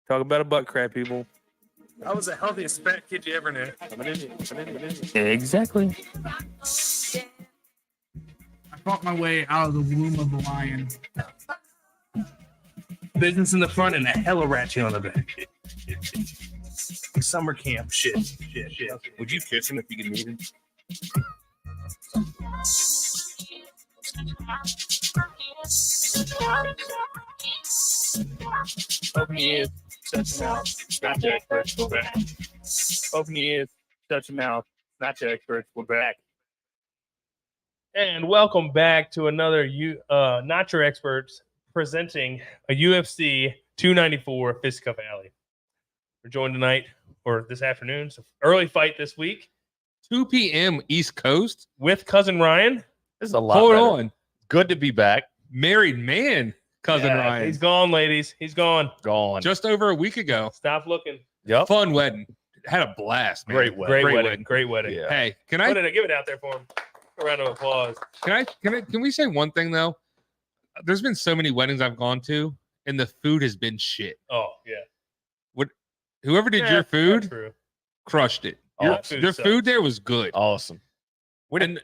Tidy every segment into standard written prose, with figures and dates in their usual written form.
Talk about a butt crap, people. I was the healthiest fat kid you ever knew. Exactly. I fought my way out of the womb of the lion. Business in the front and a hella ratchet on the back. Summer camp shit. Would you kiss him if you could meet him? Open your ears, shut your mouth. Not your experts, we're back. Open your ears, shut your mouth. Not your experts, we're back. And welcome back to another Not Your Experts presenting a UFC 294 Fisticuff Alley. We're joined tonight, or this afternoon, so early fight this week. 2 p.m. East Coast. With Cousin Ryan. This is a lot Hold better. on. Good to be back. Married man, Cousin Ryan. He's gone, ladies. He's gone. Gone. Just over a week ago. Stop looking. Yep. Fun wedding. Had a blast, man. Great wedding. Great wedding. Yeah. Hey, Give it out there for him. A round of applause. Can we say one thing though? There's been so many weddings I've gone to, and the food has been shit. Oh, yeah. Whoever did your food crushed it. Your sucks. food there was good. Awesome. We didn't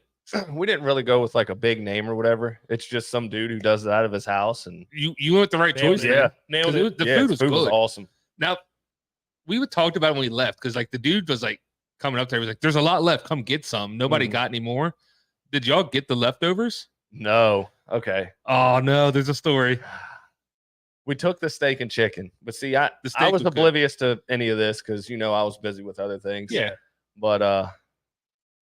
really go with like a big name or whatever. It's just some dude who does it out of his house, and You went with the right Nailed choice. it. there. Nailed 'Cause it. The food was good. awesome. Now, we talked about it when we left because like the dude was like coming up there. He was like, "There's a lot left. Come get some." Nobody got any more. Did y'all get the leftovers? No. Okay. Oh no, there's a story. We took the steak and chicken, but see, I steak was was good. oblivious to any of this because I was busy with other things. Yeah. But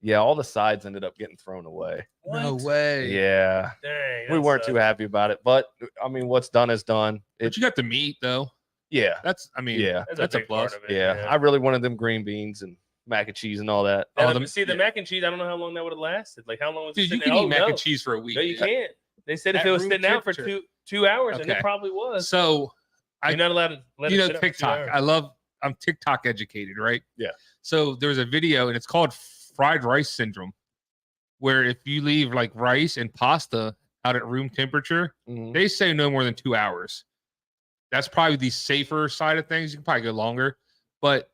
yeah, all the sides ended up getting thrown away. No way. Yeah. Dang. We weren't too happy about it, but I mean, what's done is done. But you got the meat though. Yeah. That's a big plus. part of it. Yeah. I really wanted them green beans and mac and cheese and all that. The mac and cheese, I don't know how long that would have lasted. Like, how long was it Dude, you sitting can out? eat mac and cheese for a week. No, you can't. They said if At it was room sitting out for temperature. two hours, and Okay. it probably was. So You're not allowed to let it sit out for 2 TikTok. hours. I'm TikTok educated, right? Yeah. So there's a video and it's called fried rice syndrome, where if you leave like rice and pasta out at room temperature, Mhm. they say no more than 2 hours. That's probably the safer side of things. You can probably go longer, but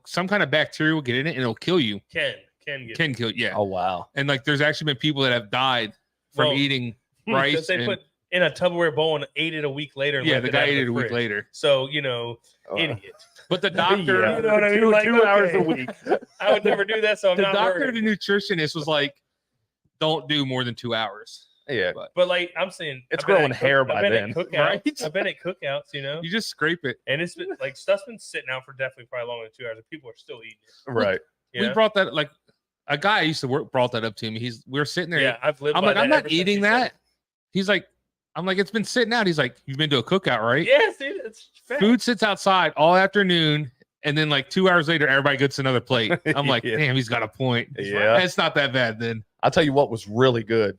some kind of bacteria will get in it and it'll kill you. Can Kill you. Yeah. Oh wow. And like there's actually been people that have died from Well, eating Because rice. they put in a Tupperware bowl and ate it a week later. And Yeah, left the it guy out of ate the it a week fridge. later. So idiot. But the doctor, Yeah. You know what I mean? 2 Like, hours a okay. week. I would never do that, so I'm the not doctor, worried. the nutritionist was like, "Don't do more than 2 hours." Yeah. But like I'm saying, It's I've been growing at hair I've by been then. At cookouts. Right? I've been at cookouts, You just scrape it. and it's been like stuff's been sitting out for definitely probably longer than 2 hours, and people are still eating it. Right. We Yeah? brought that like a guy I used to work brought that up to me. We were sitting there. Yeah, I've lived. I'm by like, that I'm not ever since eating he said that. He's like, I'm like, it's been sitting out. He's like, you've been to a cookout, it. right? Yes, dude, it's fact. Food sits outside all afternoon, and then like 2 hours later, everybody gets another plate. I'm like, Yeah. damn, he's got a point. Yeah. It's not that bad then. I'll tell you what was really good.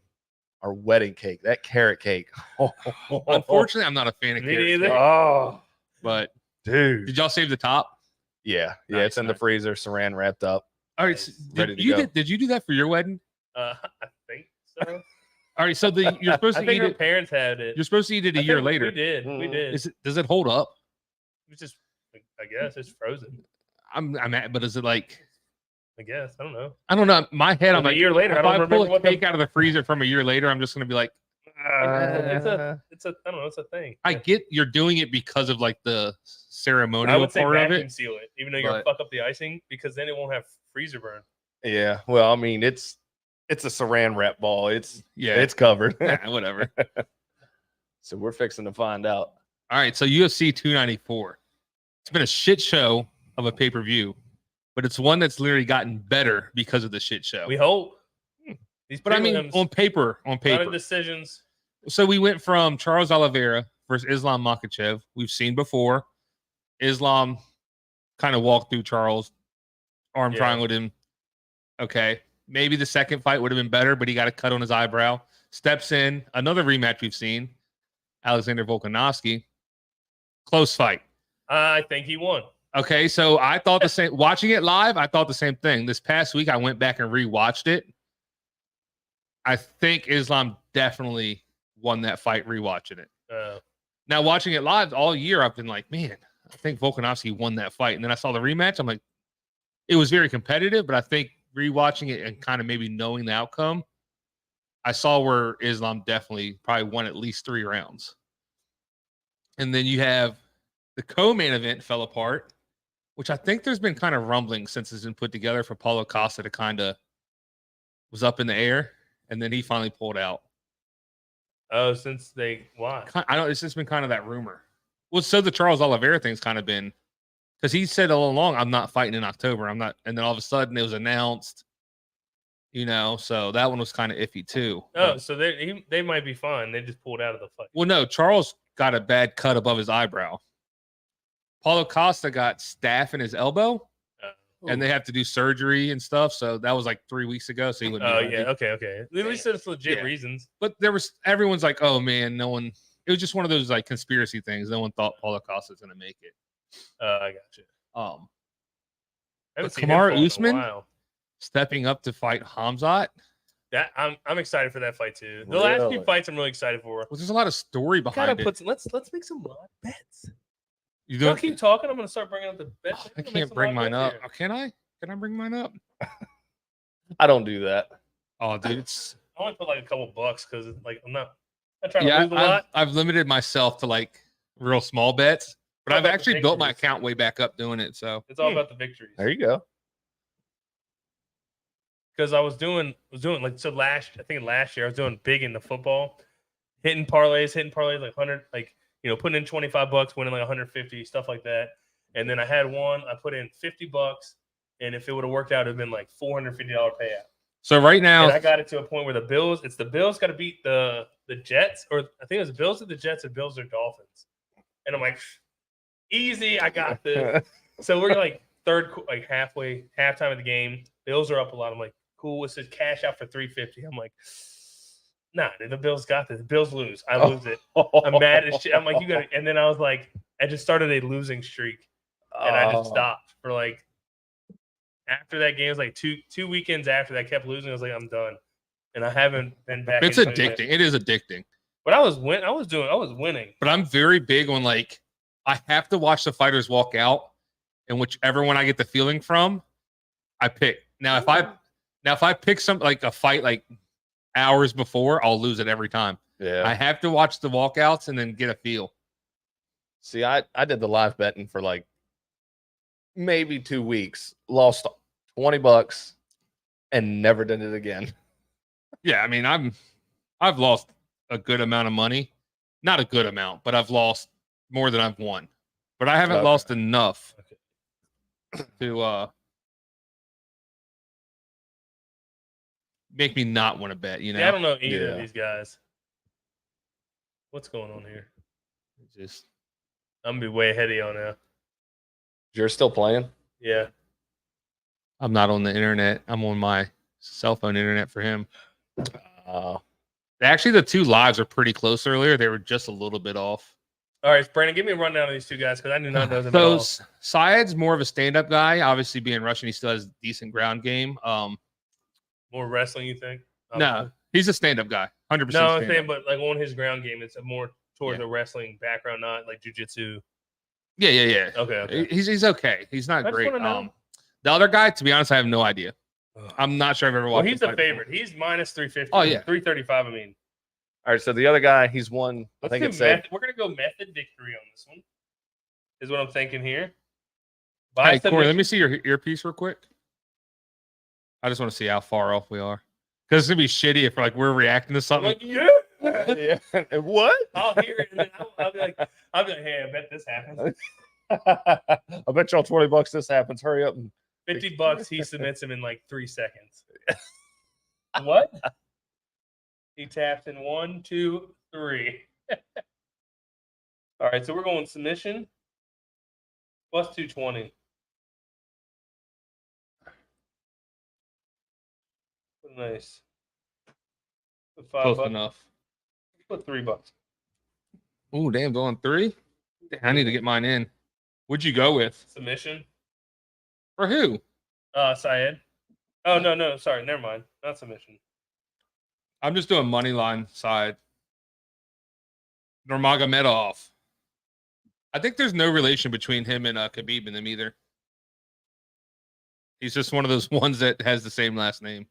Our wedding cake, that carrot cake. Unfortunately, I'm not a fan of Me carrot neither. cake, Oh, but dude. did y'all save the top? Yeah. Nice, It's in the nice. freezer, saran wrapped up. All right, Nice. so Ready did to you go. did you do that for your wedding? I think so. All right, so you're supposed I to think eat her it. parents had it. You're supposed to eat it I a year think later. We did. We Mhm. did. Does it hold up? It's just, I guess it's frozen. I'm at, but is it like? I guess I don't know. I don't know. My head, I'm A like, year later, I if don't I remember pull a what cake out of the freezer from a year later, I'm just gonna be like, It's a I don't know. It's a thing. I get you're doing it because of like the I ceremonial would say part of vacuum it. seal it, even though you're gonna but- fuck up the icing, because then it won't have freezer burn. Yeah. Well, I mean, it's a saran wrap ball. It's Yeah, covered. yeah, whatever. So we're fixing to find out. All right, so UFC 294. It's been a shit show of a pay-per-view, but it's one that's literally gotten better because of the shit show. We hope. These But I mean, prelims, on paper. a lot of decisions. So we went from Charles Oliveira versus Islam Makhachev. We've seen before. Islam kind of walked through Charles, arm Yeah. triangled him. Okay. Maybe the second fight would have been better, but he got a cut on his eyebrow. Steps in. Another rematch we've seen. Alexander Volkanovski. Close fight. I think he won. Okay. So I thought the same. Watching it live, I thought the same thing. This past week, I went back and rewatched it. I think Islam definitely won that fight rewatching it. Now, watching it live all year, I've been like, man, I think Volkanovski won that fight. And then I saw the rematch. I'm like, it was very competitive, but I think rewatching it and kind of maybe knowing the outcome, I saw where Islam definitely probably won at least 3 rounds. And then you have the co-main event fell apart, which I think there's been kind of rumbling since it's been put together for Paulo Costa to kind of was up in the air, and then he finally pulled out. Oh, why? I know it's just been kind of that rumor. Well, so the Charles Oliveira thing's kind of been because he said all along, I'm not fighting in October. I'm not, and then all of a sudden it was announced, so that one was kind of iffy too. Oh, so they might be fine. They just pulled out of the fight. Well, no, Charles got a bad cut above his eyebrow. Paulo Costa got staph in his elbow, and they have to do surgery and stuff. So that was like 3 weeks ago. So he wouldn't. Oh yeah, okay. At least it's legit reasons. But everyone's like, oh man, no one. It was just one of those like conspiracy things. No one thought Paulo Costa was going to make it. I got you. But Kumaru Usman stepping up to fight Khamzat. That I'm excited for that fight too. The last few fights I'm really excited for. Well, there's a lot of story behind it. Let's make some live bets. You don't keep talking. I'm going to start bringing up the bets. I can't bring mine up. Oh, can I? Can I bring mine up? I don't do that. Oh, dude, I only put like a couple bucks because like I'm not trying to lose a lot. I've limited myself to like real small bets, but I've actually built my account way back up doing it. So it's all about the victories. There you go. Because I was doing like last year I was doing big in the football, hitting parlays like 100 putting in $25, winning like 150, stuff like that. And then I had one, I put in $50, and if it would have worked out, it'd been like $450 payout. So right now, and I got it to a point where the Bills got to beat the Jets, or I think it was the Bills or the Jets, or Bills or Dolphins. And I'm like, easy, I got this. So we're like halftime of the game. Bills are up a lot. I'm like, cool. It says cash out for $350. I'm like, nah, the Bills got this. The Bills lose. I lose it. I'm mad as shit. I'm like, you got to. And then I was like, I just started a losing streak, and I just stopped for like. After that game, it was like two weekends after that. I kept losing. I was like, I'm done, and I haven't been back. It's addicting. It is addicting. But I was winning. But I'm very big on like I have to watch the fighters walk out, and whichever one I get the feeling from, I pick. Now if I pick some like a fight like hours before, I'll lose it every time. Yeah, I have to watch the walkouts and then get a feel. See, I did the live betting for like maybe 2 weeks, lost $20 and never did it again. Yeah, I mean, I've lost a good amount of money. Not a good amount, but I've lost more than I've won. But I haven't lost enough to make me not want to bet, Yeah, I don't know either of these guys. What's going on here? I'm gonna be way ahead of y'all now. You're still playing? Yeah. I'm not on the internet. I'm on my cell phone internet for him. Actually, the two lives are pretty close earlier. They were just a little bit off. All right, Brandon, give me a rundown of these two guys because I do not know them at all. Syed's more of a stand-up guy. Obviously, being Russian, he still has a decent ground game. More wrestling, you think? No, he's a stand-up guy. 100%. No, I'm saying, but like on his ground game, it's more towards a wrestling background, not like jiu-jitsu. Yeah. Okay. He's okay. He's not great. The other guy, to be honest, I have no idea. I'm not sure I've ever watched. Well, he's the favorite. Before. He's minus 350. Oh yeah, 335. I mean. All right, so the other guy, he's won. I think it's we're gonna go method victory on this one. Is what I'm thinking here. Hey Corey, let me see your earpiece real quick. I just want to see how far off we are, because it's gonna be shitty if we're reacting to something. Yeah. What? I'll hear it, and then I'll be like, hey, I bet this happens. I bet y'all $20 this happens. Hurry up. $50, he submits him in like 3 seconds. What? He taps in 1, 2, 3. All right, so we're going submission plus 220. Nice. Put Close $5. enough. Put $3. Oh, damn, going 3? I need to get mine in. What'd you go with? Submission. For who? Syed. Oh, no. Sorry. Never mind. Not submission. I'm just doing money line side. Nurmagomedov. I think there's no relation between him and Khabib and them either. He's just one of those ones that has the same last name.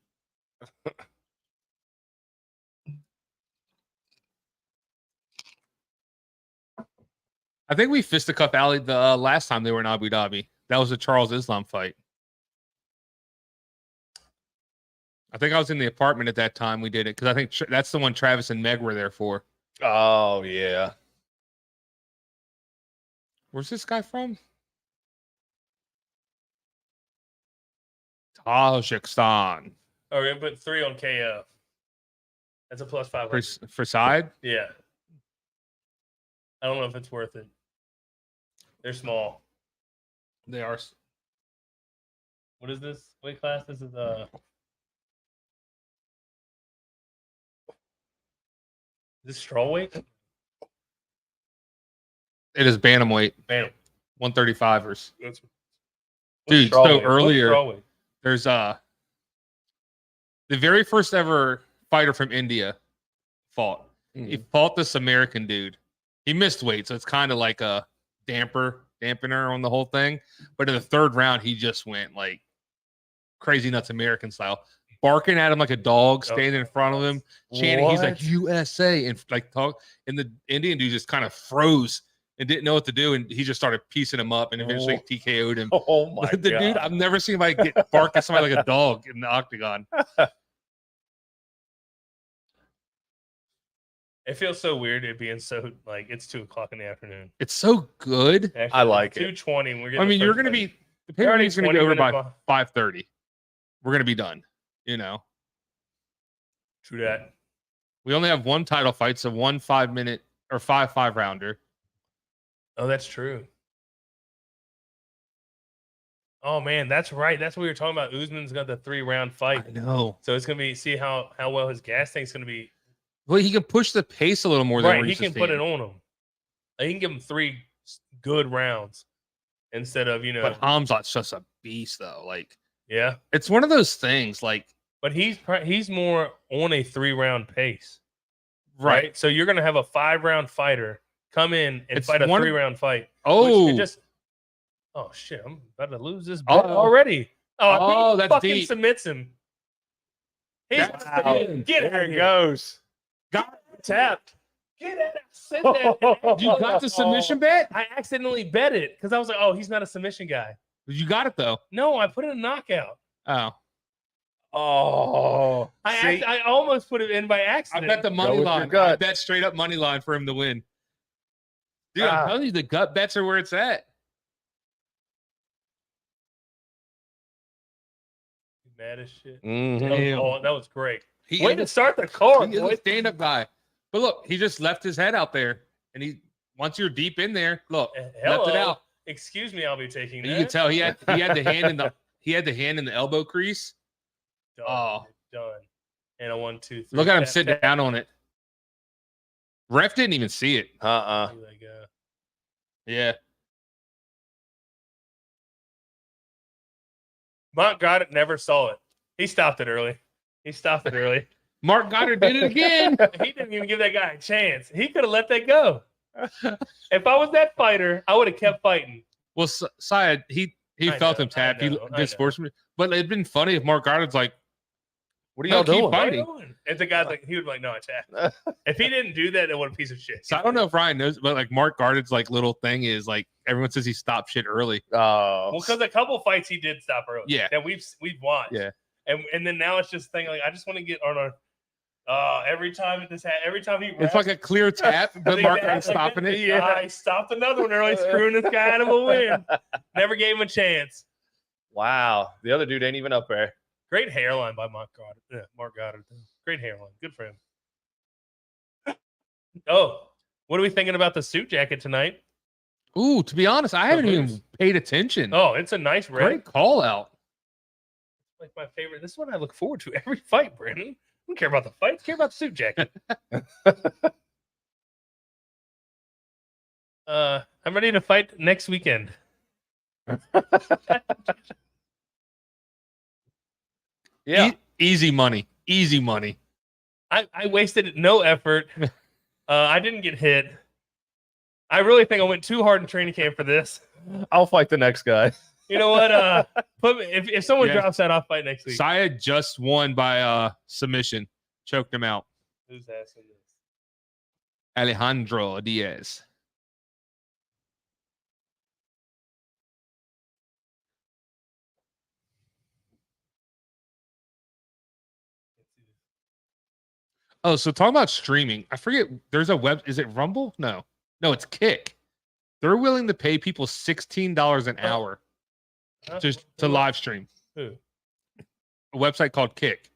I think we fisticuff Ali the last time they were in Abu Dhabi. That was a Charles Islam fight. I think I was in the apartment at that time we did it because I think that's the one Travis and Meg were there for. Oh yeah. Where's this guy from? Tajikistan. Oh, we're gonna put 3 on KF. That's a plus 500. For side? Yeah. I don't know if it's worth it. They're small. They are. What is this weight class? This is this strawweight? It is bantamweight. Man, 135ers. what's Dude, strawweight? so What's earlier strawweight? there's the very first ever fighter from India fought. He fought this American dude. He missed weight, so it's kind of like a dampener on the whole thing. But in the third round, he just went like crazy nuts American style, barking at him like a dog, standing in front of him, chanting. He's like USA, and like talk. And the Indian dude just kind of froze and didn't know what to do, and he just started piecing him up, and eventually TKO'd him. Oh my The god. dude, I've never seen anybody get bark at somebody like a dog in the octagon. It feels so weird it being so like it's 2:00 in the afternoon. It's so good. Actually, I like it. 2:20. We're getting I mean, the you're first going to fight. be the pay-per-view's going to be 20 over by minutes 5:30. We're going to be done. You know, True that. we only have one title fight, so 1 5-minute or 5 rounder. Oh, that's true. Oh man, that's right. That's what we were talking about. Usman's got the 3-round fight, I know. so it's gonna be see how well his gas tank's gonna be. Well, he can push the pace a little more than Right, we're he used to can put it seeing. on him. Like, he can give him 3 good rounds instead of But Khamzat's just a beast, though. Like, yeah. it's one of those things. Like, But he's more on a 3-round pace, right? right? So you're gonna have a 5-round fighter come in and It's fight a one of- 3-round fight. Oh, Which it just, oh shit, I'm about to lose this bet Uh-oh. already. Oh, he that's fucking deep. submits him. He's Wow. get There out it here. goes. got Tapped. Get out. I said that. you got the submission bet. I accidentally bet it because I was like, oh, he's not a submission guy. You got it though. No, I put in a knockout. Oh, Oh. See? I almost put it in by I accident. bet the Go money with your line. I gut. bet straight up money line for him to win. Dude, Ah. I'm telling you, the gut bets are where it's at. Mad as shit. Mhm. Damn. Oh, that was great. He Way is to a- start the card, He is boy. a stand-up guy. But look, he just left his head out there, and he once you're deep in there, look, left it Hello. out. Excuse me, I'll be taking And that. you can tell he had the hand in the elbow crease. Done. Oh. Done. And a 1, 2, 3. Look at him Tap, sitting tap. down on it. Ref didn't even see it. Like, Yeah. Mont Goddard never saw it. He stopped it early. Mark Goddard did it again. He didn't even give that guy a chance. He could have let that go. If I was that fighter, I would have kept fighting. Well, Syed, he I felt know, him tap. I He know, I did know. sportsman. But it'd been funny if Mark Goddard's like, What are No, y'all keep doing? fighting. If the guy's like, he would be like, no, I tapped. If he didn't do that, then what a piece of shit. so I don't know if Ryan knows, but like Mark Goddard's like little thing is like everyone says he stopped shit early. Oh. Well, because a couple fights he did stop early. Yeah. That we've watched. Yeah. And then now it's just thing like I just want to get on our every time he It's raps, like a clear tap, but Mark Goddard's stopping it. I stopped another one early, screwing this guy out of a win. Never gave him a chance. Wow. The other dude ain't even up there. Great hairline by Mark Goddard. Yeah, Mark Goddard. Great hairline. Good for him. Oh, what are we thinking about the suit jacket tonight? Ooh, to be honest, I haven't boots. even paid attention. Oh, it's a nice red. Great call out. Like my favorite. This is what I look forward to every fight, Brandon. I don't care about the fights, care about the suit jacket. I'm ready to fight next weekend. Yeah. Easy money. Easy money. I wasted no effort. I didn't get hit. I really think I went too hard in training camp for this. I'll fight the next guy. You know what? Put me, if someone Yeah. drops that, I'll fight next week. Saya just won by submission. Choked him out. Who's asking this? Alejandro Diaz. Oh, so talking about streaming, I forget. There's a web. Is it Rumble? No, it's Kick. They're willing to pay people $16 an hour just to live stream. Who? A website called Kick.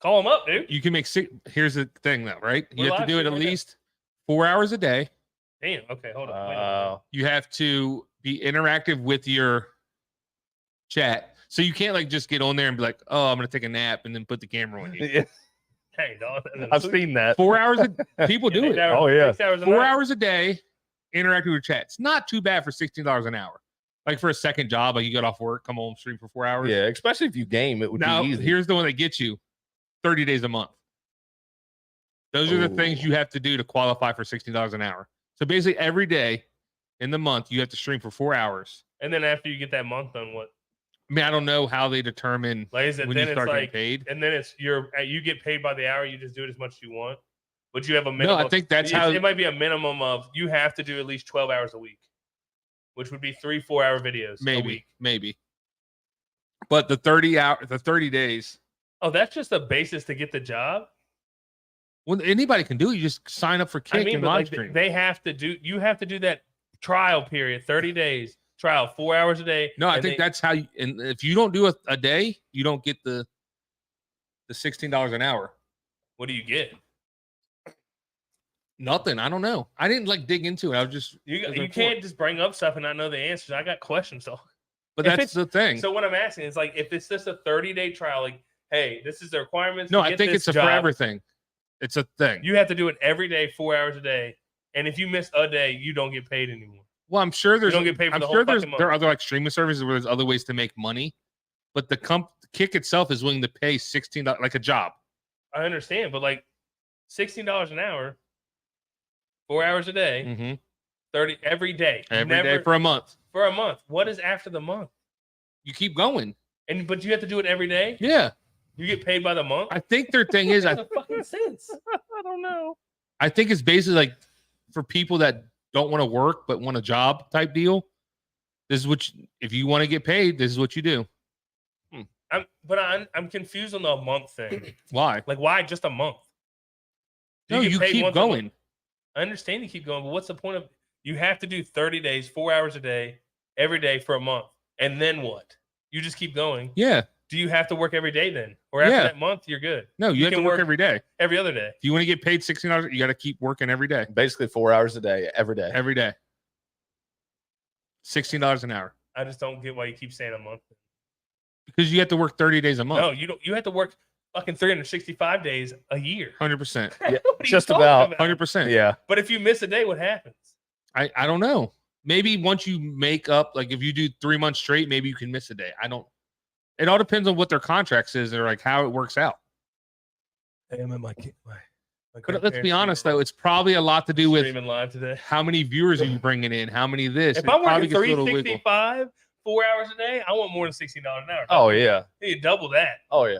Call him up, dude. You can make six. Here's the thing, though, right? You We're have to live do it at streaming right now. least 4 hours a day. Damn. Okay, hold on. Wait a minute. You have to be interactive with your chat. So you can't like just get on there and be like, oh, I'm going to take a nap and then put the camera on you. Hey, dog. I've seen that. 4 hours. People do it. Oh, yeah. 6 hours a 4 night. hours a day, interactive with chat. It's not too bad for $16 an hour. Like for a second job, like you get off work, come home, stream for 4 hours. Yeah, especially if you game, it would Now, be easy. here's the one that gets you 30 days a month. Those are the things you have to do to qualify for $16 an hour. So basically, every day in the month, you have to stream for 4 hours. And then after you get that month done, what? I mean, I don't know how they determine Like is it when then you it's start getting like paid. and then it's you get paid by the hour, you just do it as much as you want. But you have a No, minimum. I think that's it, how. it might be a minimum of you have to do at least 12 hours a week, which would be 3-4 hour videos a week. Maybe. But the 30 days. Oh, that's just the basis to get the job. Well, anybody can do it. You just sign up for Kick and but live like stream. they have to do. You have to do that trial period, 30 days trial, 4 hours a day. No, I and think that's how. And if you don't do a day, you don't get the $16 an hour. What do you get? Nothing. I don't know. I didn't like dig into it. I was just You can't just bring up stuff and not know the answers. I got questions though. But if that's it's- the thing. So what I'm asking is like, if it's just a 30-day trial, like, hey, this is the requirements. No, to I get think this it's a job. forever thing. It's a thing. You have to do it every day, 4 hours a day. And if you miss a day, you don't get paid anymore. Well, I'm sure there's. don't get paid for I'm the whole sure there's fucking month. there are other like streaming services where there's other ways to make money, but the Kick itself is willing to pay $16 like a job. I understand, but like $16 an hour, 4 hours a day, Mm-hmm. 30 every day. Every day for a month. For a month. What is after the month? You keep going. But you have to do it every day? Yeah, You get paid by the month? I think their thing is. That doesn't fucking sense. I don't know. I think it's basically like for people that don't want to work but want a job type deal. This is what if you want to get paid, this is what you do. I'm confused on the month thing. Why? Like, why just a month? Do No, get you paid keep once a month? going. I understand you keep going, but what's the point of you have to do 30 days, 4 hours a day, every day for a month. And then what? You just keep going. Yeah. Do you have to work every day then? Or after Yeah. that month, you're good. No, you have can to work work- every day. Every other day. If you want to get paid $16, you got to keep working every day. Basically 4 hours a day, every day. Every day. $16 an hour. I just don't get why you keep saying a month. Because you have to work 30 days a month. No, you don't. You have to work fucking 365 days a year. 100%. Yeah, What are you just talking about. 100%. Yeah. But if you miss a day, what happens? I don't know. Maybe once you make up, like if you do 3 months straight, maybe you can miss a day. I don't. It all depends on what their contracts is or like how it works out. Hey, I'm at my But let's be honest though, it's probably a lot to do with streaming live today. how many viewers are you bringing in, how many this. If It I'm probably working gets a little wiggle. 365, 4 hours a day, I want more than $16 an hour. Oh, yeah. You double that. Oh, yeah.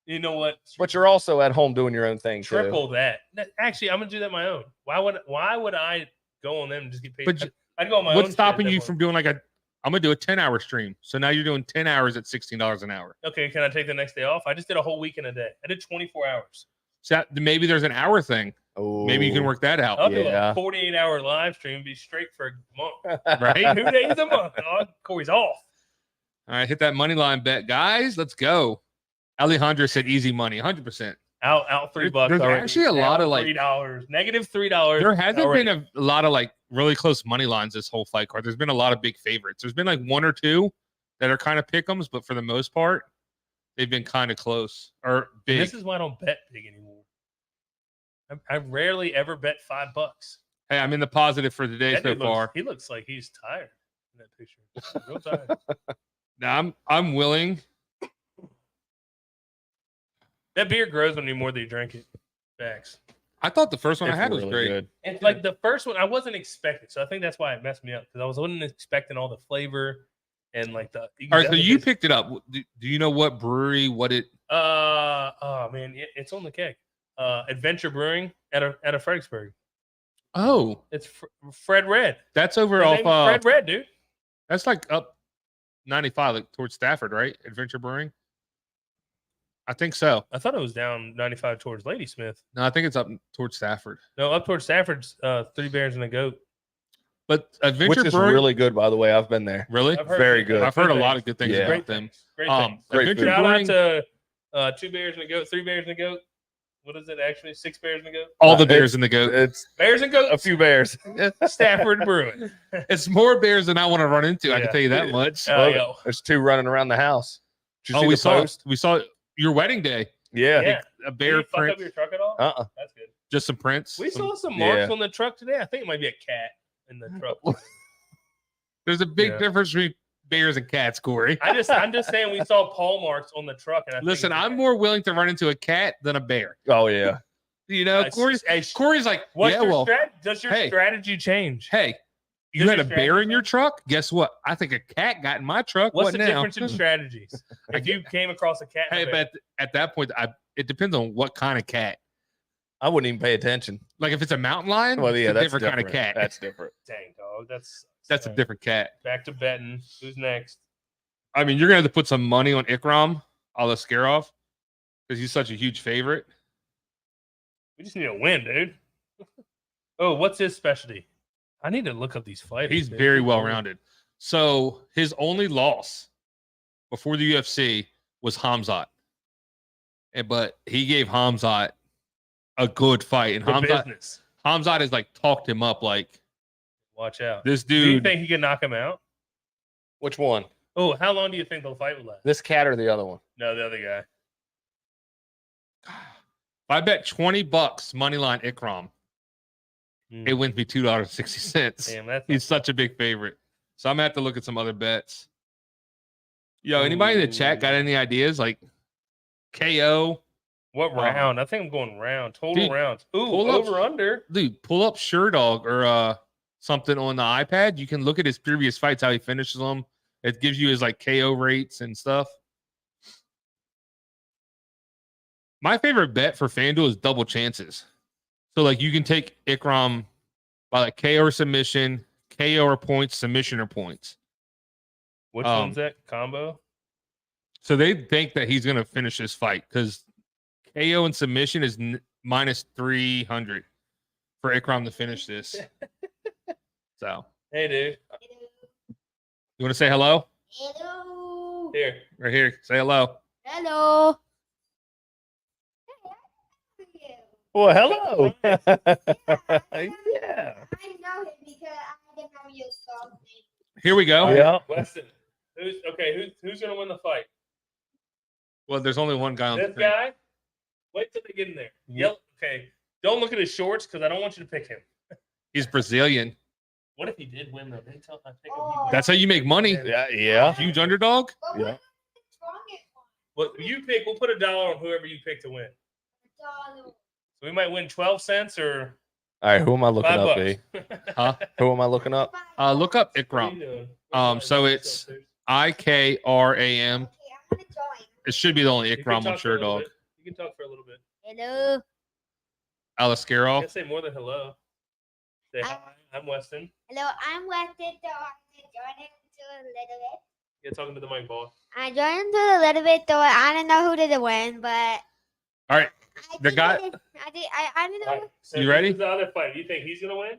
You know what? But you're also at home doing your own thing, too. Triple that. Actually, I'm gonna do that my own. Why would I go on them and just get paid? But I'd go on my own. What's shit stopping at you that from point. doing like I'm gonna do a 10-hour stream. So now you're doing 10 hours at $16 an hour. Okay, can I take the next day off? I just did a whole week in a day. I did 24 hours. So maybe there's an hour thing. Maybe you can Ooh. work that out. I'll do Yeah. a 48-hour live stream, be straight for a month. Right? 2 days a month, dog. Corey's off. All right, hit that money line bet, guys. Let's go. Alejandro said easy money, 100%. Out $3. There's already. actually a lot of, like- $3, negative $3. There hasn't already. been a lot of like really close money lines this whole fight card. There's been a lot of big favorites. There's been like one or two that are kind of pick'ems, but for the most part, they've been kind of close or big. This is why I don't bet big anymore. I rarely ever bet $5. Hey, I'm in the positive for the day That so dude far. he looks like he's tired in that picture. Real tired. Now I'm willing. That beer grows on you more than you drink it. Facts. I thought the first one I It's had was really great. good. And like the first one, I wasn't expecting, so I think that's why it messed me up because I wasn't expecting all the flavor and like the. All right, so definitely you taste- picked it up. Do you know what brewery? What it? Oh man, it's on the keg. Adventure Brewing out of Fredericksburg. Oh, It's Fred Red. that's over His off. name is Fred Red, dude. That's like up 95, like towards Stafford, right? Adventure Brewing. I think so. I thought it was down 95 towards Ladysmith. No, I think it's up towards Stafford. No, up towards Stafford's Three Bears and a Goat. But Adventure Which is Brewing, really good, by the way. I've been there. really, I've heard Very good good. I've heard a things. lot of good things Yeah. about Great them. things. Great things. Great Adventure Shout Brewing, out to 2 Bears and a Goat, 3 Bears and a Goat. What is it actually? 6 Bears and a Goat? all the It's- bears in the goat. It's Bears and Goats. a few bears. Stafford Brewing. It's more bears than I want to run into. I Yeah. can tell you that much. Yo. There's 2 running around the house. Did you see we the saw post? your wedding day. Yeah. Yeah. A Did bear you fuck print, up your truck at all? That's good. just some prints. We some- saw some marks Yeah. on the truck today. I think it might be a cat in the truck. There's a big Yeah. difference between bears and cats, Corey. I'm just saying we saw paw marks on the truck. And I think Listen, it's a I'm cat. more willing to run into a cat than a bear. Oh yeah. You know, Corey's like, What's yeah, your well, does your hey. strategy change? hey, you Does had a your bear in strategy your change? truck? Guess what? I think a cat got in my truck. What's What the now? difference in strategies? If you came across a cat, and Hey, a bear? but at that point, it depends on what kind of cat. I wouldn't even pay attention. Like if it's a mountain lion, Well, yeah, it's a that's different kind of cat. That's different. Dang dog, that's That's a different cat. Back to betting. Who's next? I mean, you're gonna have to put some money on Ikram Aliskerov because he's such a huge favorite. We just need a win, dude. Oh, what's his specialty? I need to look up these fighters. He's dude. very well rounded. So his only loss before the UFC was Khamzat, but he gave Khamzat a good fight, and Good Khamzat business. has like talked him up like Watch out. this Do you dude. think he can knock him out? Which one? Oh, how long do you think the fight would last? This cat or the other one? No, the other guy. If I bet $20 money line Ikram, it wins me $2.60. Damn, that's He's such a big favorite. So I'm gonna have to look at some other bets. Yo, anybody in the chat got any ideas? Like KO? what round? I think I'm going round. Total Dude, rounds. Ooh, pull up- over under. Dude, pull up Sherdog or something on the iPad. You can look at his previous fights, how he finishes them. It gives you his like KO rates and stuff. My favorite bet for FanDuel is double chances. So like you can take Ikram by like KO or submission, KO or points, submission or points. Which Um, one's that combo? So they think that he's going to finish this fight because KO and submission is minus 300 for Ikram to finish this. So Hey, dude. you want to say hello? Hello. Here. Right here. Say hello. Hello. Well, hello. Yeah. Yeah. I know him because I didn't know your dog's name. Here we go. Yeah. Weston. Who's gonna win the fight? Well, there's only one guy on the This thing. guy? Wait till they get in there. Yep. Okay. Don't look at his shorts because I don't want you to pick him. He's Brazilian. What if he did win though? They tell I pick him. Oh. That's how you make money. Yeah. Yeah. Huge underdog. But Yeah. what is the strongest one? What you pick? We'll put $1 on whoever you pick to win. $1. So we might win 12 cents or All right. Who am I looking up, B? $5. Huh? Who am I looking up? Look up What are you Ikram. doing? So it's IKRAM. Okay, I'm gonna join. It should be the only You can Ikram on talk for a little Sherdog. bit. You can talk for a little bit. Hello. I Aliskerov. can say more than hello. Say hi. I'm Weston. Hello, I'm Weston. So I'm gonna join into a little bit. You're talking to the mic, boss. I joined into a little bit, though I don't know who did the win, but All right. I The think guy- I don't know. All right, so You ready? who's the other fight? You think he's gonna win?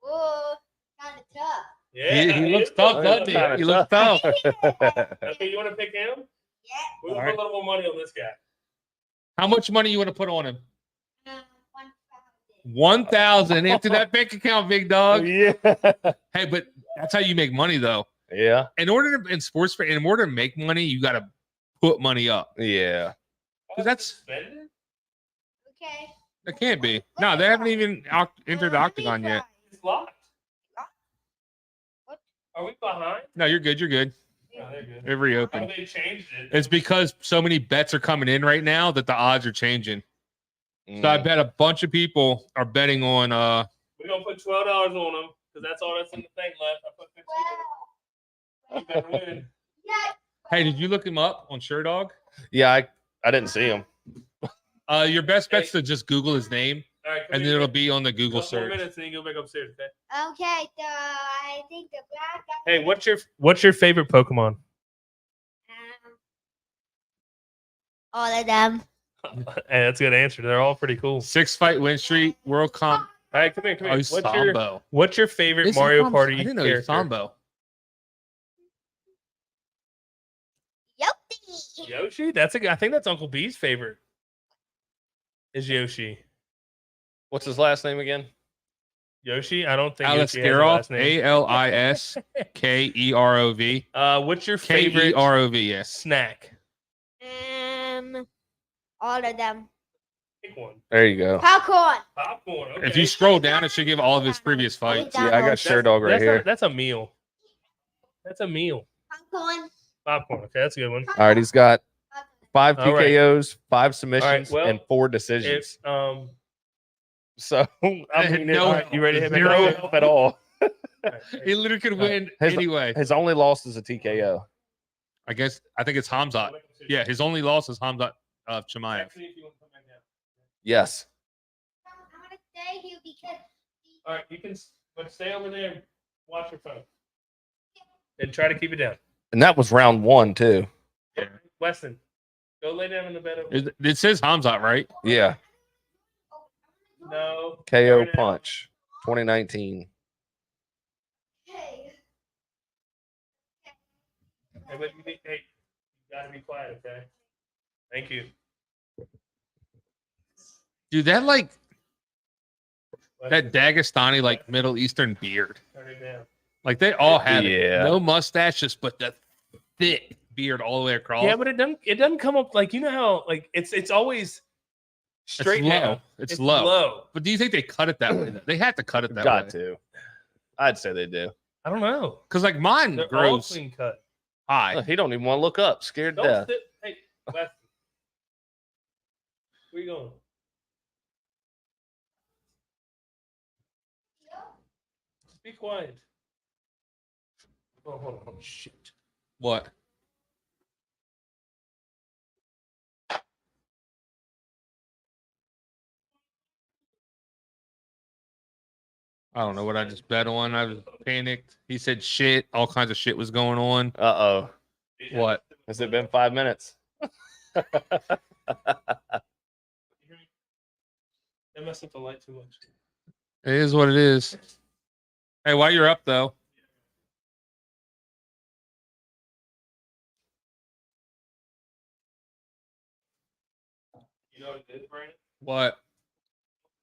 Oh, kind of tough. Yeah. He looks is tough, tough. doesn't he? He looks tough. Okay, you want to pick him? Yeah. We're gonna All right. put a little more money on this guy. How much money you want to put on him? 1,000. 1,000 into that bank account, big dog. Yeah. Hey, but that's how you make money, though. Yeah. In order to make money, you got to put money up. Yeah. That's- Suspended? Okay. It can't be. No, they haven't even entered the octagon yet. It's locked. What? Are we behind? No, you're good. You're good. Oh, they're good. They've Oh, reopened. they changed it. It's because so many bets are coming in right now that the odds are changing. So I bet a bunch of people are betting on We're gonna put $12 on them because that's all that's in the thing left. I put 15. You better win. Hey, did you look him up on SureDog? Yeah, I didn't see him. Your best bet's to just Google his name, All right, and then it'll be on the Google couple more search. minutes, and then you go back upstairs. Okay. Okay, I think the black guy. Hey, what's your favorite Pokemon? All of them. Hey, that's a good answer. They're all pretty cool. 6-fight win streak, World Comp. All right, come here. Oh, he's Sambo. What's your favorite Is he Mario from- Party I didn't know he was character? Sambo. Yoshi. Yoshi? I think that's Uncle B's favorite. Is Yoshi. What's his last name again? Yoshi? I don't think Yoshi has a Aliskerov, last name. Aliskerov. What's your favorite Kerov, yes. snack? All of them. Pick one. There you go. Popcorn. Popcorn. Okay. If you scroll down, it should give all of his previous fights. Yeah, I got SureDog right here. That's a meal. That's a meal. Popcorn. Popcorn. Okay, that's a good one. All right, he's got 5 All right. TKOs, 5 submissions, well, and 4 decisions. So I mean, No, all right, you ready to hit me? zero All help at all. He literally could win His- anyway. His only loss is a TKO. I think it's Khamzat. Yeah, his only loss is Khamzat Chimaev. Actually, if you want to come back down. Yes. I'm gonna stay here because. All right, you can but stay over there and watch your phone. And try to keep it down. And that was round 1 too. Yeah. Weston, go lay down in the bed. Over It says Khamzat, right? Yeah. No. KO Right now. punch 2019. Hey. Hey, but you gotta be quiet, okay? Thank you. Dude, that Dagestani Middle Eastern beard. Turn it down. Like they all have it. Yeah. No mustaches, but the thick beard all the way across. Yeah, but it doesn't come up like you know how it's always straight low. now. It's low. But do you think they cut it that way? Though? They have to cut it that Got way. to. I'd say they do. I don't know. Because mine They're all grows clean cut. high. He don't even want to look up. Scared to Don't death. sit. Hey, Weston. Where you going? Just be quiet. Oh, hold on. Shit. What? I don't know what I just bet on. I was panicked. He said shit. All kinds of shit was going on. Uh-oh. What? Has it been 5 minutes? They messed up the light too much. It is what it is. Hey, while you're up though, You know what it is, Brandon? what?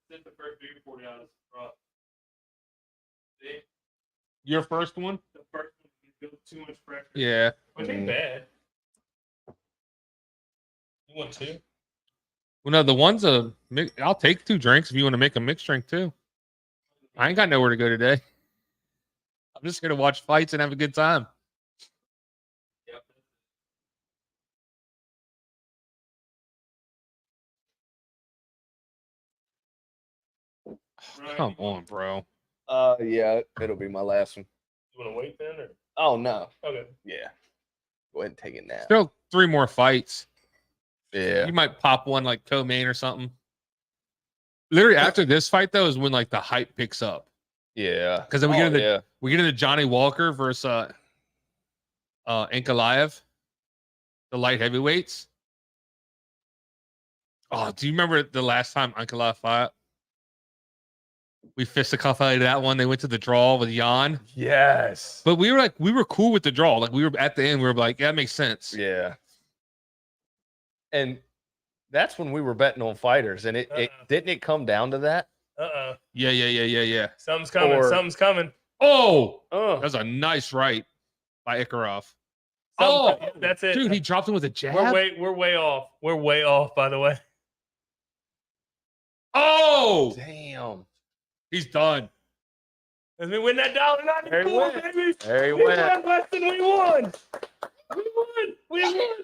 This is the first beer before out of brought. See? Your first one? The first one you feel too much pressure. Yeah. Which ain't bad. You want two? Well, no, the one's I'll take 2 drinks if you want to make a mixed drink too. I ain't got nowhere to go today. I'm just gonna watch fights and have a good time. Yep. Come on, bro. Yeah, it'll be my last one. You want to wait then, or Oh no. okay? Yeah. Go ahead and take it now. Still 3 more fights. Yeah. You might pop one like co-main or something. Literally after this fight though is when the hype picks up. Yeah. Because then we get into yeah. Johnny Walker versus Ankalaev, the light heavyweights. Oh, do you remember the last time Ankalaev fought? We fisticuff that one. They went to the draw with Jan. Yes. But we were cool with the draw. We were at the end, we were like, yeah, that makes sense. Yeah. And that's when we were betting on fighters, and it didn't it come down to that? Yeah. Something's coming. Or- Something's coming. Oh, Oh, that was a nice right by Ikram. That's it. Dude, he dropped him with a jab. We're way off. We're way off, by the way. Oh, damn. he's done. As we win that $1.94, There he went. baby. There he We went. won, Weston. We won. We won. We won.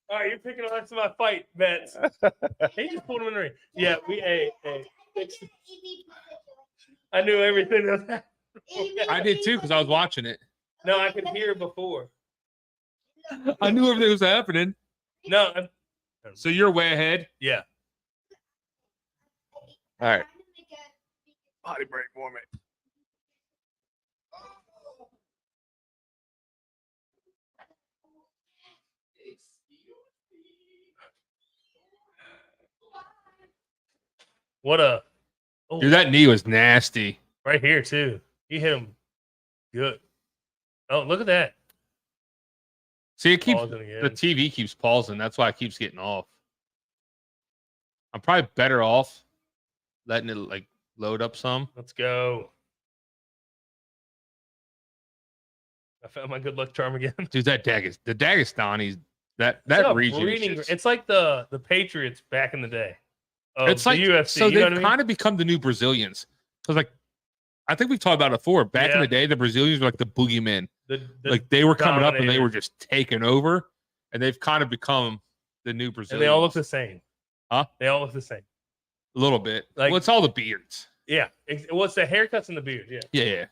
All right, you're picking on us my fight bets. He just pulled him in the ring. Yeah, hey. I knew everything that happened. I did too because I was watching it. No, I could hear it before. I knew everything was happening. No, So you're way ahead. yeah. All right. Body break for me. What a Dude, that knee was nasty. right here too. He hit him good. Oh, look at that. See, it keeps Pausing again. the TV keeps pausing. That's why it keeps getting off. I'm probably better off letting it like load up some. Let's go. I found my good luck charm again. Dude, the Dagestani, that It's a region. breeding- Is just, it's like the Patriots back in the day. Of it's like the UFC. So you know they've what I mean? kind of become the new Brazilians. Because like I think we've talked about it before. Back in Yeah. the day, the Brazilians were like the boogeymen. The Like they were coming up and they dominator. were just taking over, and they've kind of become the new Brazilians. and they all look the same. Huh? They all look the same. a little bit. Like- Well, it's all the beards. Yeah. Well, it's the haircuts and the beard. Yeah. Yeah.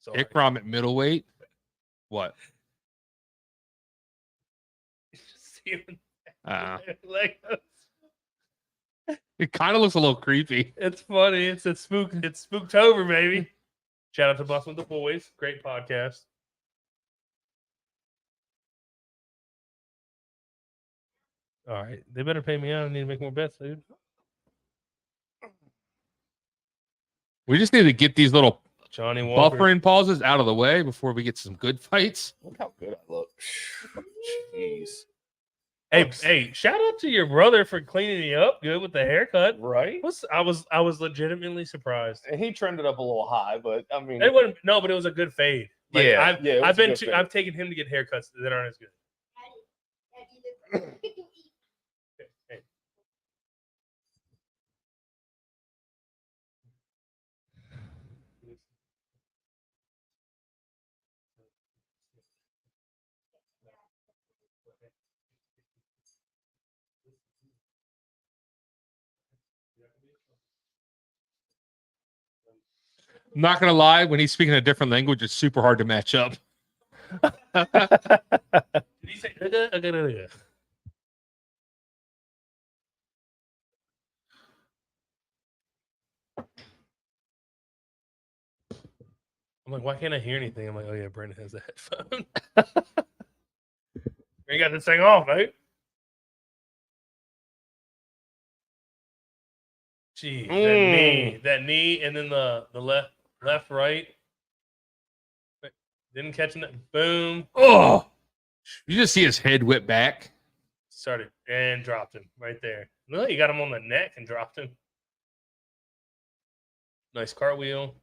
Sorry. Ikram at middleweight. What? See him Uh, like, it kind of looks a little creepy. it's funny. It's Spooktober, baby. Shout out to Bustin' with the Boys. Great podcast. All right. They better pay me out. I need to make more bets, dude. We just need to get these little Johnny Walker. buffering pauses out of the way before we get some good fights. Look how good I look. Jeez. Hey, shout out to your brother for cleaning you up good with the haircut. Right? I was legitimately surprised. And he trended up a little high, but I mean, It wasn't but it was a good fade. Like, Yeah, yeah, it was I've a been good fade. I've taken him to get haircuts that aren't as good. Hey. I'm not gonna lie, when he's speaking a different language, it's super hard to match up. Did he say I'm like, why can't I hear anything? I'm like, oh yeah, Brandon has a headphone. You got this thing off, mate. Gee, that knee, and then the left, right. Wait, didn't catch it. Boom. Oh, you just see his head whip back. Started and dropped him right there. No, you got him on the neck and dropped him. Nice cartwheel.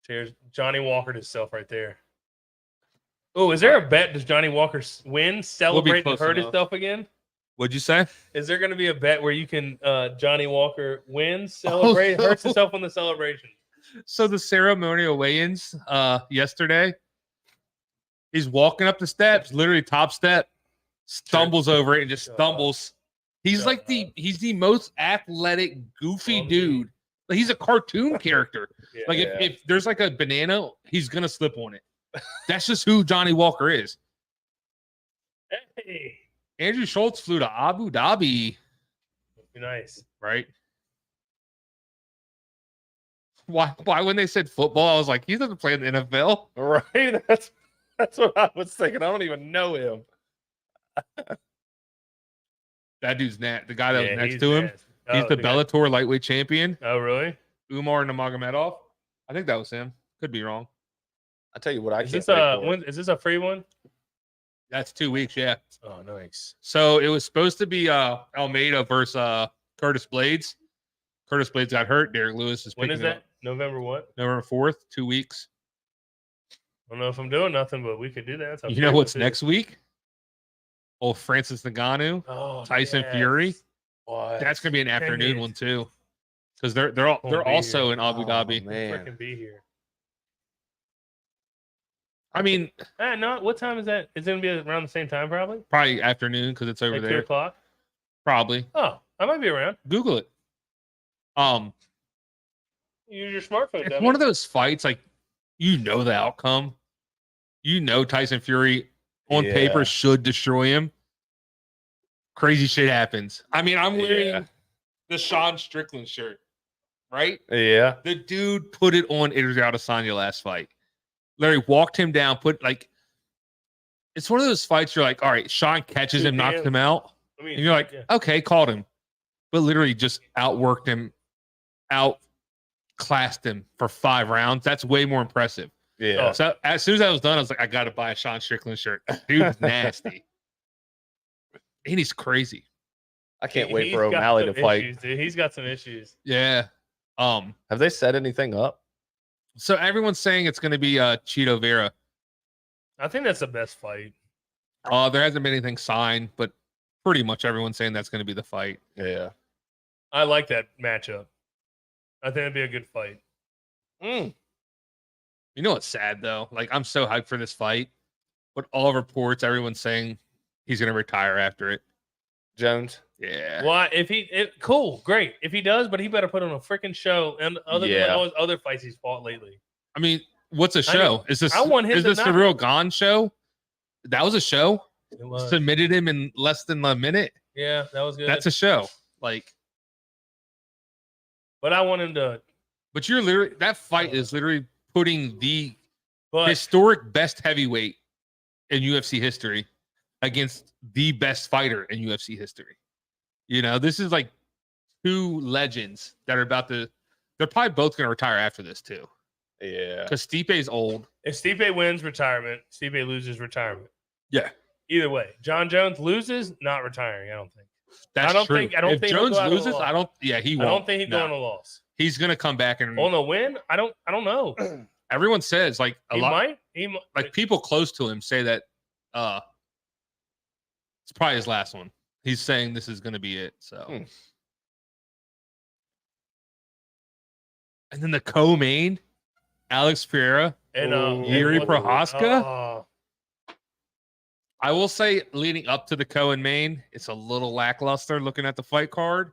Cheers. Johnny Walker himself right there. Oh, is there a bet? Does Johnny Walker win, celebrate, and close hurt enough. himself again? What'd you say? Is there going to be a bet where you can Johnny Walker wins, celebrate, no. hurts himself on the celebration? So the ceremonial weigh-ins yesterday, he's walking up the steps, literally top step, stumbles over it and just Shut stumbles. He's Shut like up. he's the most athletic, goofy Clumsy. dude. Like he's a cartoon character. Yeah. Like if there's like a banana, he's gonna slip on it. That's just who Johnny Walker is. Hey, Andrew Schultz flew to Abu Dhabi, be nice. right? Why when they said football, I was like, he doesn't play in the NFL. right? That's what I was thinking. I don't even know him. That dude's the guy that Yeah, was next he's to him. nasty. He's the guy- Bellator lightweight champion, Oh, really? Umar Nurmagomedov. I think that was him. Could be wrong. I tell you what, I Is can't this wait a for it. is this a free one? That's 2 weeks, yeah. Oh, nice. So it was supposed to be Almeida versus Curtis Blades. Curtis Blades got hurt. Derek Lewis is When picking is it up that? November what? November 4th, 2 weeks. I don't know if I'm doing nothing, but we could do that. That's a You know free what's one, too. next week? Oh, Francis Ngannou, Oh, Tyson yes. Fury. What? That's gonna be an Dang afternoon it. one too, because they're Won't be also here. in Abu Oh, Dhabi. man. Freaking be here. I mean, No, what time is that? It's gonna be around the same time, probably. probably afternoon because it's over Like 2 there. o'clock. Probably. Oh, I might be around. Google it. Use your smartphone. It's dummy. one of those fights, like, the outcome. Tyson Fury on Yeah. paper should destroy him. Crazy shit happens. I mean, I'm wearing the Sean Strickland shirt, right? Yeah. The dude put it on Idris Adesanya last fight. Larry walked him down, it's one of those fights you're like, all right, Sean catches him, knocks him out. I mean, And you're like, okay, called him. But literally just outworked him, outclassed him for 5 rounds. That's way more impressive. Yeah. So as soon as I was done, I was like, I got to buy a Sean Strickland shirt. Dude's nasty. And he's crazy. I can't wait he's for got O'Malley some to fight. issues, dude. He's got some issues. Yeah. Have they set anything up? So everyone's saying it's going to be Cheeto Vera. I think that's the best fight. There hasn't been anything signed, but pretty much everyone's saying that's going to be the fight. Yeah. I like that matchup. I think it'd be a good fight. You know what's sad though? Like, I'm so hyped for this fight, but all reports, everyone's saying he's going to retire after it. Jones. Yeah. Why? Cool, great. If he does, but he better put on a freaking show. And other than all his other fights he's fought lately. I mean, what's a show? Is this? I want him is to this the not- real Gone show? That was a show. It was. Submitted him in less than a minute. Yeah, that was good. That's a show. Like, but I want him to. but you're literally, that fight is literally putting the But historic best heavyweight in UFC history against the best fighter in UFC history. This is like 2 legends that are they're probably both going to retire after this too. Yeah. Because Stipe's old. if Stipe wins, retirement. Stipe loses, retirement. Yeah. Either way, John Jones loses, not retiring. I don't think. That's I don't true. think- I don't if think he'll Jones go out on a loses, loss. I don't. Yeah, he I won't. don't think he's No. going to loss. He's going to come back and On a win, I don't know. everyone says like a He lot. might. He might. Like people close to him say that it's probably his last one. He's saying this is going to be it. So, and then the co-main, Alex Pereira, and Yuri and- Prohaska? Oh, I will say, leading up to the co-and main, it's a little lackluster looking at the fight card.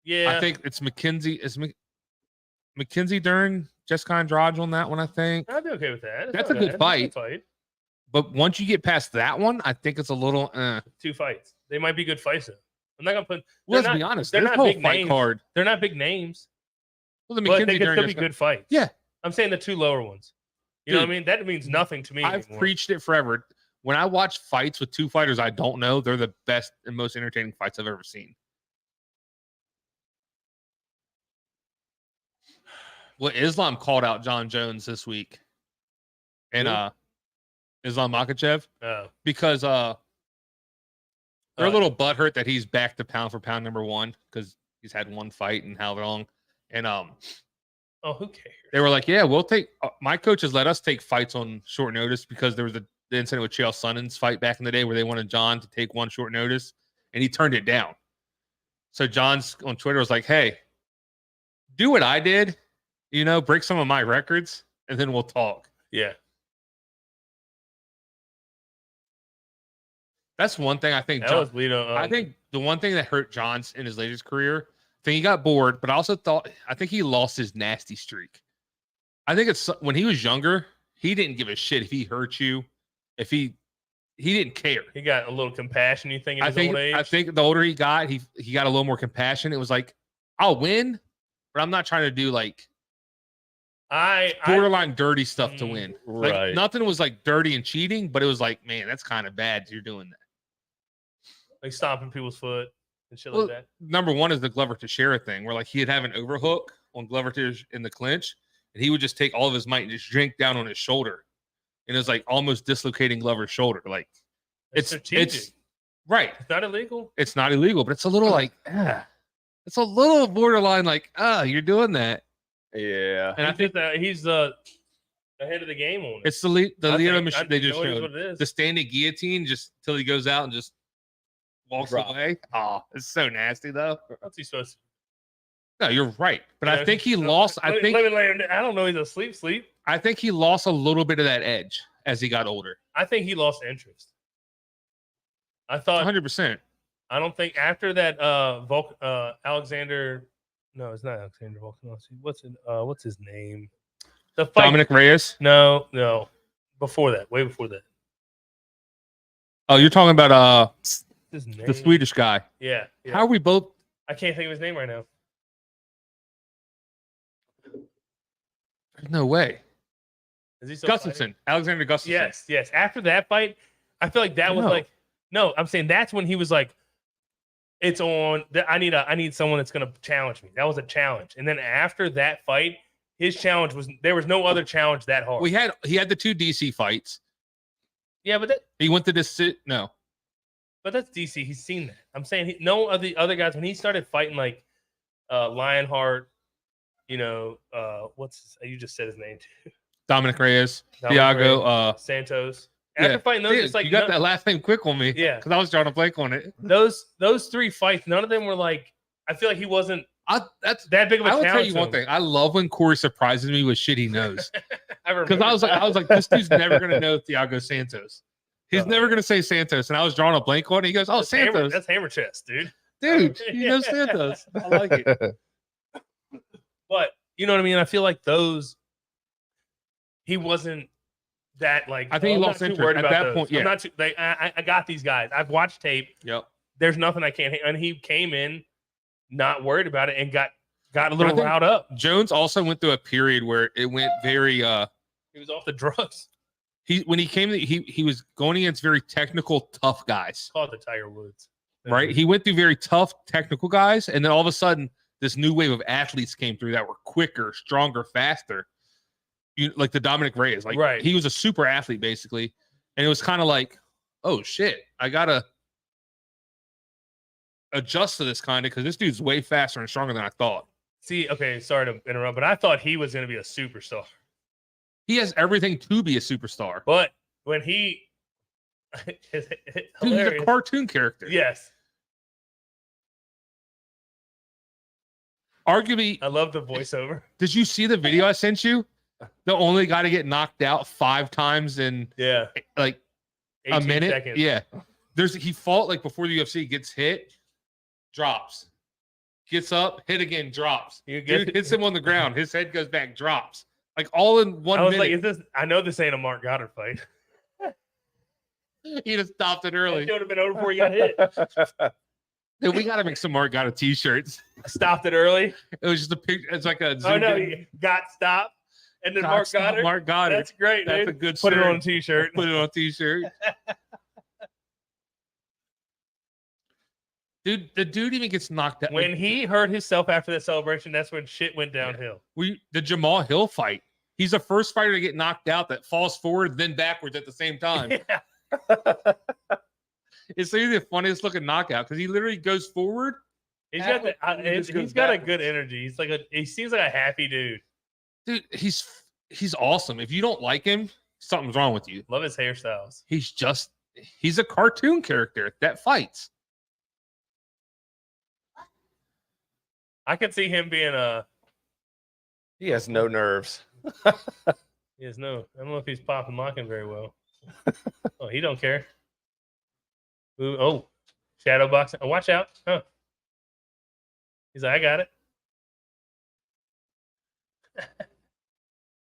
yeah. I think it's McKenzie. Is McKenzie Dern, Jessica Andrade on that one? I think. I'd be okay with that. It's That's not a good bad. It's fight. But once you get past that one, I think it's a little. 2 fights. They might be good fights. Though. I'm not gonna put. Let's they're be not- honest. they're This not whole big fight names. card. They're not big names, Well, the but they McKenzie could Dern. still be good fights. Yeah. I'm saying the 2 lower ones. You know what I mean? That means nothing to me. I've anymore. preached it forever. When I watch fights with 2 fighters I don't know, they're the best and most entertaining fights I've ever seen. Well, Islam called out John Jones this week, and Islam Makhachev, because they're a little butthurt that he's back to pound for pound number 1 because he's had 1 fight and how long, and Oh, who cares? they were like, yeah, we'll take. My coaches let us take fights on short notice because there was the incident with Chael Sonnen's fight back in the day where they wanted John to take 1 short notice, and he turned it down. So John's on Twitter was like, hey, do what I did, break some of my records, and then we'll talk. Yeah. That's one thing I think. That was Lito. I think the one thing that hurt John's in his latest career, I think he got bored, but I think he lost his nasty streak. I think it's when he was younger, he didn't give a shit if he hurt you, if he didn't care. he got a little compassion. You think in his old age? I think the older he got, he got a little more compassion. It was like, I'll win, but I'm not trying to do like borderline dirty stuff to win. Like, Right. nothing was like dirty and cheating, but it was like, man, that's kind of bad. You're doing that. like stomping people's foot and shit Well, like that. number 1 is the Glover Teixeira thing, where like he'd have an overhook on Glover Teixeira in the clinch, and he would just take all of his might and just drink down on his shoulder, and it was like almost dislocating Glover's shoulder. Like it's right. It's not illegal. It's not illegal, but it's a little like it's a little borderline like you're doing that. Yeah. And I think He's the head of the game on it. it's the Leo machine they just What showed. it is. The standing guillotine just till he goes out and just walks Drop. away. Oh, it's so nasty though. What's he supposed to? No, you're right. But I Yeah, think he lost. I think I don't know. He's asleep. I think he lost a little bit of that edge. as he got older. I think he lost interest. I thought 100%. I don't think after that Alexander. No, it's not Alexander Volkanovski. What's his name? The fight. Dominic Reyes. No. Before that, way before that. Oh, you're talking about His name. the Swedish guy. Yeah. How are we both? I can't think of his name right now. No way. Is he still fighting? Gustafson. Alexander Gustafson. Yes. After that fight, I feel like that was No. like no. I'm saying that's when he was like, it's on. I need someone that's gonna challenge me. That was a challenge. And then after that fight, his challenge was there was no other challenge that hard. He had the 2 DC fights. Yeah, but He went to this. No. that's DC. He's seen that. I'm saying no of the other guys when he started fighting like Lionheart, you just said his name too. Dominic Reyes. Dominic Thiago. Reyes, Santos. After fighting those, Dude, it's like you got that last name quick on me. Yeah. Because I was drawing a blank on it. those 3 fights, none of them were like. I feel like he wasn't That's that big of a I will challenge. tell you to one him. thing. I love when Corey surprises me with shit he knows. I Because I was like, this dude's never gonna know Thiago Santos. He's Uh, never gonna say Santos, and I was drawing a blank on it. He goes, "Oh, Santos, That's hammer chest, dude. dude, you know Santos." I like it. But you know what I mean. I feel like those. He wasn't that like. I think he I'm lost not too interest worried at about that those. point, yeah. I'm not too, like, I got these guys. I've watched tape. Yep. There's nothing I can't. And he came in, not worried about it, and got a I little think- riled up. Jones also went through a period where it went very. He was off the drugs. When he came, he was going against very technical, tough guys. Call it the Tiger Woods. Right. He went through very tough, technical guys, and then all of a sudden, this new wave of athletes came through that were quicker, stronger, faster. Like the Dominic Reyes, like Right. he was a super athlete basically, and it was kind of like, oh shit, I gotta adjust to this kind of because this dude's way faster and stronger than I thought. See, okay, sorry to interrupt, but I thought he was going to be a superstar. He has everything to be a superstar. But when he, it's Dude, he's hilarious. a cartoon character. Yes, Arguably, I love the voiceover. did you see the video I sent you? The only guy to get knocked out 5 times in Yeah, like a 18 minute. seconds. Yeah. He fought like before the UFC, gets hit, drops, gets up, hit again, drops. You get Dude hits him on the ground. His head goes back, drops. Like all in 1 I was minute. like, I know this ain't a Mark Goddard fight. He just stopped it It early. should have been over before he got hit. Dude, we gotta make some Mark got a t-shirts. Stopped it early. It was just a picture. It's like a Oh no, in- he got stopped, and then God, Mark stop Goddard. Mark Goddard. That's great. That's dude. a good Put it shirt. on a t-shirt. Put it on a t-shirt. Dude, the dude even gets knocked out. When he hurt himself after that celebration, that's when shit went downhill. The Jamal Hill fight, he's the first fighter to get knocked out that falls forward then backwards at the same time. Yeah. It's literally the funniest looking knockout because he literally goes forward. He's got Just a goes good energy. He seems like a happy dude. Dude, he's awesome. If you don't like him, something's wrong with you. Love his hairstyles. He's a cartoon character that fights. I could see him being He has no nerves. I don't know if he's popping locking very well. Oh, he don't care. Ooh, oh, shadow boxing. Oh, watch out. Huh. He's like, I got it.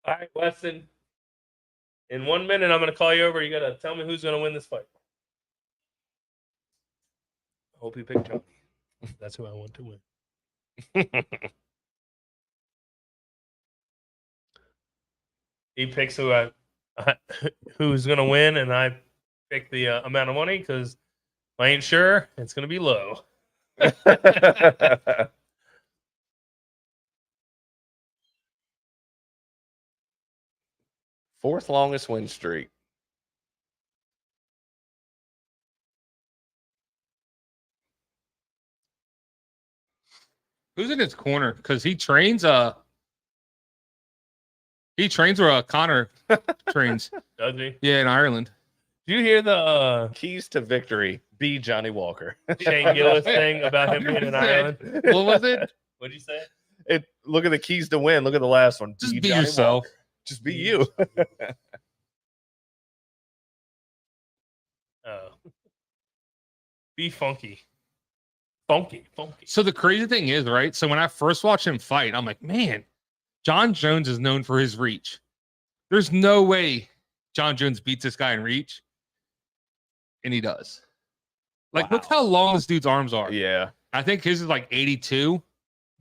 All right, Weston. In 1 minute, I'm going to call you over. You got to tell me who's going to win this fight. I hope you pick Johnny. That's who I want to win. He picks who's going to win, and I pick the amount of money because I ain't sure. It's going to be low. Fourth longest win streak. Who's in his corner? Because he trains where Connor trains. Does he? Yeah, in Ireland. Did you hear the Keys to victory. Be Johnny Walker. Shane Gillis thing about him being in 100%. Ireland? What was it? What'd you say? Look at the keys to win. Look at the last one. Just be Johnny yourself. Walker. Just be you. Be funky. Funky. So the crazy thing is, right? So when I first watched him fight, I'm like, man, John Jones is known for his reach. There's no way John Jones beats this guy in reach. And he does. Like, look how long this dude's arms are. Yeah. I think his is like 82.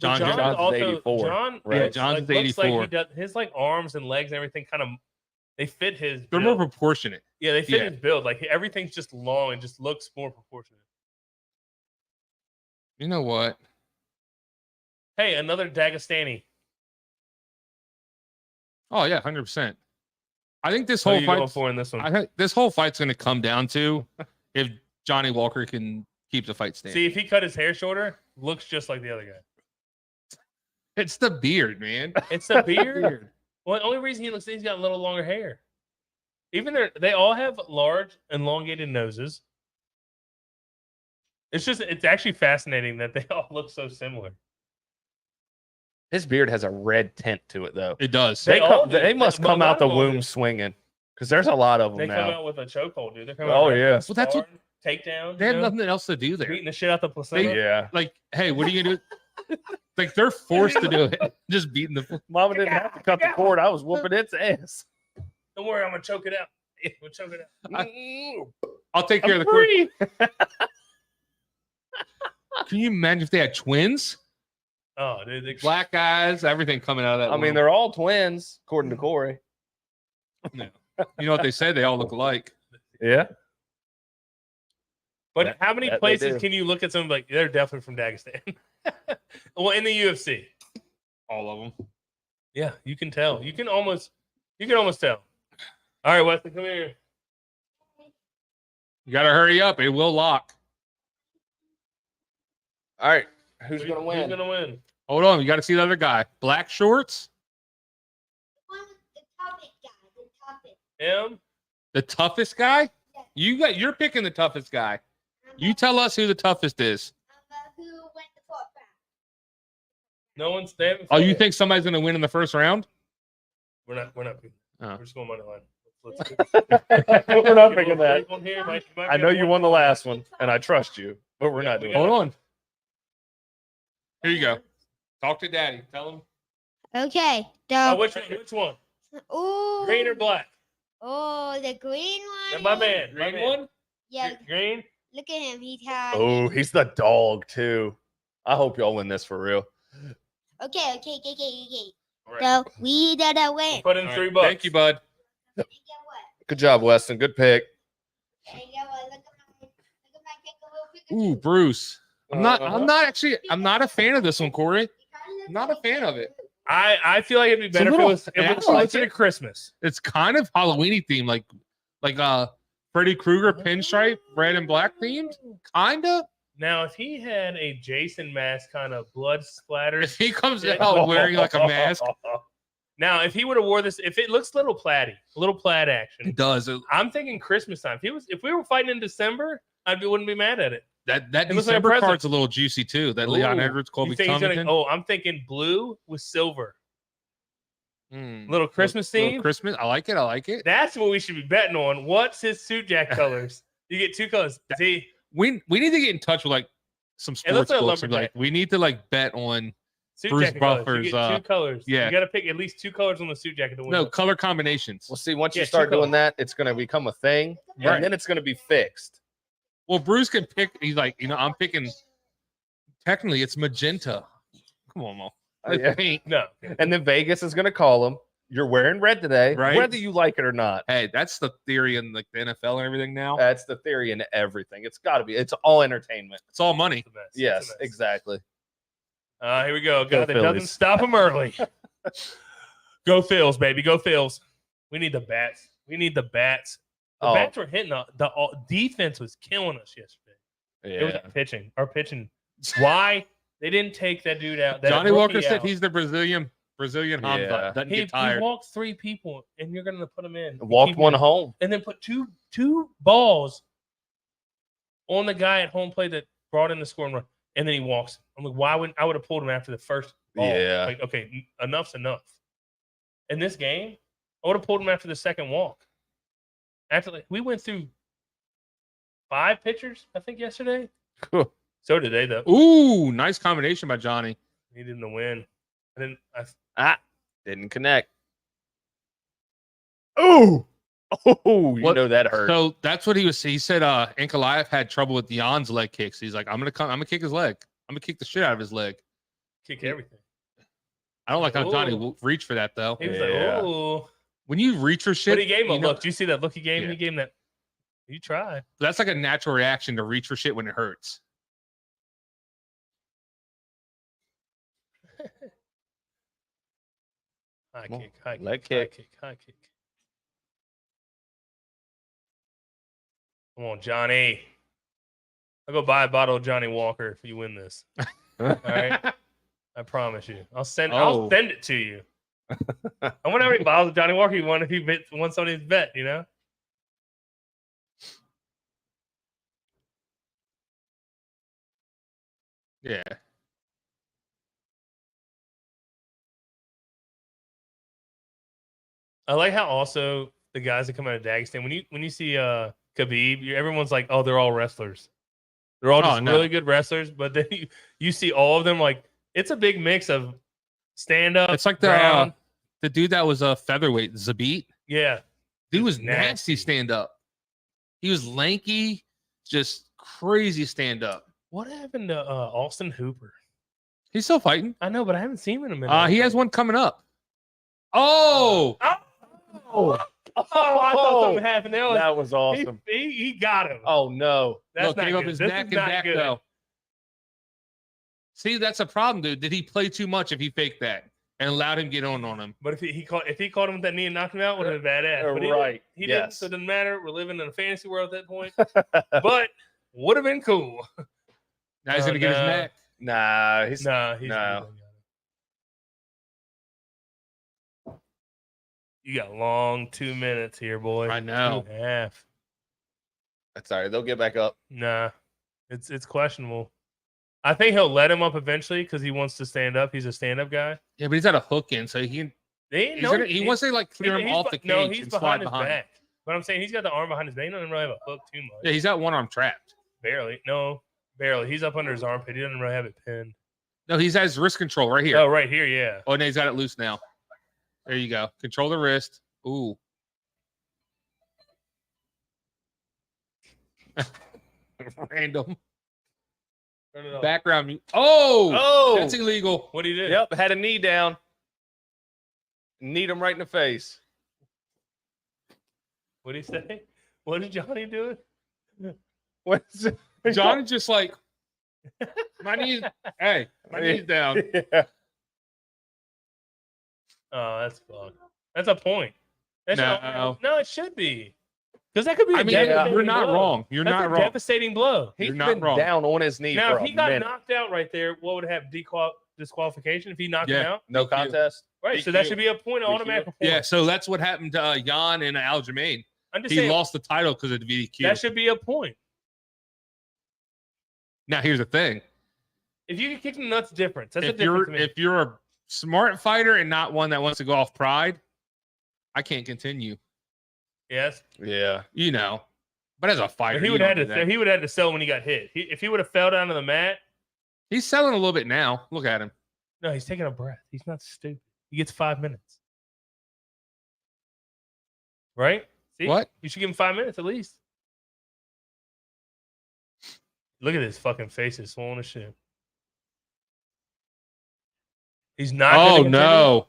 But John John's also, 84, John, right? Yeah, John's looks 84. Like he does, his like arms and legs and everything kind of they fit his. They're build. more proportionate. Yeah, they fit yeah. his build. Like everything's just long and just looks more proportionate. You know what? Hey, another Dagestani. Oh yeah, 100%. I think this What are whole you going fight. for in this one? I think this whole fight's going to come down to if Johnny Walker can keep the fight standing. See, if he cut his hair shorter, looks just like the other guy. It's the beard, man. It's the beard. Well, the only reason he looks, he's got a little longer hair. Even they all have large, elongated noses. It's actually fascinating that they all look so similar. His beard has a red tint to it, though. It does. They all do. They must But a come lot out the of them womb do. swinging because there's a lot of them They come now. out with a chokehold, dude. They come Oh, out yeah. with Well, that's what- takedown. They had nothing else to do there. beating the shit out the placenta. Yeah. Like, hey, what are you gonna do? Like, they're forced to do it. Just beating the. Mama didn't have to cut the cord. I was whooping its ass. Don't worry, I'm gonna choke it out. We'll choke it out. I'll take care of the cord. Can you imagine if they had twins? Oh, dude, Black eyes, everything coming out of that. I mean, womb. they're all twins, according to Corey. You know what they say? They all look alike. Yeah. But how many that they places do. can you look at something like they're definitely from Dagestan? Well, in the UFC, All of them. yeah, you can tell. You can almost tell. All right, Wesley, come here. You gotta hurry up. It will lock. All right. Who's going to Who's win? gonna win? Hold on. You got to see the other guy. Black shorts. One with the toughest guy, the toughest. Him? The toughest guy. You're picking the toughest guy. You tell us who the toughest is. Who went the fourth round? No one's there. Oh, you think somebody's gonna win in the first round? We're not picking. Oh. We're just going money line. Let's We're not picking that. One here. I know you won the last one, and I trust you, but we're not doing Hold it. on. Here you go. Talk to Daddy. Tell him. Okay. Oh, which one? Ooh. Green or black? Oh, the green one. My man. Green my man. one. Yeah. Green. Look at him. He's had. Oh, he's the dog, too. I hope y'all win this for real. Okay. All right. So we did a win. Put in All $3. right. Thank you, bud. And get what? Good job, Weston. Good pick. And get what? Look at my kangaroo Ooh, Pikachu. Bruce. I'm not a fan of this one, Corey. It kinda looks Not a like fan of it. I feel like it'd be It's a better if it little- was I closer like to it. Christmas. It's kind of Halloween-y themed, like Freddy Krueger pinstripe, red and black themed. Kinda. Now, if he had a Jason mask, kind of blood splatter. If he comes out wearing like a mask, Now, if he would have wore this, if it looks a little plaid action, it does. I'm thinking Christmas time. If we were fighting in December, wouldn't be mad at it. That It looks like a December present. card's a little juicy too. That Leon Ooh. Edwards, Colby You think he's gonna- Covington. I'm thinking blue with silver, Mm. little Christmas Little theme. Christmas. I like it. That's what we should be betting on. What's his suit jack colors? You get two colors. See, We need to get in touch with like some It looks sports like a books. And be lumberjack. like, we need to like bet on suit Bruce jacket colors. You Buffer's, get two colors. yeah. You got to pick at least two colors on the suit jacket to win. no color combinations. Well, see, once Yeah, you start two doing that, it's going to become a thing, Right. and then it's going to be fixed. Well, Bruce can pick. He's like, I'm picking. Technically, it's magenta. Come on, Mo. It's Yeah. pink. No. And then Vegas is going to call him. You're wearing red today, Right. whether you like it or not. Hey, that's the theory in like the NFL and everything now. That's the theory in everything. It's got to be. It's all entertainment. It's all money. It's a mess. It's a Yes, mess. exactly. Here we go. Go God, that doesn't Phillies. stop him early. Go Phils, baby. Go Phils. We need the bats. The Oh. bats were hitting. The defense was killing us yesterday. It was Yeah. our pitching. Our pitching. Why they didn't take that dude out? That Johnny rookie Walker said out. he's the Brazilian Hamza. Yeah. Doesn't He get tired. walked three people, and you're gonna put him in. You Walked keep one him- home. and then put two balls on the guy at home plate that brought in the scoring run, and then he walks. I'm like, why wouldn't I would have pulled him after the first ball? Yeah. Like, okay, enough's enough. In this game, I would have pulled him after the second walk. After we went through 5 pitchers, I think, yesterday. Cool. So did they, though. Ooh, nice combination by Johnny. He didn't win. Didn't connect. Oh, you What- know that hurt. So that's what he said Ankalaev had trouble with Jan's leg kicks. He's like, I'm gonna kick his leg. I'm gonna kick the shit out of his leg. Kick everything. I don't like how Johnny Ooh. reached for that though. He was Yeah. like, "Oh." When you reach for shit, But he gave him a you know- look. Do you see that look he gave him? Yeah. He gave him that. You tried. that's like a natural reaction to reach for shit when it hurts. High Come on. kick, high kick, Leg high kick. kick, high kick. Come on, Johnny. I'll go buy a bottle of Johnny Walker if you win this. All right. I promise you. I'll send it to you. I wonder how many bottles of Johnny Walker you won if he won somebody's bet, you know? Yeah. I like how also the guys that come out of Dagestan, when you see Khabib, everyone's like, oh, they're all wrestlers. They're all just no. really good wrestlers, but then you see all of them like it's a big mix of stand up. It's like ground. the dude that was a featherweight, Zabit. Yeah. Dude was Nasty. nasty stand up. He was lanky, just crazy stand up. What happened to Austin Hooper? He's still fighting. I know, but I haven't seen him in a minute. He has one coming up. Oh, I thought something happened. That was awesome. He got him. Oh no. That's look, not gave good. up his This neck is and not back good. though. See, that's a problem, dude. Did he play too much if he faked that and allowed him to get on him? But if he caught him with that knee and knocked him out, would have been badass. But Right. He didn't, Yes. so it doesn't matter. We're living in a fantasy world at that point. But would have been cool. Now he's gonna get his no. neck. Nah, he's Nah, he's No. You got long 2 minutes here, boy. I know. 2.5. that's all right. They'll get back up. Nah, it's questionable. I think he'll let him up eventually because he wants to stand up. He's a stand-up guy. Yeah, but he's got a hook in, so he can. He wants to like clear him he's off the be- cage No, he's and slide behind his behind. back. But I'm saying he's got the arm behind his back. He doesn't really have a hook too much. Yeah, he's got one arm trapped. Barely. No, barely. He's up under his armpit. He doesn't really have it pinned. No, he's has wrist control right here. Oh, right here, yeah. Oh, no, he's got it loose now. There you go. Control the wrist. Ooh. Random No. background. Oh, Oh, that's illegal. What do you do? yep. Had a knee down. Kneed him right in the face. What did he say? What did Johnny do? What's it? Johnny just like my knees. Hey, my knees down. Yeah. Oh, that's fucked. That's a point. No. No, it should be. Because that could be a I mean, devastating you're not blow. wrong. You're That's not a wrong. devastating blow. He's You're not been wrong. down on his knee Now, for if he a got minute. knocked out right there, what would have disqualification if he knocked him Yeah. out? No DQ. contest. Right, so that DQ. should be a point, DQ. automatic point. Yeah, so that's what happened to Jan and Aljamain. I'm just He saying, lost the title because of the VDQ. that should be a point. Now here's the thing: If you can kick the nuts, difference. That's a if difference. to me. you're a smart fighter and not one that wants to go off pride, I can't continue. Yes, Yeah. You know, but as a fighter, but he you would don't have do to. that. He would have to sell when he got hit. If he would have fell down to the mat, He's selling a little bit now. Look at him. no, he's taking a breath. He's not stupid. He gets 5 minutes. Right? See? What? You should give him 5 minutes at least. Look at his fucking face. It's swollen as shit. He's not. gonna Oh continue? no!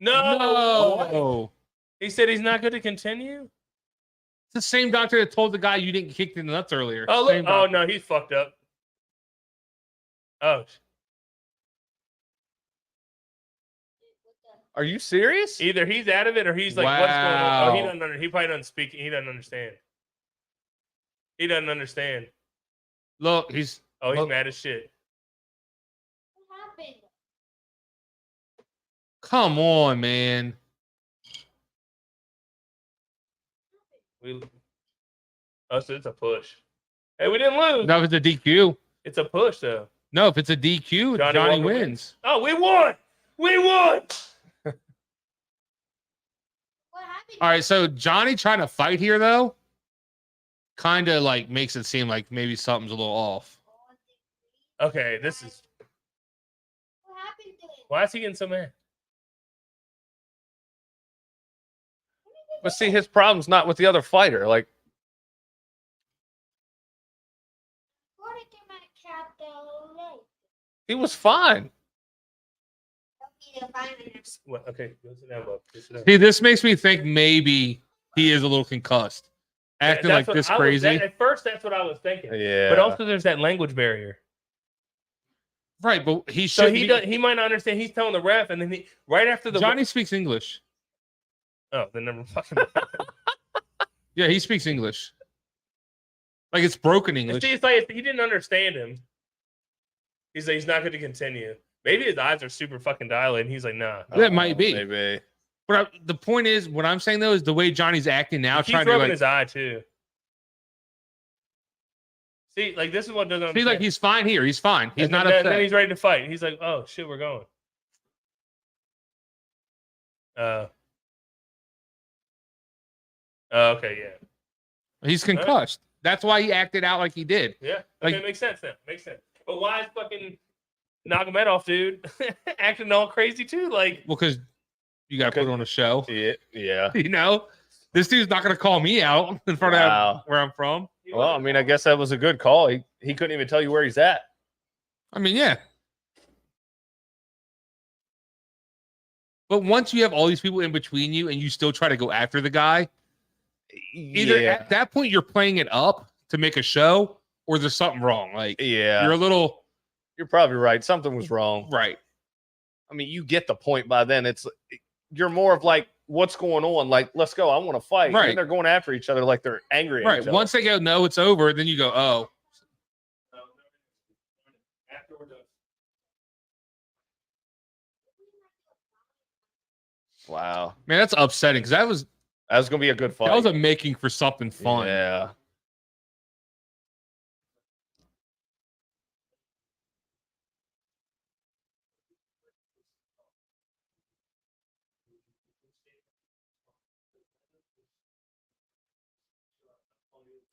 No. No! He said he's not good to continue. It's the same doctor that told the guy you didn't kick the nuts earlier. Oh, Same look. Oh, doctor. no. He's fucked up. Oh. Are you serious? Either he's out of it or he's like, what's going on? Oh, he Wow. doesn't he probably doesn't speak. He doesn't understand. He doesn't understand. Look, he's Oh, he's Look. mad as shit. What happened? come on, man. So it's a push. Hey, we didn't lose. No, if it's a DQ. It's a push, though. No, if it's a DQ, Johnny Johnny Walker wins. Oh, we won. We won. What happened? All right, so Johnny trying to fight here though. kind of like makes it seem like maybe something's a little off. Okay, this is. What happened to it? Why is he getting so mad? But see, his problem's not with the other fighter. Like, What did you make capital leg? he was fine. Okay, the final. What? Okay, go sit down, bub. Go sit down. See, this makes me think maybe he is a little concussed, acting That's like what this I was- crazy. at first, that's what I was thinking. Yeah. But also, there's that language barrier. Right, but he So should. he might not understand. He's telling the ref, and then right after the Johnny speaks English. Oh, then never fucking. Yeah, he speaks English. Like it's broken English. See, it's like he didn't understand him. He's like, he's not going to continue. Maybe his eyes are super fucking dilated. And he's like, nah. That might be. Maybe. But the point is, what I'm saying though is the way Johnny's acting now, He keeps trying to rubbing like his eye too. See, like this is what doesn't. see, like he's fine here. He's fine. He's not then, upset. then he's ready to fight. He's like, oh shit, we're going. Okay, yeah. He's concussed. That's why he acted out like he did. Yeah. Like- Okay, makes sense now. Makes sense. But why is fucking Magomed, dude, acting all crazy too? Like, Well, because you got to put on a show. Yeah. You know, this dude's not going to call me out in front Wow. of where I'm from. Well, I mean, I guess that was a good call. He couldn't even tell you where he's at. I mean, yeah. But once you have all these people in between you and you still try to go after the guy, either at that point you're playing it up to make a show or there's something wrong. Like Yeah. you're a little You're probably right. Something was wrong. right. I mean, you get the point by then. You're more of like, what's going on? Like, let's go. I want to fight. Right. And they're going after each other like they're angry at Right. each other. Once they go, no, it's over, then you go, oh. after we're done. Wow. Man, that's upsetting because that was Gonna be a good fight. that was a making for something fun. Yeah.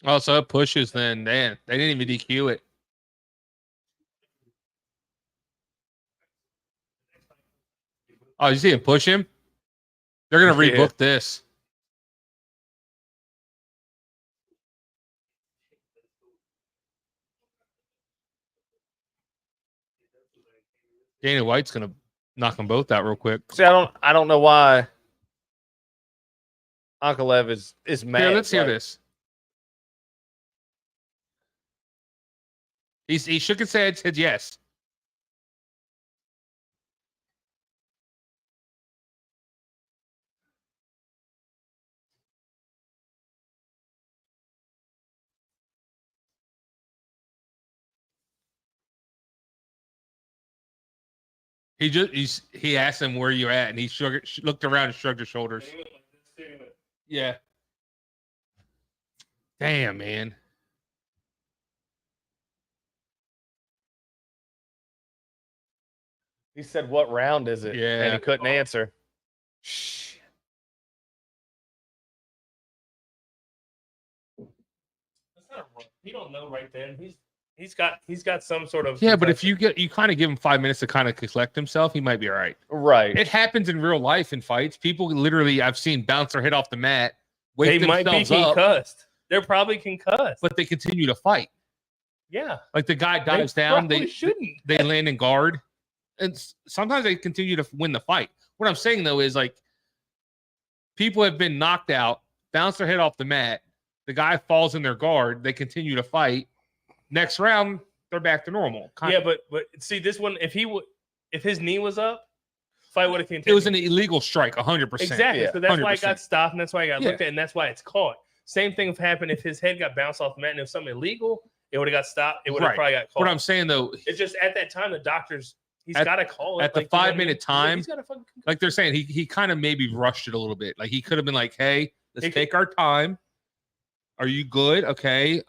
Oh, so it pushes then. Man, they didn't even DQ it. Oh, you see him push him? They're gonna Yeah. rebook this. Dana White's gonna knock them both out real quick. See, I don't know why Ankalaev is mad. Here, let's hear Like, this. He shook his head, said yes. He asked him where you're at, and he looked around and shrugged his shoulders. Yeah. Damn, man. He said, "What round is it?" Yeah. And he couldn't answer. He don't know right then. He's got some sort of Yeah, but if you kind of give him 5 minutes to kind of collect himself, he might be all right. Right. It happens in real life in fights. People literally, I've seen bounce their head off the mat, they wake might be themselves up, concussed. They're probably concussed. but they continue to fight. yeah, Like the guy dives down, probably they shouldn't. they land in guard, and sometimes they continue to win the fight. What I'm saying though is like people have been knocked out, bounce their head off the mat. The guy falls in their guard. They continue to fight. Next round, they're back to normal. Yeah, but see this one. If his knee was up, fight would have continued. It was an illegal strike, 100%. exactly. Yeah, So that's why it 100%. got stopped, and that's why it got Yeah. looked at, and that's why it's caught. Same thing would happen if his head got bounced off the mat, and it was something illegal. It would have got stopped. It would have Right. probably got caught. What I'm saying though, It's just at that time the doctors. He's At- got to call it at the like, you know what I 5 minute mean? time, He's got to fucking. like they're saying, he kind of maybe rushed it a little bit. Like he could have been like, "Hey, let's He- take our time. Are you good? Okay.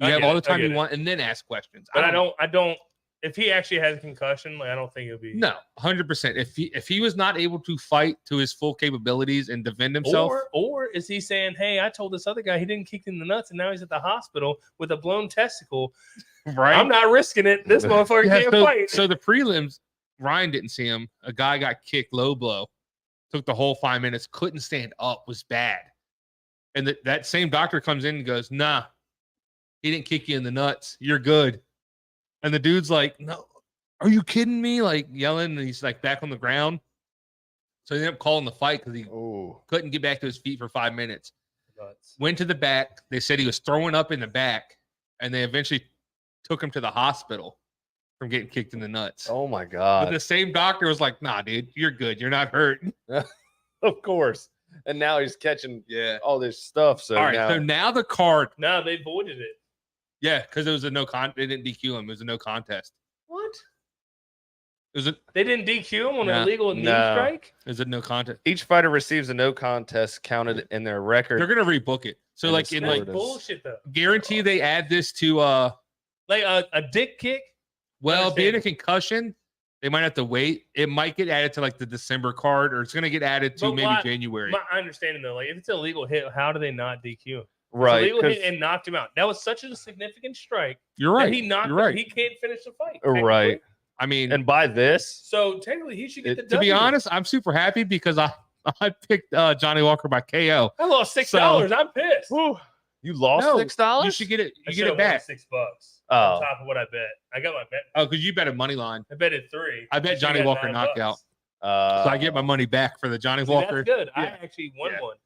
You I have get all the it, I time get you it. want, and then ask questions." But I don't. If he actually has a concussion, like, I don't think it'll be. No, 100%. If he was not able to fight to his full capabilities and defend himself, Or is he saying, "Hey, I told this other guy he didn't kick in the nuts, and now he's at the hospital with a blown testicle. right? I'm not risking it. This motherfucker can't fight." So the prelims, Ryan didn't see him. A guy got kicked low blow, took the whole 5 minutes, couldn't stand up, was bad. And that same doctor comes in and goes, "Nah, he didn't kick you in the nuts. You're good." And the dude's like, "No, are you kidding me?" Like yelling, and he's like back on the ground. So he ended up calling the fight because he couldn't get back to his feet for 5 minutes. Nuts. Went to the back. They said he was throwing up in the back, and they eventually took him to the hospital from getting kicked in the nuts. Oh my But God. the same doctor was like, "Nah, dude, you're good. You're not hurt." Of course. And now he's catching all this stuff. So All right. So now the card, No, they voided it. yeah, because it was a no contest. They didn't DQ him. It was a no contest. What? It was a They didn't DQ him on Nah. an illegal knee No. strike? no contest. each fighter receives a no contest counted in their record. They're gonna rebook it. So And like it's in sport like That's bullshit, though. guarantee they add this to Like a dick kick? well, being a Understand. concussion, they might have to wait. It might get added to like the December card, or it's gonna get added to But maybe why- January. My understanding, though, like, if it's an illegal hit, how do they not DQ him? Right. Illegal 'cause- hit and knocked him out. That was such a significant strike. You're right. That he knocked You're him. right. He can't finish the fight. Right. technically. I mean, And by this, So technically, he should get the to be W. honest, I'm super happy because I picked Johnny Walker by KO. I lost $6. I'm pissed. you lost No, $6? You should get it. I You should get have it back. won $6 Oh. on top of what I bet. I got my bet. Oh, because you bet a money line. I betted 3. I bet should've Johnny got Walker $9. knockout. So I get my money back for the Johnny See, Walker. that's good. I Yeah. actually won Yeah. one.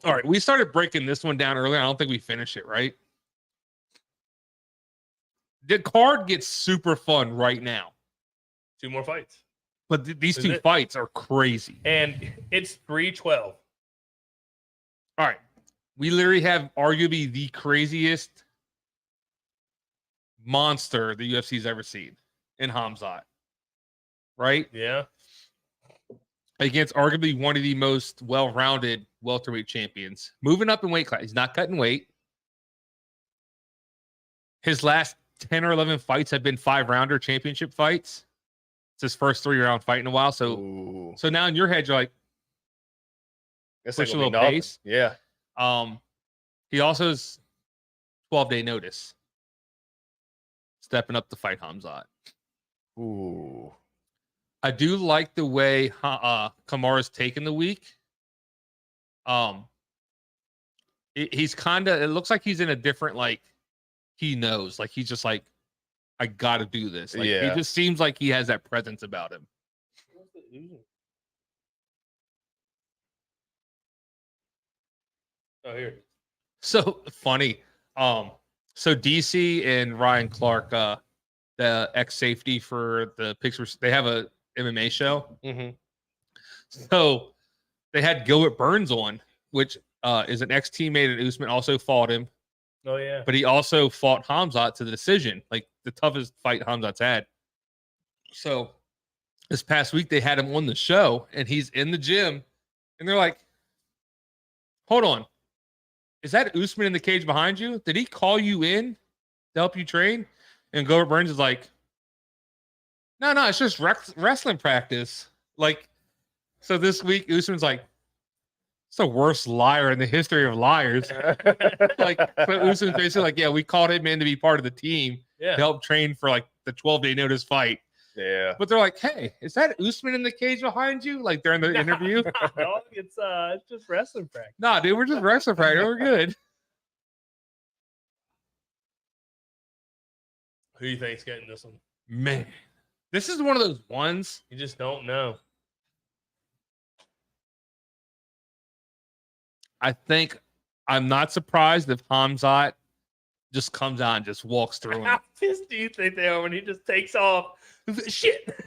All right, we started breaking this one down earlier. I don't think we finished it, right? The card gets super fun right now, 2 more fights. but these Is two it? fights are crazy. And it's 312. All right, we literally have arguably the craziest monster the UFC's ever seen in Khamzat, right? Yeah. Against arguably one of the most well-rounded welterweight champions. Moving up in weight class. He's not cutting weight. His last 10 or 11 fights have been 5-rounder championship fights. It's his first 3-round fight in a while. So now in your head, you're like, This push ain't a gonna little be nothing. pace. Yeah. He also is 12-day notice. Stepping up to fight Khamzat. Ooh. I do like the way Kamaru's taken the week. He's kind of, it looks like he's in a different, like, he knows, like, he's just like, I got to do this. Like, Yeah. he just seems like he has that presence about him. Oh, here. So funny. So DC and Ryan Clark, the ex-safety for the Pictures, they have a MMA show. Mm-hmm. So they had Gilbert Burns on, which is an ex-teammate at Usman, also fought him, Oh, yeah. but he also fought Khamzat to the decision, like the toughest fight Khamzat's had. So this past week they had him on the show, and he's in the gym, and they're like, "Hold on, is that Usman in the cage behind you? Did he call you in to help you train?" And Gilbert Burns is like, No, it's just wrestling practice. Like, so this week Usman's like, it's the worst liar in the history of liars. Like, so Usman's basically like, yeah, we called him in to be part of the team Yeah. to help train for like the 12-day notice fight. Yeah. But they're like, hey, is that Usman in the cage behind you? Like during the interview? No, it's just wrestling practice. Nah, dude, we're just wrestling practice. We're good. Who do you think's getting this one? Man, this is one of those ones. You just don't know. I think I'm not surprised if Khamzat just comes out and just walks through him. How pissed do you think they are when he just takes off? Shit.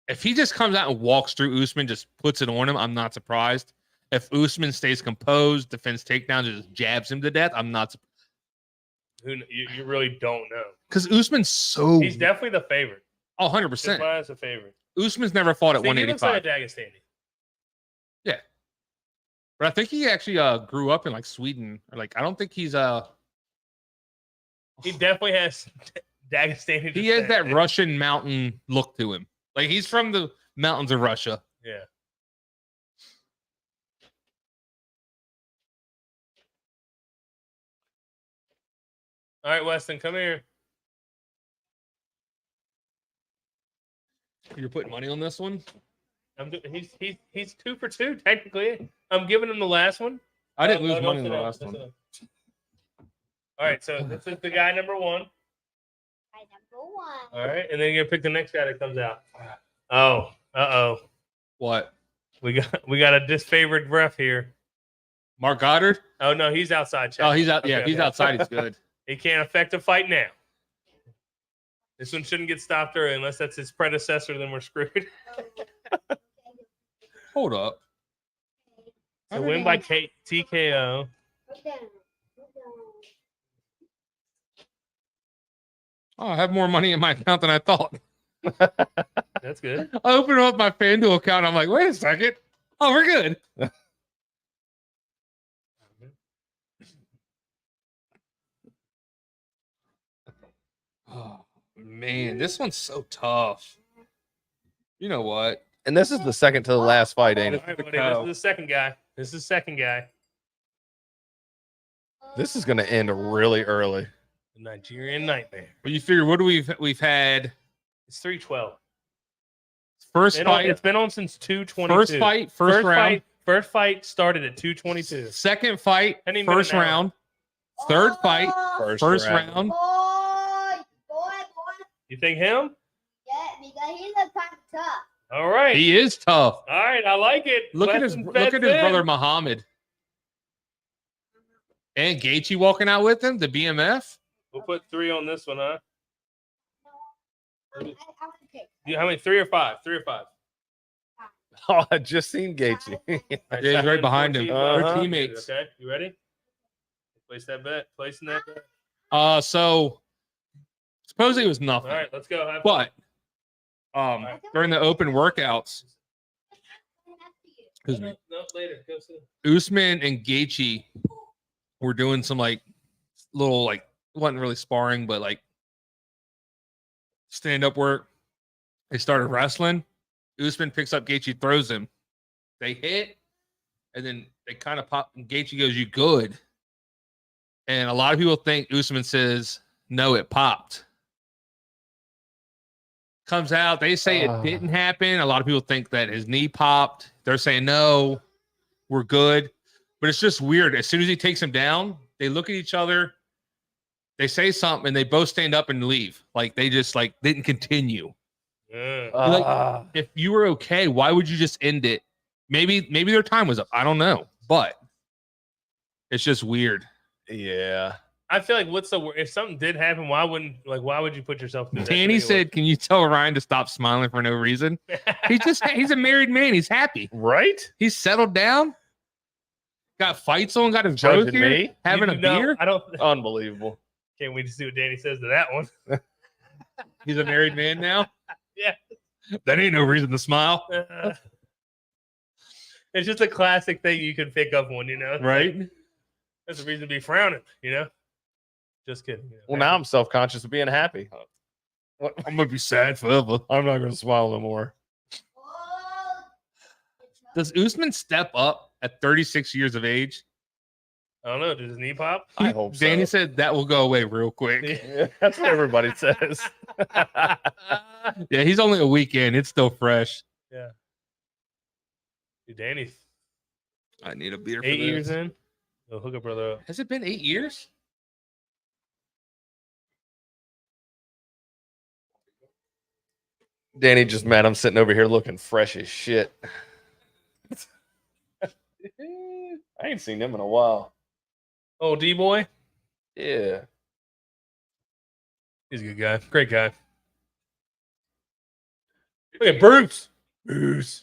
If he just comes out and walks through Usman, just puts it on him, I'm not surprised. If Usman stays composed, defends takedowns, and just jabs him to death, I'm not surprised. You really don't know. Because Usman's so... He's definitely the favorite. Oh, Just 100%. mine is the favorite. Usman's never fought at See, he looks like 185. a Dagestani. But I think he actually grew up in like Sweden. Or like, I don't think he's He definitely has Dagestani. He has descent. that Russian mountain look to him. Like he's from the mountains of Russia. Yeah. All right, Weston, come here. You're putting money on this one? He's 2 for 2 technically. I'm giving him the last one. I didn't lose don't money in sit the down, last don't one. sit down. All right, so this is the guy number 1. My number 1. All right, and then you're gonna pick the next guy that comes out. Oh, What? we got a disfavored ref here. Mark Goddard? Oh no, he's outside. Chat. Oh, he's out. Yeah, Okay, if he's okay. outside, he's good. He can't affect a fight now. This one shouldn't get stopped early unless that's his predecessor. Then we're screwed. Hold up. So win by TKO. Oh, I have more money in my account than I thought. That's good. I opened up my FanDuel account. I'm like, wait a second. Oh, we're good. Oh, man, this one's so tough. You know what? And this is the second to the last fight, ain't All it? right, buddy, this is the second guy. This is the second guy. This is going to end really early. The Nigerian Nightmare. Well, you figure what do we've had It's 312. first fight, It's been on since 222. first round, First fight started at 222. second fight, Hadn't even been first an hour. round, third fight, first round. Boy. You think him? Yeah, because he looks kind of tough. All right. He is tough. All right, I like it. Look at his Weston brother feds in. Muhammad. And Gaethje walking out with him, the BMF. We'll put 3 on this one, huh? I want to take. How many? 3 or 5? 3 or 5. Oh, I just seen Gaethje. All right, Yeah, he's second right and behind him. 14. They're Uh-huh. teammates. Okay, you ready? Place that bet. Placing that bet. So supposedly it was All nothing. right, let's go. Have fun. But during the open workouts, excuse me, No, later. Go sit. Usman and Gaethje were doing some like little like wasn't really sparring, but like stand up work. They started wrestling. Usman picks up Gaethje, throws him. They hit, and then they kind of pop. And Gaethje goes, "You good?" And a lot of people think Usman says, "No, it popped." Comes out, they say it didn't happen. A lot of people think that his knee popped. They're saying, "No, we're good." But it's just weird. As soon as he takes him down, they look at each other. They say something, and they both stand up and leave. Like they just like didn't continue. Yeah. If you were okay, why would you just end it? Maybe their time was up. I don't know, but it's just weird. Yeah. I feel like if something did happen, why would you put yourself through that? Danny said, "Can you tell Ryan to stop smiling for no reason?" He's a married man. He's happy. Right? He's settled down. Got fights on. Got his Judging bros here. me? Having a beer. I don't. Unbelievable. Can't wait to see what Danny says to that one. He's a married man now. Yeah. That ain't no reason to smile, It's just a classic thing you can pick up on, right? There's a reason to be frowning, Just kidding. Well, now I'm self-conscious of being happy. What? I'm gonna be sad forever. I'm not going to smile no more. Does Usman step up at 36 years of age? I don't know. Does his knee pop? I hope so. Danny said that will go away real quick. Yeah, that's what everybody says. Yeah, he's only a weekend. It's still fresh. Yeah. Dude, Danny's I need a beer. 8 years in. Oh, hook up, brother. Up. Has it been 8 years? Danny just mad I'm sitting over here looking fresh as shit. I ain't seen him in a while. Oh, D boy. Yeah. He's a good guy. Great guy. Look at Bruce. Bruce.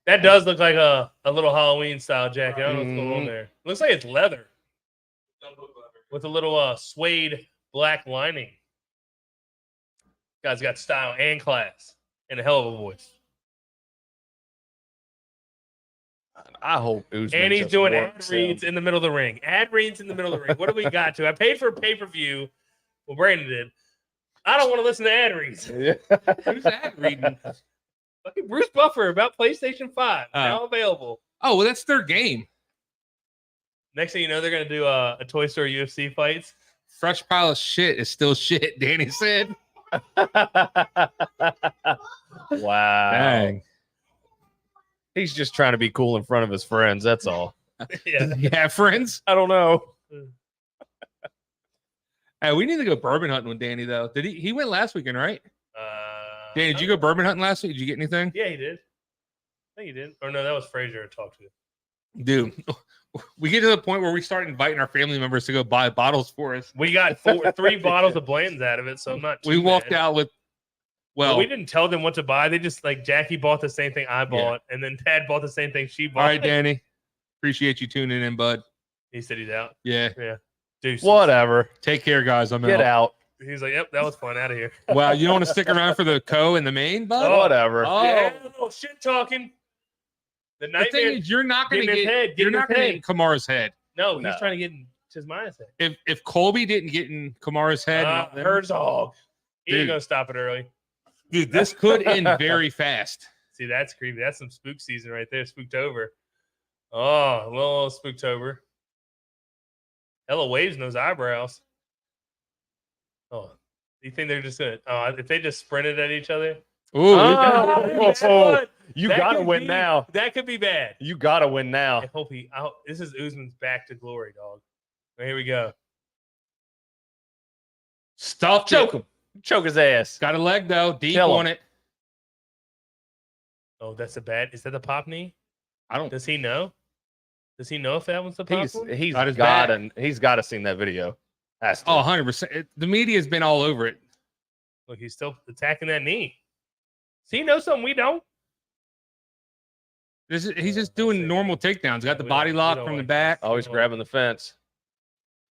That does look like a little Halloween style jacket. I don't know what's going on there. Looks like it's leather with a little suede black lining. Guy's got style and class and a hell of a voice. I hope Usman And he's just doing ad works reads him. in the middle of the ring. Ad reads in the middle of the ring. What do we got to? I paid for a pay-per-view. Well, Brandon did. I don't want to listen to ad reads. Yeah. Who's that reading? Fucking Bruce Buffer about PlayStation 5. Now available. Oh, well, that's their game. Next thing you know, they're going to do a Toy Story UFC fights. Fresh pile of shit is still shit, Danny said. Wow. Dang. He's just trying to be cool in front of his friends. That's all. Yeah. Does he have friends? I don't know. Hey, we need to go bourbon hunting with Danny, though. Did he went last weekend, right? Danny, did you go bourbon hunting last week? Did you get anything? Yeah, he did. I think he did. Or no, that was Frazier I talked to. Dude, we get to the point where we start inviting our family members to go buy bottles for us. We got 3 bottles of Blanton's out of it, so I'm not too We walked mad. out with, Well, we didn't tell them what to buy. They just like Jackie bought the same thing I bought, and then Dad bought the same thing she bought. all right, Danny. Appreciate you tuning in, bud. He said he's out. Yeah. Deuces. Whatever. Take care, guys. I'm Get out. He's like, yep, that was fun. Out of here. Wow, you don't want to stick around for the co and the main, bud? Whatever. Oh. Yeah, a little shit talking. The The nightmare. thing is, you're not going to Get in his get head, get you're in not his going to head. get in Kamara's head. No, No. he's trying to get in Chismaya's head. If Colby didn't get in Kamara's head, Herzog. He ain't Dude. gonna stop it early. dude, this could end very fast. See, that's creepy. That's some spook season right there. Spooktober. Oh, a little Spooktober. Hella waves in those eyebrows. Oh, you think they're just gonna? Oh, if they just sprinted at each other. Ooh, You That gotta could win be- now. That could be bad. You gotta win now. I hope he. This is Usman's back to glory, dog. Here we go. stuffed Choke it. him. Choke his ass. Got a leg though, deep Kill him. on it. Oh, that's a bad. Is that the pop knee? I don't. Does he know? Does he know if that was the pop one? He's Got his got to seen that video. Has to. Oh, 100%. The media's been all over it. Look, he's still attacking that knee. See, he knows something we don't. He's just doing normal takedowns. Got the We body don't- we lock don't from the like back. this. Always grabbing the fence.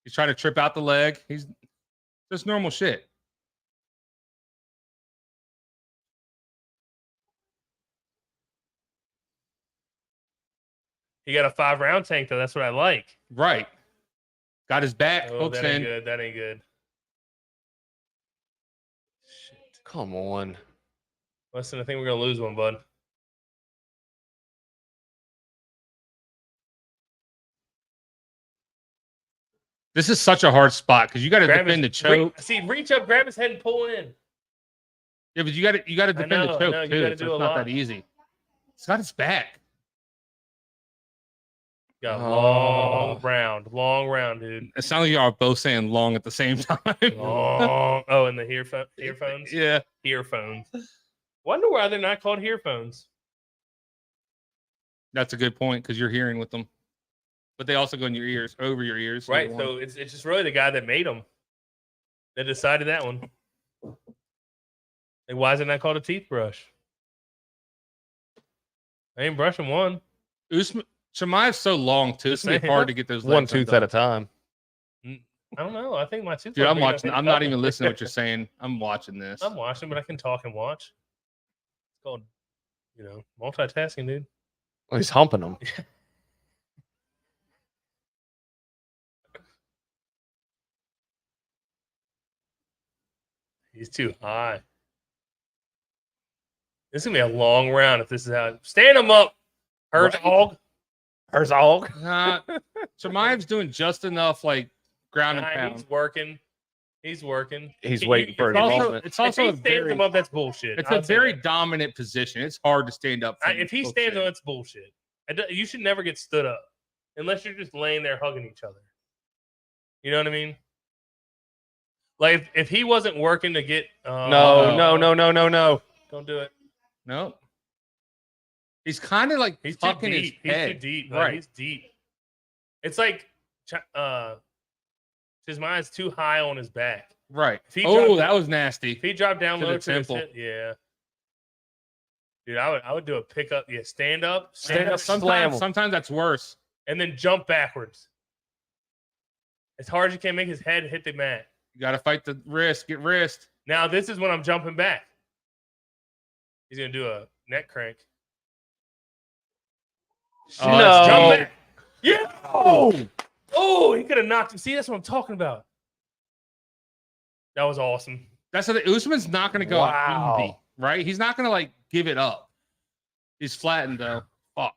He's trying to trip out the leg. He's just normal shit. He got a 5-round tank though. That's what I like. Right. Got his back. Oh, Hooks that ain't in. good. That ain't good. Shit. Come on. Listen, I think we're gonna lose one, bud. This is such a hard spot because you got to Grab defend the his, choke. reach up, grab his head, and pull in. Yeah, but you got to defend know, the I choke know, you too. gotta So do it's a not lot. that easy. It's got his back. Got a Oh. long round, dude. It sounds like you are both saying long at the same time. Long. Oh, and the earphones. Yeah. Earphones. Wonder why they're not called earphones. That's a good point because you're hearing with them. But they also go in your ears, over your ears. Right. either one. So it's just really the guy that made them that decided that one. Like, why is it not called a teeth brush? I ain't brushing one. Usman, Chimaev's so long too. It's gonna be saying. hard to get those One legs tooth undone. at a time. I don't know. I think my tooth. Dude, I'm watching. I'm not even listening to what you're saying. I'm watching this. I'm watching, but I can talk and watch. It's called, multitasking, dude. Well, he's humping them. He's too high. This is gonna be a long round if this is how. Stand him up, Herzog. Herzog. Chimaev's doing just enough, like ground and Nah, pound. he's working. He's working. He's He- waiting for it's his also- moment. It's If also he a stands very, him up, that's bullshit. it's I'll a say very that. dominant position. It's hard to stand up. from If he both stands sides. up, it's bullshit. You should never get stood up unless you're just laying there hugging each other. You know what I mean? Like if he wasn't working to get No. don't do it. No. He's kind of like He's too fucking his deep. He's head. too deep. Right. Like, he's deep. It's like his mind's too high on his back. Right. If he Oh, dropped- that was nasty. If he dropped down To the low to his temple. head, yeah. Dude, I would do a pickup. Yeah, stand up, Stand up, slam Sometimes, him. sometimes that's worse. and then jump backwards. As hard as you can, make his head hit the mat. You got to fight the wrist. Get wrist. Now this is when I'm jumping back. He's gonna do a neck crank. Oh, that's No. deep. Jump back. Yeah. Oh, he could have knocked him. See, that's what I'm talking about. That was awesome. That's the Usman's not going to go Wow. easy, right? He's not going to like give it up. He's flattened though. Fuck.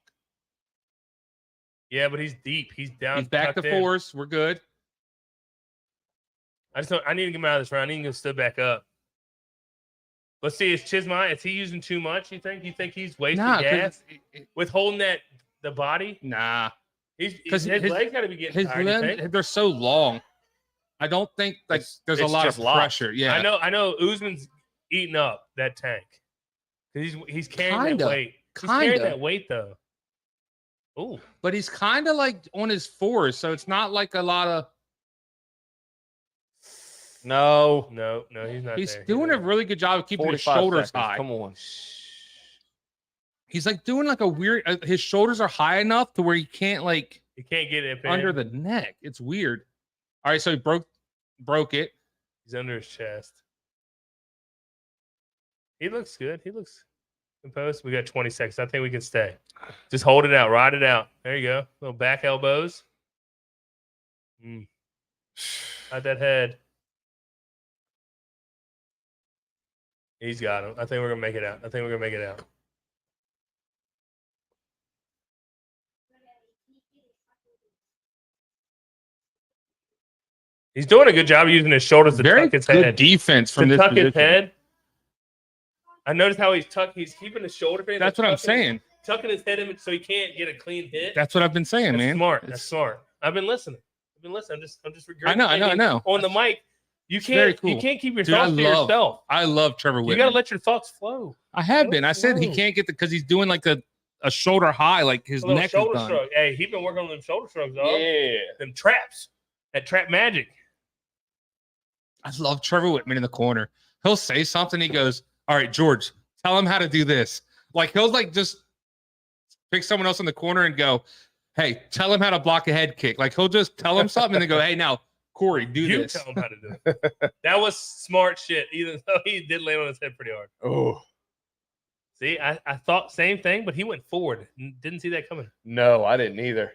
Yeah, but he's deep. He's down. He's back to tucked in. fours. We're good. I need to get him out of this round. I need to go stood back up. Let's see. Is Chimaev? Is he using too much? You think? You think he's wasting Nah, gas with holding the body? nah. His 'Cause legs got to be getting His tired. You think? limbs, they're so long. I don't think like there's a it's lot of just locked. pressure. Yeah, I know. Usman's eating up that tank. He's carrying Kinda. that weight. He's carrying Kinda. that weight though. Oh, but he's kind of like on his fours, so it's not like a lot of. No. no, he's not. He's there. doing a not. really good job of keeping his 45 shoulders seconds. high. Come on. He's like doing like a weird. His shoulders are high enough to where he can't like He can't get it under the neck. It's weird. All right, so he broke it. He's under his chest. He looks good. He looks composed. We got 20 seconds. I think we can stay. Just hold it out. Ride it out. There you go. Little back elbows. Hide that head. He's got him. I think we're going to make it out. He's doing a good job using his shoulders to Very tuck his good head. defense from To this tuck his position. head. I noticed how he's keeping his shoulder. That's what I'm saying. Tucking his head in so he can't get a clean hit. That's what I've been saying, That's man. smart. It's- That's smart. I've been listening. I'm just I know. regurgitating on the mic. You very can't. cool. You can't keep your Dude, I thoughts to love yourself. I love Trevor You Whitman. got to let your thoughts flow. I have let been. it I said he flow. can't get because he's doing like a shoulder high, like his A little neck is shoulder done. shrug. Hey, he's been working on them shoulder shrugs, dog. Yeah. Them traps. That trap magic. I love Trevor Whitman in the corner. He'll say something. He goes, "All right, George, tell him how to do this." Like he'll like just pick someone else in the corner and go, "Hey, tell him how to block a head kick." Like he'll just tell him something and then go, "Hey, now Corey, do You this." tell him how to do it. That was smart shit, even though he did land on his head pretty hard. Oh. See, I thought same thing, but he went forward. Didn't see that coming. No, I didn't either.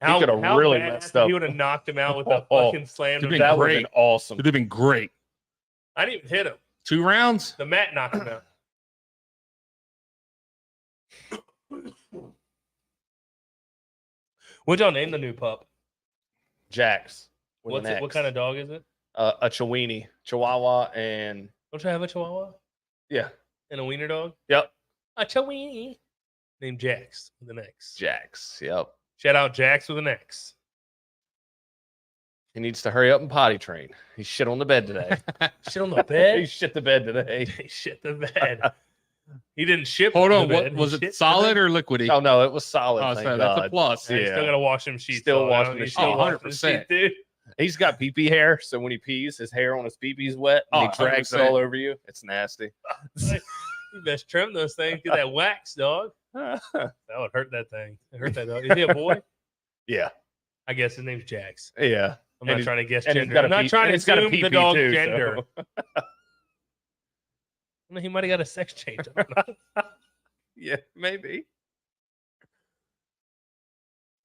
How could've really badass messed if up. He would have knocked him out with a Oh, fucking slam. Could've to been the- That would have great. been awesome. Would have been great. I didn't even hit him. 2 rounds. The mat knocked him out. What'd y'all name the new pup? Jax. with What's an it? What X. kind of dog is it? A Chihuahua and Don't you have a Chihuahua yeah. and a wiener dog? Yep. A Chihuahua named Jax with an X. Jax. Yep. Shout out Jax with an X. He needs to hurry up and potty train. He shit on the bed today. Shit on the he bed. shit the bed today. He shit the bed. He didn't ship. Hold the on. bed. What He was shit it? the Solid bed. or liquidy? Oh no, it was solid. Oh, thank so God. that's a plus. Yeah, you still Yeah. gotta wash them sheets. Still though. washing You the still sheets. wash them 100%. sheets, dude. He's got pee-pee hair, so when he pees, his hair on his pee-pee's wet. And Oh, he drags it 100%. all over you. It's nasty. You best trim those things. Get that wax, dog. That would hurt that thing. It hurt that dog. Is he a boy? Yeah. I guess his name's Jax. Yeah. I'm And not he's- trying to guess and he's gender. got a I'm not pee- trying and to he's got a assume the pee-pee dog's too, so- gender. Well, he might have got a sex change. I don't know. Yeah, maybe.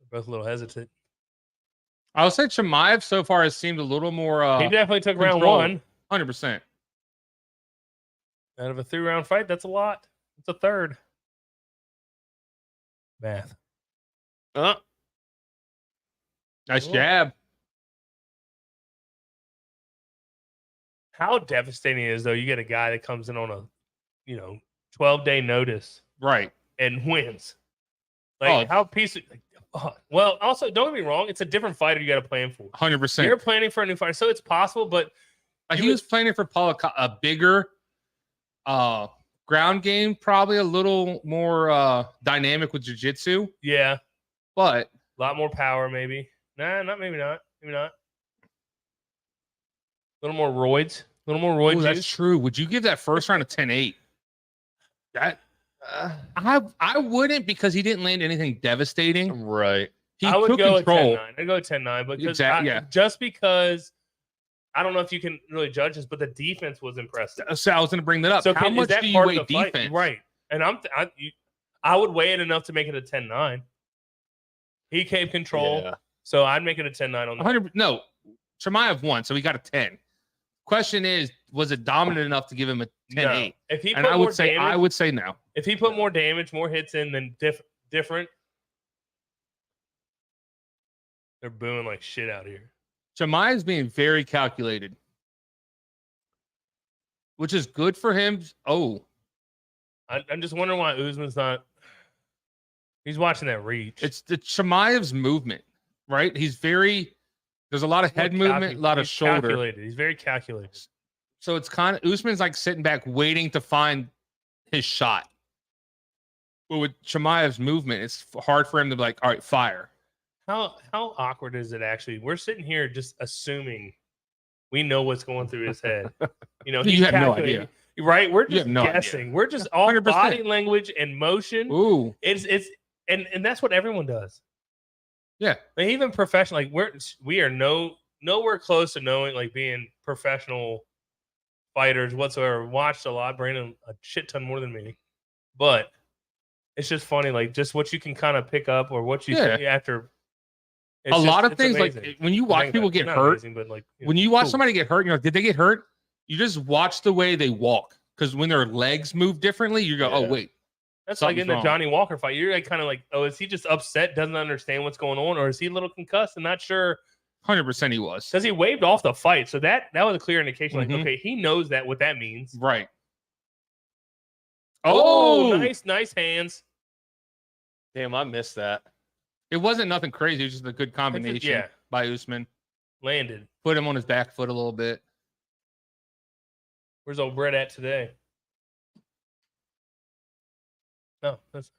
We're both a little hesitant. I would say Chimaev so far has seemed a little more He definitely took round controlled. one 100%. out of a 3-round fight. That's a lot. It's a third. Math. Nice Cool. jab. How devastating it is, though, you get a guy that comes in on a, 12-day notice Right. and wins. Like, Oh. how well, also, don't get me wrong. It's a different fighter you got to plan for. 100%. You're planning for a new fighter, so it's possible, but He was planning for a bigger ground game, probably a little more dynamic with jiu-jitsu, yeah, but a lot more power, maybe. Nah, maybe not. Maybe not. A little more roids. A little more roid ooh, that's juice. true. Would you give that first round a 10-8? That I wouldn't, because he didn't land anything devastating. Right. He I would took go control. at 10-9. I'd go at 10-9 because Exactly, yeah. just because I don't know if you can really judge this, but the defense was impressive. So I was going to bring that up. So How is much that do you part weigh of the fight? defense? Right. And I would weigh it enough to make it a 10-9. He kept control, Yeah. so I'd make it a 10-9 on that. 100. No, Chimaev won, so he got a 10. Question is, was it dominant enough to give him a 10-8? No. If he And put I more would say, damage, no. if he put more damage, more hits in, then different. They're booing like shit out here. Chimaev's being very calculated, which is good for him. Oh, I'm just wondering why Usman's not. He's watching that reach. it's the Chimaev's movement, right? He's very. There's a lot of head movement, a lot of He's shoulder. Calculated. He's very calculated. So it's kind of Usman's like sitting back waiting to find his shot. But with Chimaev's movement, it's hard for him to be like, all right, fire. How awkward is it actually? We're sitting here just assuming we know what's going through his head. You know, You have no calculating, right? We're just have no idea. guessing. We're just all 100%. body language and motion. Ooh, And that's what everyone does. yeah. Like, even professional, like we are nowhere close to knowing, like, being professional fighters whatsoever. Watched a lot, Brandon a shit ton more than me, but it's just funny, like, just what you can kind of pick up or what you think after. A lot of it's things, amazing. like when you I watch think people that- get not hurt, amazing, but like, you know, when you watch cool. somebody get hurt, you're like, did they get hurt? You just watch the way they walk. Because when their legs move differently, you go, oh, Yeah. wait. That's like in something's the wrong. Johnny Walker fight. You're like kind of like, oh, is he just upset, doesn't understand what's going on, or is he a little concussed and not sure? 100% he was. Because he waved off the fight, so that was a clear indication. Like, Mhm. okay, he knows that what that means. Right. Oh, nice hands. Damn, I missed that. It wasn't nothing crazy. It was just a good combination yeah. by Usman. Landed. Put him on his back foot a little bit. Where's old Brett at today? Oh, that's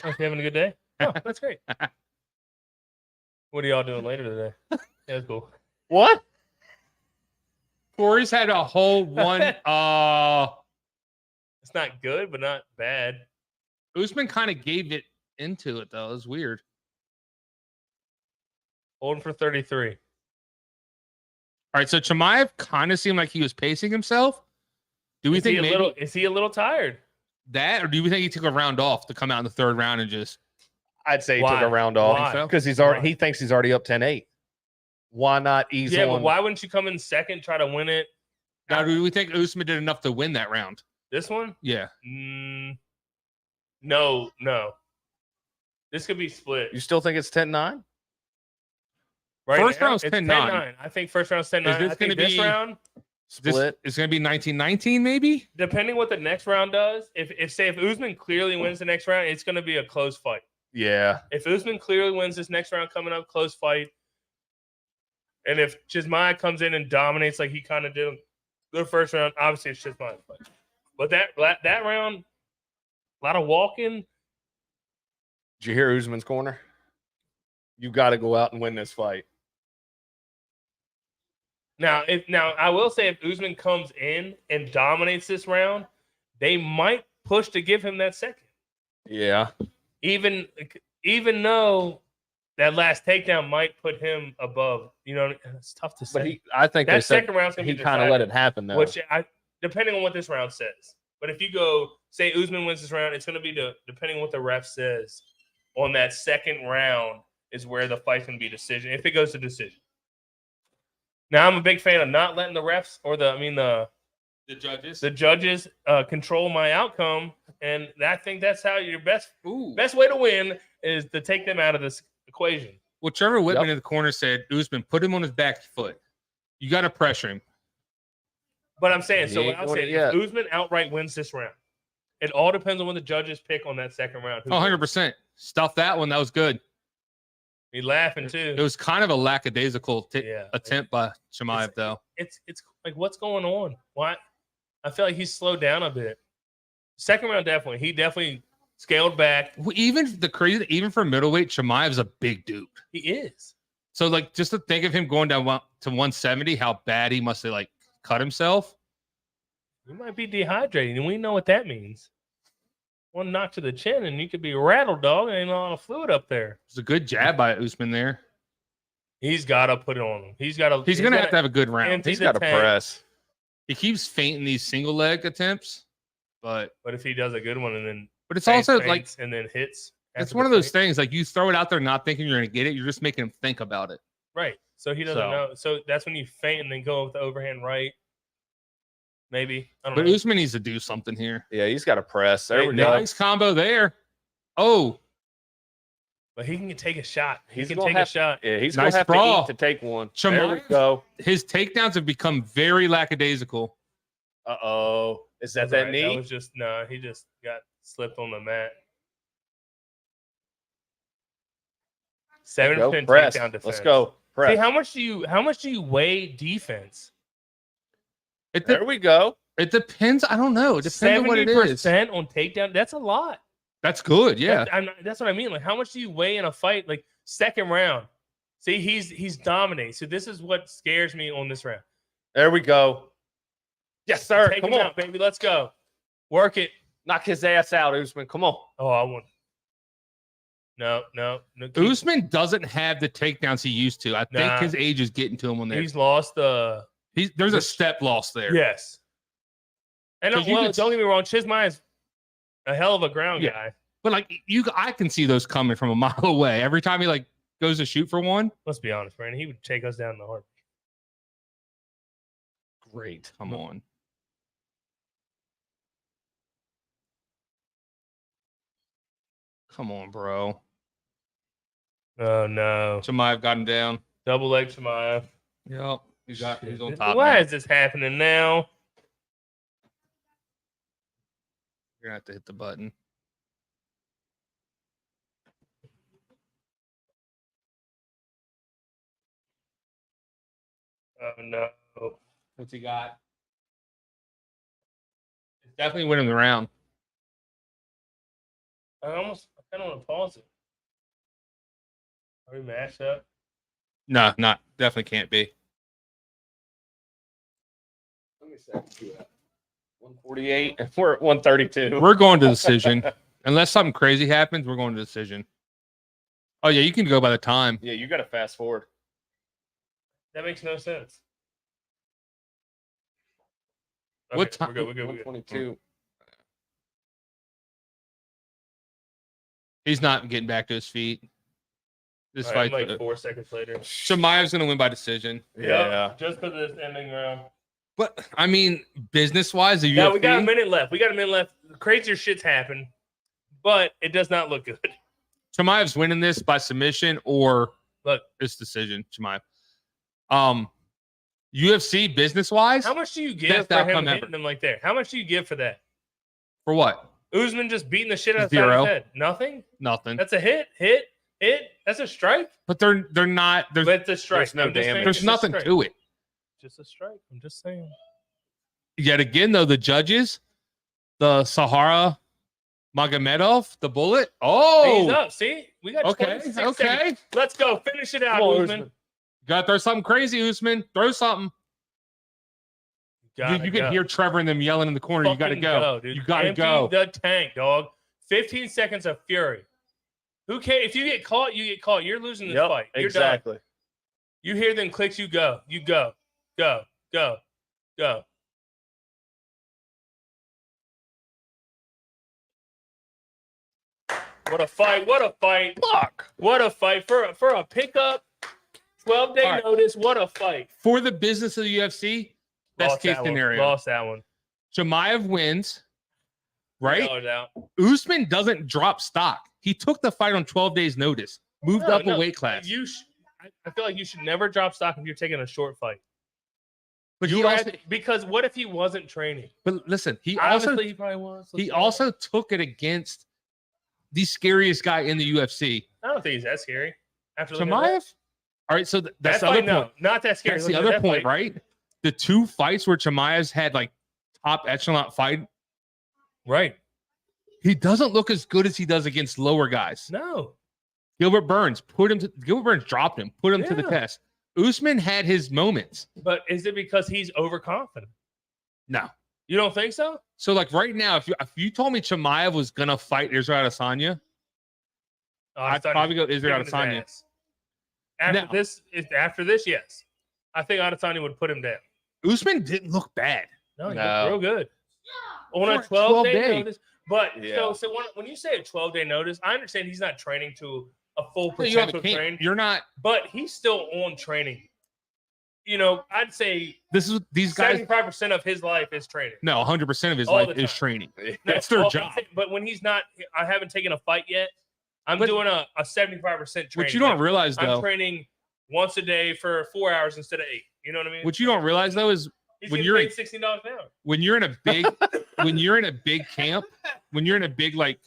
nice. Oh, you having a good day? Oh, that's great. What are y'all doing later today? Yeah, that's cool. What? Corey's had a whole one. It's not good, but not bad. Usman kind of gave it into it, though. It was weird. Holding for 33. All right, so Chimaev kind of seemed like he was pacing himself. Do we think maybe is he a little tired? that, or do we think he took a round off to come out in the third round and just I'd say he Why? took a round Why? off because he's already he thinks he's already up 10-8. Why not ease Yeah, on? but why wouldn't you come in second, try to win it? now? Do we think Usman did enough to win that round? This one? Yeah, No. This could be split. You still think it's 10-9? Right First now, round's it's 10-9. 10-9. I think first round's 10-9. Is this I think gonna this be- round, Split. It's going to be 19-19, maybe. depending what the next round does, if Usman clearly wins the next round, it's going to be a close fight. Yeah. If Usman clearly wins this next round coming up, close fight. And if Chimaev comes in and dominates like he kind of did the first round, obviously it's Chimaev's fight. But that round, a lot of walking. Did you hear Usman's corner? You got to go out and win this fight. Now I will say if Usman comes in and dominates this round, they might push to give him that second. Yeah. Even though that last takedown might put him above, you know, it's tough to say. But I think they that said second round's gonna he be kind of let it happen though. which depending on what this round says. But if you go say Usman wins this round, it's going to be depending on what the ref says on that second round is where the fight's going to be decision. If it goes to decision. Now I'm a big fan of not letting the refs or the judges control my outcome, and I think that's how your best way to win is to take them out of this equation. Well, Trevor Whitman in the corner said, Usman, put him on his back foot. You got to pressure him. But I'm saying, He so ain't what I'm doing saying, it yet. if Usman outright wins this round, it all depends on what the judges pick on that second round. Who Oh, wins. 100%. Stuff that one. That was good. He laughing too. It was kind of a lackadaisical Yeah. attempt by Chimaev, though. It's like, what's going on? Why? I feel like he's slowed down a bit. Second round, definitely. He definitely scaled back. Well, even for middleweight, Chimaev's a big dude. He is. So, like, just to think of him going down to 170, how bad he must have, like, cut himself. You might be dehydrated, and we know what that means. One knock to the chin, and you could be rattled, dog. There ain't a lot of fluid up there. It's a good jab by Usman there. He's got to put it on him. He's going to have a good round. empty He's the got to tank. press. He keeps fainting these single leg attempts, but But if he does a good one and then But it's also like feints and then hits. it's after one the of those feint. things like you throw it out there not thinking you're going to get it. You're just making him think about it. Right. So he doesn't So- know. So that's when you feint and then go with the overhand right. Maybe. I don't But know. Usman needs to do something here. Yeah, he's got a press. There Hey, we go. Nice combo there. Oh, But he can take a shot. He He's can gonna take a have- shot. Yeah, he's Nice gonna have brawl. to eat to take one. There we Chimaev. go. his takedowns have become very lackadaisical. Uh-oh. Is that That's that all right. knee? That was just no. He just got slipped on the mat. Go. 7% Press. takedown defense. Let's go. Press. See how much do you weigh defense? There we go. It depends. I don't know. It depends on what it is. 70% on takedown. That's a lot. That's good. Yeah. That's what I mean. Like, how much do you weigh in a fight? Like, second round. See, he's dominating. So this is what scares me on this round. There we go. Yes, sir. Take Come him on. out, baby. Let's go. Work it. Knock his ass out, Usman. Come on. Oh, I want. No. keep- Usman doesn't have the takedowns he used to. I think Nah. his age is getting to him on there. He's lost the. There's a step loss there. Yes. And 'Cause you well, could- don't get me wrong, Chimaev is a hell of a ground Yeah. guy. But like I can see those coming from a mile away. Every time he like goes to shoot for one. Let's be honest, Brandon. He would take us down in the heart. Great. Come on. Come on, bro. Oh no! Chimaev got him down. Double leg Chimaev. Yep. He's on top. Why now. is this happening now? You're gonna have to hit the button. Oh no! What's he got? It's definitely winning the round. I kind of want to pause it. Are we mashed up? No, not definitely can't be. Let me see. 148. We're at 132. We're going to decision. Unless something crazy happens, we're going to decision. Oh yeah, you can go by the time. Yeah, you got to fast forward. That makes no sense. What Okay, time- We're good. We're good. 122. He's not getting back to his feet. This All right, fight. I'm like 4 seconds later. Chimaev's going to win by decision. Yeah. Just for this ending round. But I mean, business-wise, the Now UFC. we got a minute left. Crazier shit's happened, but it does not look good. Chimaev's winning this by submission or Look. this decision. Chimaev. UFC business-wise, How much do you give Best for him outcome hitting ever. them like there? How much do you give for that? for what? Usman just beating the shit out of Zero. his head. Nothing. Nothing. That's a hit. That's a strike. But they're not. But it's a strike. there's no I'm just saying damage. it's There's a nothing strike. to it. Just a strike. I'm just saying. Yet again, though, the judges, the Sahara Magomedov, the bullet. He's Oh, up. See, we got okay, 26 seconds. okay. Let's go. Finish it out, Come on, Usman. Usman. Got to throw something crazy, Usman. Throw something. You can hear Trevor and them yelling in the corner. You got to Fucking go. dude. You got to Empty go. the tank, dog. 15 seconds of fury. Who cares? If you get caught, you get caught. You're losing this Yep, fight. You're done. exactly. You hear them clicks, you go. You go. Go. Go. Go. What a fight. What a fight. Fuck. What a fight. For a pickup, 12-day All right. notice. What a fight. For the business of the UFC, best Lost case that one. scenario. Lost that one. Chimaev wins, right? $3 out. Usman doesn't drop stock. He took the fight on 12 days' notice, moved up a weight class. I feel like you should never drop stock if you're taking a short fight. But You he were also, because what if he wasn't training? but listen, he Obviously, he probably was. he also took it against the scariest guy in the UFC, I don't think he's that scary. After looking at that. Chimaev. All right, so that's That the other fight, no, point. not that scary. That's the Looking at other that point, fight. right? The two fights where Chimaev's had like top echelon fight, Right. he doesn't look as good as he does against lower guys. No. Gilbert Burns dropped him, put him to the Yeah. test. Usman had his moments. But is it because he's overconfident? No. You don't think so? So like right now, if you told me Chimaev was gonna fight Israel Adesanya, Oh, I'd thought probably he was go Israel kicking his Adesanya. ass. After Now- this, yes. I think Adesanya would put him down. Usman didn't look bad. No, he No. looked real good. On a For 12-day 12-day. notice. But Yeah. so when you say a 12-day notice, I understand he's not training to a full No, you have a potential camp. train, You're not. but he's still on training. I'd say These guys. 75% of his life is training. No, 100% of his All life the is time. training. No, That's their I'm job. saying- But when he's not, I haven't taken a fight yet. I'm But- doing a 75% training. What you don't Like, realize I'm though, training once a day for 4 hours instead of 8. You know what I mean? what you don't realize though is He's when getting you're paid $16 an hour. when you're in a big when you're in a big camp, when you're in a big like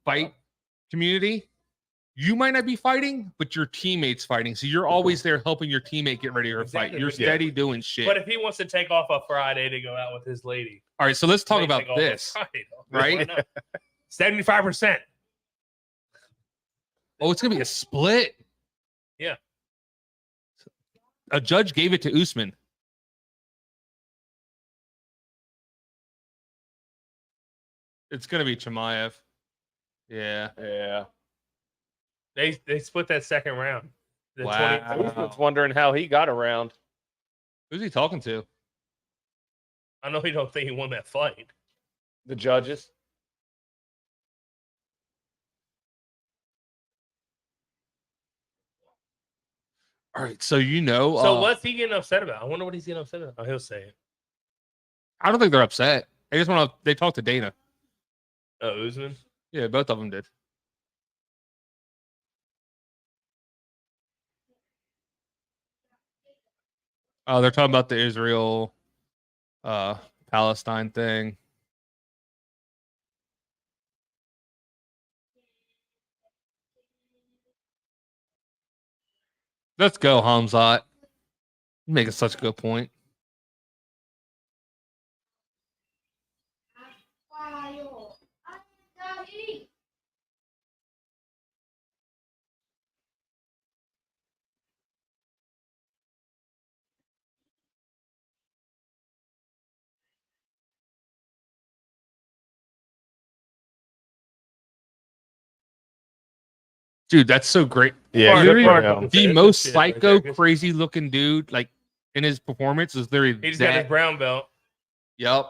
fight community, you might not be fighting, but your teammate's fighting. So you're always there helping your teammate get ready for a fight. Exactly. You're Yeah. steady doing shit. But if he wants to take off a Friday to go out with his lady, All right, so let's talk may about take off a this. Friday, though. right? Why not? 75%. Oh, it's gonna be a split. Yeah. A judge gave it to Usman. It's gonna be Chimaev. Yeah. Yeah. They split that second round. The Wow. 20 Usman's wondering how he got around. Who's he talking to? I know he don't think he won that fight. The judges. All right, so So what's he getting upset about? I wonder what he's getting upset about. Oh, he'll say it. I don't think they're upset. They just want to. They talked to Dana. Oh, Usman? Yeah, both of them did. Oh, they're talking about the Israel, Palestine thing. Let's go, Khamzat. You're making such a good point. Dude, that's so great. Yeah. Mark, good for Mark, him. The That's most shit, psycho, like that. crazy looking dude, like in his performance, is literally He just got his that. brown belt. Yep.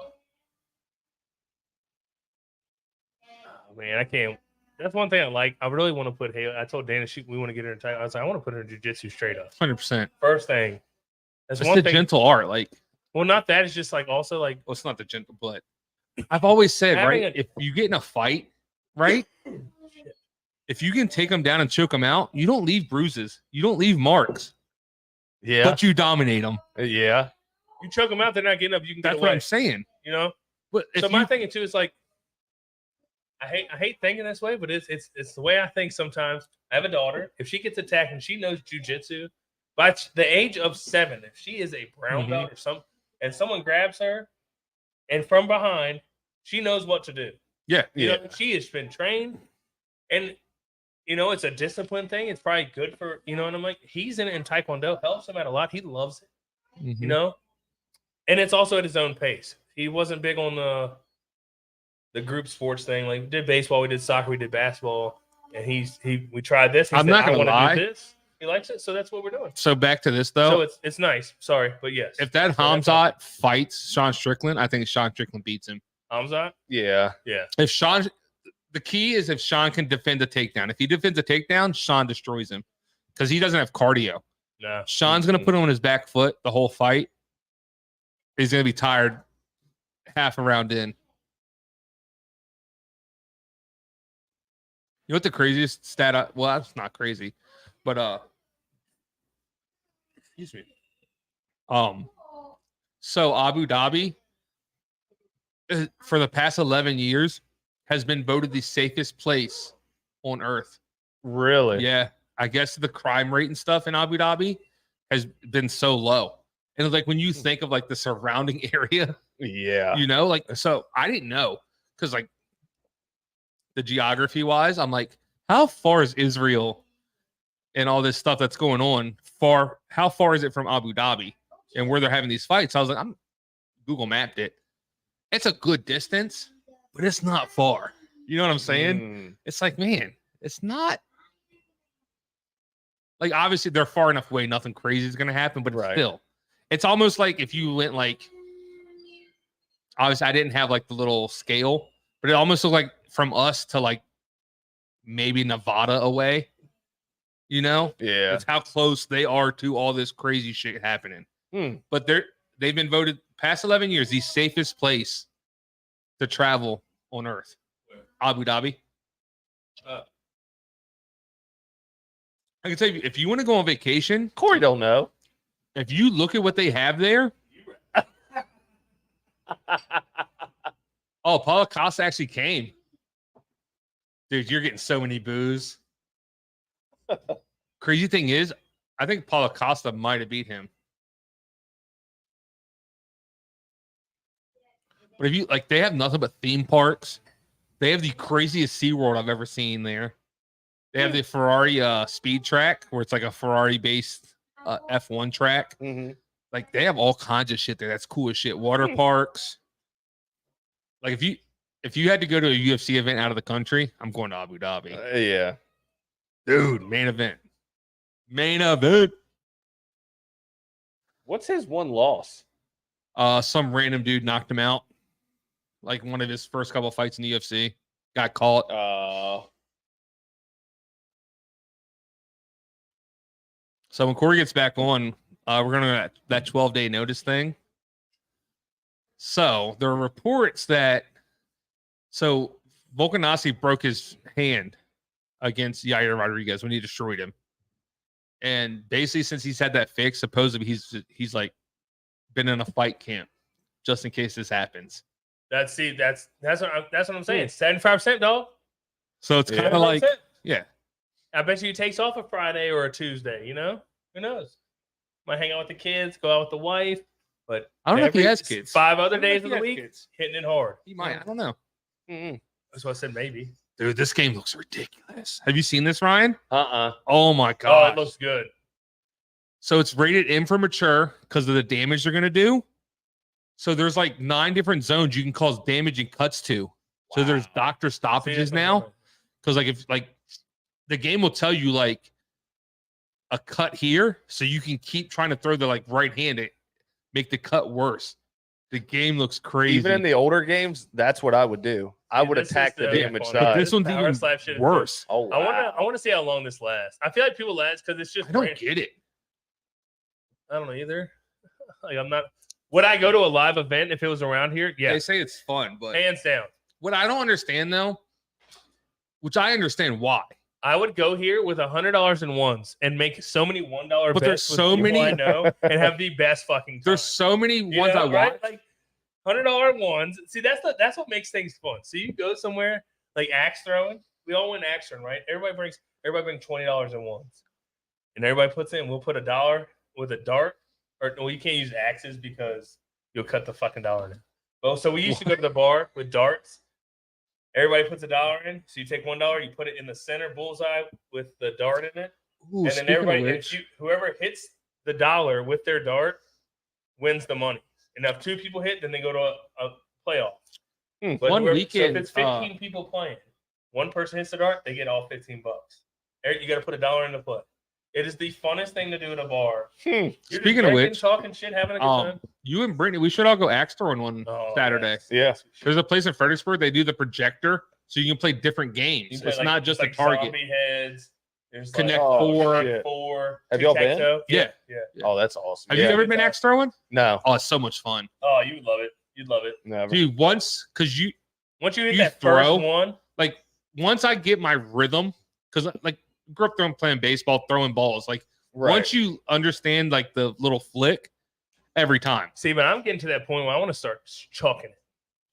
Oh, man, I can't. That's one thing I like. I really want to put Haley. I told Dana we want to get her in title. I was like, I want to put her in jiu-jitsu straight up. 100%. First thing. That's It's one the thing. gentle art. Like, Well, not that. It's just like also like well, it's not the gentle, but I've always said, Having right? a- If you get in a fight, right? If you can take them down and choke them out, you don't leave bruises. You don't leave marks, Yeah. but you dominate them. Yeah. you choke them out, they're not getting up. You can get That's what away. I'm saying. You know. But if So you, my thinking too is like, I hate thinking this way, but it's the way I think sometimes. I have a daughter. If she gets attacked and she knows jujitsu, by the age of 7, if she is a brown Mhm. belt or and someone grabs her, and from behind, she knows what to do. yeah, You know, she has been trained, and it's a discipline thing. It's probably good for and I'm like, he's in it in Taekwondo, helps him out a lot. He loves it, Mhm. and it's also at his own pace. He wasn't big on the group sports thing. Like we did baseball, we did soccer, we did basketball, and we tried this. He I'm said, not gonna I wanna lie. do this. He likes it, so that's what we're doing. So back to this though. So it's nice. Sorry, but yes. If that So that's Khamzat fights Sean Strickland, I think Sean Strickland beats him. Khamzat, Yeah. yeah. If Sean, the key is if Sean can defend a takedown. If he defends a takedown, Sean destroys him because he doesn't have cardio. No. Sean's going to put him on his back foot the whole fight. He's going to be tired half a round in. You know what the craziest stat? Well, that's not crazy, but excuse me. So Abu Dhabi for the past 11 years has been voted the safest place on earth. Really? Yeah, I guess the crime rate and stuff in Abu Dhabi has been so low. And it's like when you think of like the surrounding area, Yeah. like so I didn't know because like the geography wise, I'm like, how far is Israel and all this stuff that's going on? How far is it from Abu Dhabi and where they're having these fights? I was like, I'm Google mapped it. It's a good distance, but it's not far. You know what I'm saying? Mm. It's like, man, it's not like obviously they're far enough away, nothing crazy is gonna happen, but Right. still, it's almost like if you went like obviously I didn't have like the little scale, but it almost looked like from us to like maybe Nevada away. You know, Yeah. that's how close they are to all this crazy shit happening. But they've been voted past 11 years the safest place to travel on Earth. Abu Dhabi. I can tell you, if you want to go on vacation, Corey don't know. if you look at what they have there, oh, Paulo Costa actually came. Dude, you're getting so many boos. Crazy thing is, I think Paulo Costa might have beat him. But if you like, they have nothing but theme parks. They have the craziest SeaWorld I've ever seen there. They have the Ferrari speed track where it's like a Ferrari based F1 track. Like they have all kinds of shit there. That's cool as shit. Water parks. Like if you had to go to a UFC event out of the country, I'm going to Abu Dhabi. Yeah. Dude, main event. Main event. What's his one loss? Some random dude knocked him out. Like one of his first couple fights in the UFC. Got caught. So when Corey gets back on, we're going to that 12-day notice thing. So there are reports that Volkanovski broke his hand against Yair Rodriguez when he destroyed him. And basically, since he's had that fix, supposedly he's like been in a fight camp just in case this happens. That's what I'm saying. 75%, dog. So it's kind of like, yeah. I bet you he takes off a Friday or a Tuesday, you know? Who knows? Might hang out with the kids, go out with the wife, but I don't know if he has kids. 5 other days of the week, hitting it hard. He might. I don't know. That's what I said, maybe. Dude, this game looks ridiculous. Have you seen this, Ryan? Uh-uh. Oh my Oh, god. it looks good. So it's rated M for mature because of the damage they're gonna do. So there's like 9 different zones you can cause damage and cuts to. So there's doctor stoppages now. Because like if like the game will tell you like a cut here, so you can keep trying to throw the like right hand to make the cut worse. The game looks crazy. Even in the older games, that's what I would do. I would attack the damage fun. But side. this one's Power even slap shit is worse. Oh, wow. I want to see how long this lasts. I feel like people last because it's just. I don't get it. I don't know either. Like I'm not. Would I go to a live event if it was around here? Yeah, They say it's fun, but hands down. what I don't understand though, which I understand why. I would go here with $100 in ones and make so many $1 But bets there's with so people many- I know and have the best fucking time. There's so many You ones know, I watch. right? Like $100 ones. See, that's what makes things fun. So you go somewhere like axe throwing. We all went axe throwing, right? Everybody brings $20 in ones, and everybody puts in. We'll put $1 with a dart, or well, you can't use axes because you'll cut the fucking dollar in. Well, so we used to go to the bar with darts. Everybody puts $1 in. So you take $1, you put it in the center bullseye with the dart in it, Ooh, and then speaking of everybody, which, whoever hits the dollar with their dart wins the money. And if 2 people hit, then they go to a playoff. But one weekend, so if it's 15 people playing, one person hits the dart, they get all $15. You got to put $1 into play. It is the funnest thing to do in a bar. You're just Speaking of drinking, which, talking shit, having a good time. you and Brittany, we should all go axe throwing one Oh, Saturday. yes. Yeah. There's a place in Fredericksburg. They do the projector, so you can play different games. You play It's like- not just like a target. Zombie heads. There's Connect like, four. shit. 4. Have y'all been? tic-tac-toe. Yeah. Yeah. Oh, that's awesome. Have Yeah. you ever it's been awesome. axe throwing? No, Oh, it's so much fun, Oh, you would love it. You'd love it. never. dude. Once, because Once you hit You that throw, first one, like once I get my rhythm, because like grew up playing baseball, throwing balls. Like Right. once you understand like the little flick, every time. see, but I'm getting to that point where I want to start chucking it.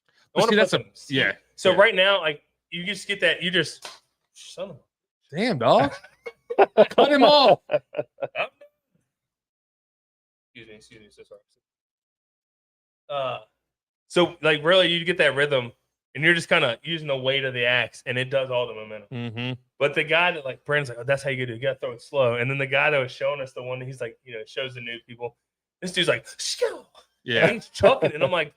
I But wanna see, put that's some- yeah. So Yeah. right now, like you just get that, you just son of Damn, dog. Cut him off. a excuse me, so sorry. So like really you get that rhythm and you're just kind of using the weight of the axe and it does all the momentum. Mm-hmm. But the guy that like Brandon's like, oh, that's how you do it. You gotta throw it slow. And then the guy that was showing us the one that he's like, shows the new people. This dude's like, Shoo! Yeah. And he's chucking it. And I'm like,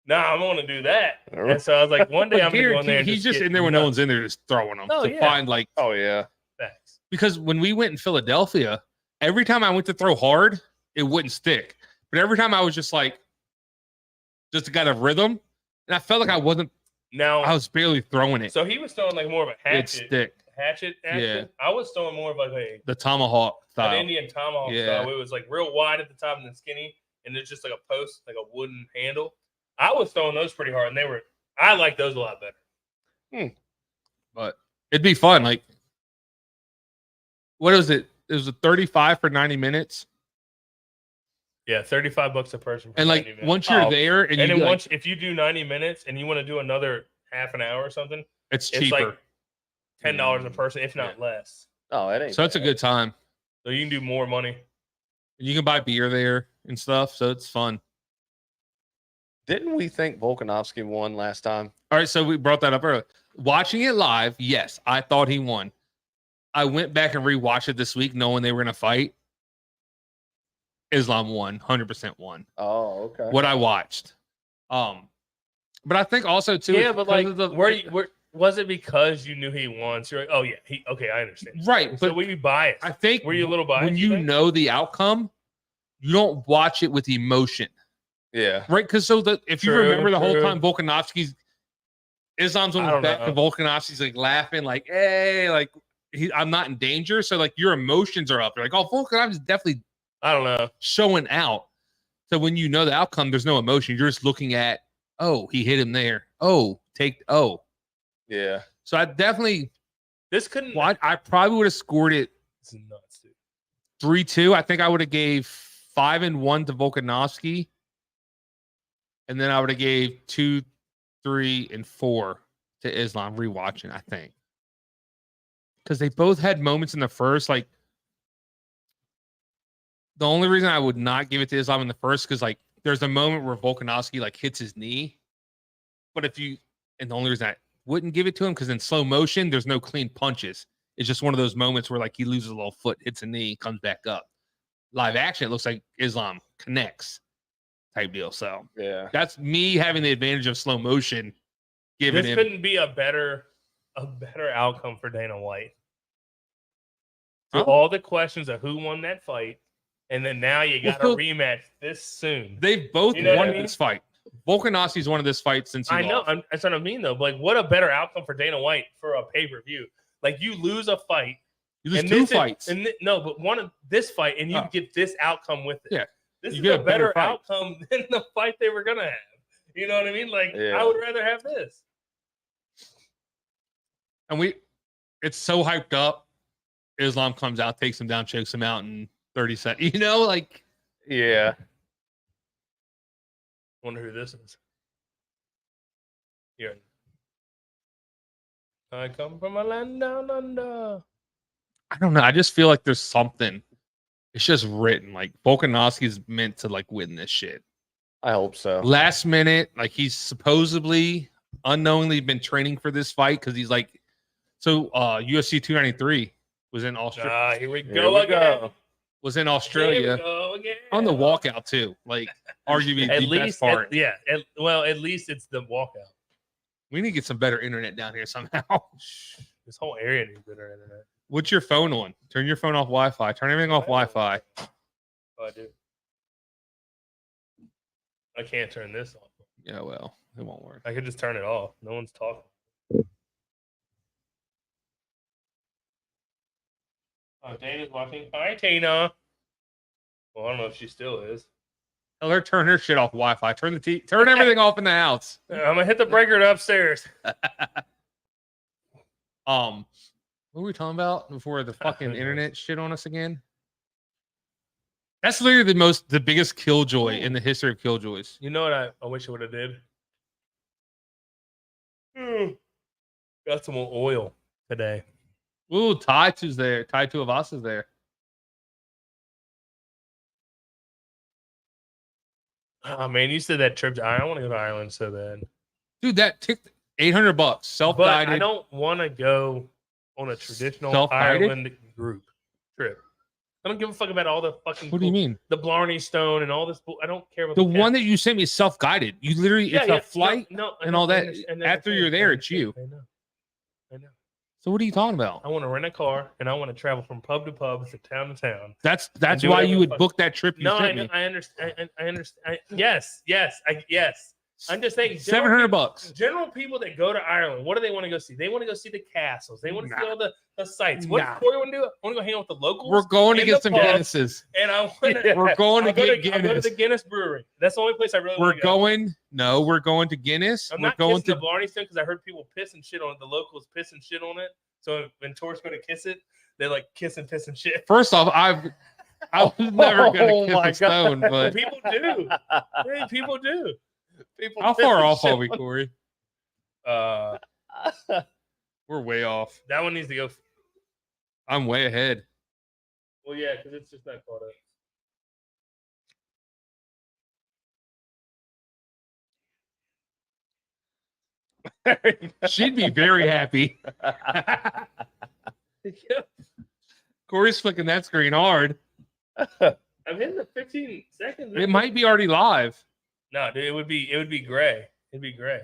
nah, I'm gonna do that. And so I was like, one day I'm gonna go in there. And he's just get in there when no nuts. one's in there, just throwing them Oh, to yeah. find like. Oh yeah. Facts. Because when we went in Philadelphia, every time I went to throw hard, it wouldn't stick. But every time I was just got a rhythm, and I felt like I wasn't Now I was barely throwing it. so he was throwing like more of a It's hatchet thick. action. Yeah. I was throwing more of like The tomahawk an style. Indian tomahawk Yeah. style. It was like real wide at the top and then skinny, and there's just like a post, like a wooden handle. I was throwing those pretty hard, and I like those a lot better. But it'd be fun. Like, what was it? It was a 35 for 90 minutes. Yeah, $35 a person. For And 90 like minutes. once you're there and, and you then like, once if you do 90 minutes and you want to do another half an hour or something, it's it's cheaper. like $10 a person, if not less. Oh, it ain't. So it's a bad. good time. So you can do more money. You can buy beer there and stuff. So it's fun. Didn't we think Volkanovski won last time? All right. So we brought that up earlier. Watching it live, yes, I thought he won. I went back and rewatched it this week knowing they were going to fight. Islam won, 100% won. Oh, okay. What I watched. But I think also too. Yeah, it's but because like, of the, where was it because you knew he won? So you're like, oh yeah, okay, I understand. right? So But were you biased? I think Were you a little biased? when you think? know the outcome, you don't watch it with emotion, Yeah. right? Because if you True, remember the whole true. time, Volkanovski's Islam's on I his don't back, know. and Volkanovski's like laughing, like, "Hey, like I'm not in danger." So like your emotions are up. You're like, "Oh, Volkanovski's definitely I don't know. showing out." So when you know the outcome, there's no emotion. You're just looking at, "Oh, he hit him there. Oh, Yeah. So I definitely, This couldn't. I probably would have scored it This is nuts, dude. 3-2. I think I would have gave 5-1 to Volkanovski, and then I would have gave 2, 3, and 4 to Islam. Rewatching, I think, because they both had moments in the first. Like the only reason I would not give it to Islam in the first, because like there's a moment where Volkanovski like hits his knee, but and the only reason I wouldn't give it to him because in slow motion there's no clean punches. It's just one of those moments where like he loses a little foot, hits a knee, comes back up. Live action, it looks like Islam connects type deal. So Yeah. that's me having the advantage of slow motion. Giving This him couldn't be a better outcome for Dana White. So Huh? all the questions of who won that fight, and then now you got a Well, rematch this soon. they've both You know what won I mean? this fight. Volkanovski's won this fight since he I know. lost. That's what I mean, though. But like, what a better outcome for Dana White for a pay-per-view. Like, you lose a fight. You lose and two this is- fights. no, but one of this fight, and you Oh. get this outcome with it. Yeah. This You is get a a better better fight. outcome than the fight they were going to have. You know what I mean? Like, Yeah. I would rather have this. And it's so hyped up. Islam comes out, takes him down, chokes him out in 30 seconds. You know, like Yeah. Wonder who this is. Here. I come from a land down under. I don't know. I just feel like there's something. It's just written. Like Volkanovski's meant to like win this shit. I hope so. Last minute, like he's supposedly unknowingly been training for this fight because he's like, so UFC 293 was in Australia. Here we Here go we again. go. Was in Here Australia we go again. on the walkout too. Like arguably At the least, best part. at least it's the walkout. We need to get some better internet down here somehow. This whole area needs better internet. What's your phone on? Turn your phone off Wi-Fi. Turn everything off Wi-Fi. Oh, I do. I can't turn this off. Yeah, well, it won't work. I could just turn it off. No one's talking. Oh, Dana's watching. Hi, Tina. Well, I don't know if she still is. Tell her turn her shit off Wi-Fi. Turn everything off in the house. I'm gonna hit the breaker upstairs. What were we talking about before the fucking internet shit on us again? That's literally the biggest killjoy in the history of killjoys. You know what I wish I would have did? Got some more oil today. Ooh, Taitu's there. Taitu of us is there. Oh man, you said that trip. I want to go to Ireland so bad. Dude, that ticked $800. But Self-guided. I don't want to go on a traditional Self-guided? Ireland group trip. I don't give a fuck about all the fucking. What do you mean? The Blarney Stone and all this. I don't care about The one that you sent me is self-guided. You literally, it's a flight no, and all that. After you're there, it's you. I know. So what are you talking about? I want to rent a car and I want to travel from pub to pub, to town to town. That's do why whatever you the would fuck- book that trip you No, sent me. I understand. I understand. Yes. I'm just saying, $700. General people that go to Ireland, what do they want to go see? They want to go see the castles. They want to see all the sites. What does Corey want to do? I want to go hang out with the locals. We're going to in get the some pub, Guinnesses. And I want to. We're going to I'll go get to, I'll go to Guinness. the Guinness Brewery. That's the only place I really want We're to go. we're going to Guinness. I'm We're not going kissing to the Blarney Stone because I heard people piss and shit on it. The locals piss and shit on it. So when tourists go to kiss it, they like kiss and piss and shit. First off, I was never going to kiss a stone, but People do. Hey, people do. how far off are we, Corey? We're way off. That one needs to go. I'm way ahead. Well, yeah, because it's just not caught up. She'd be very happy. Corey's flicking that screen hard. I'm hitting the 15 seconds. It might be already live. No, dude, it would be gray. It'd be gray.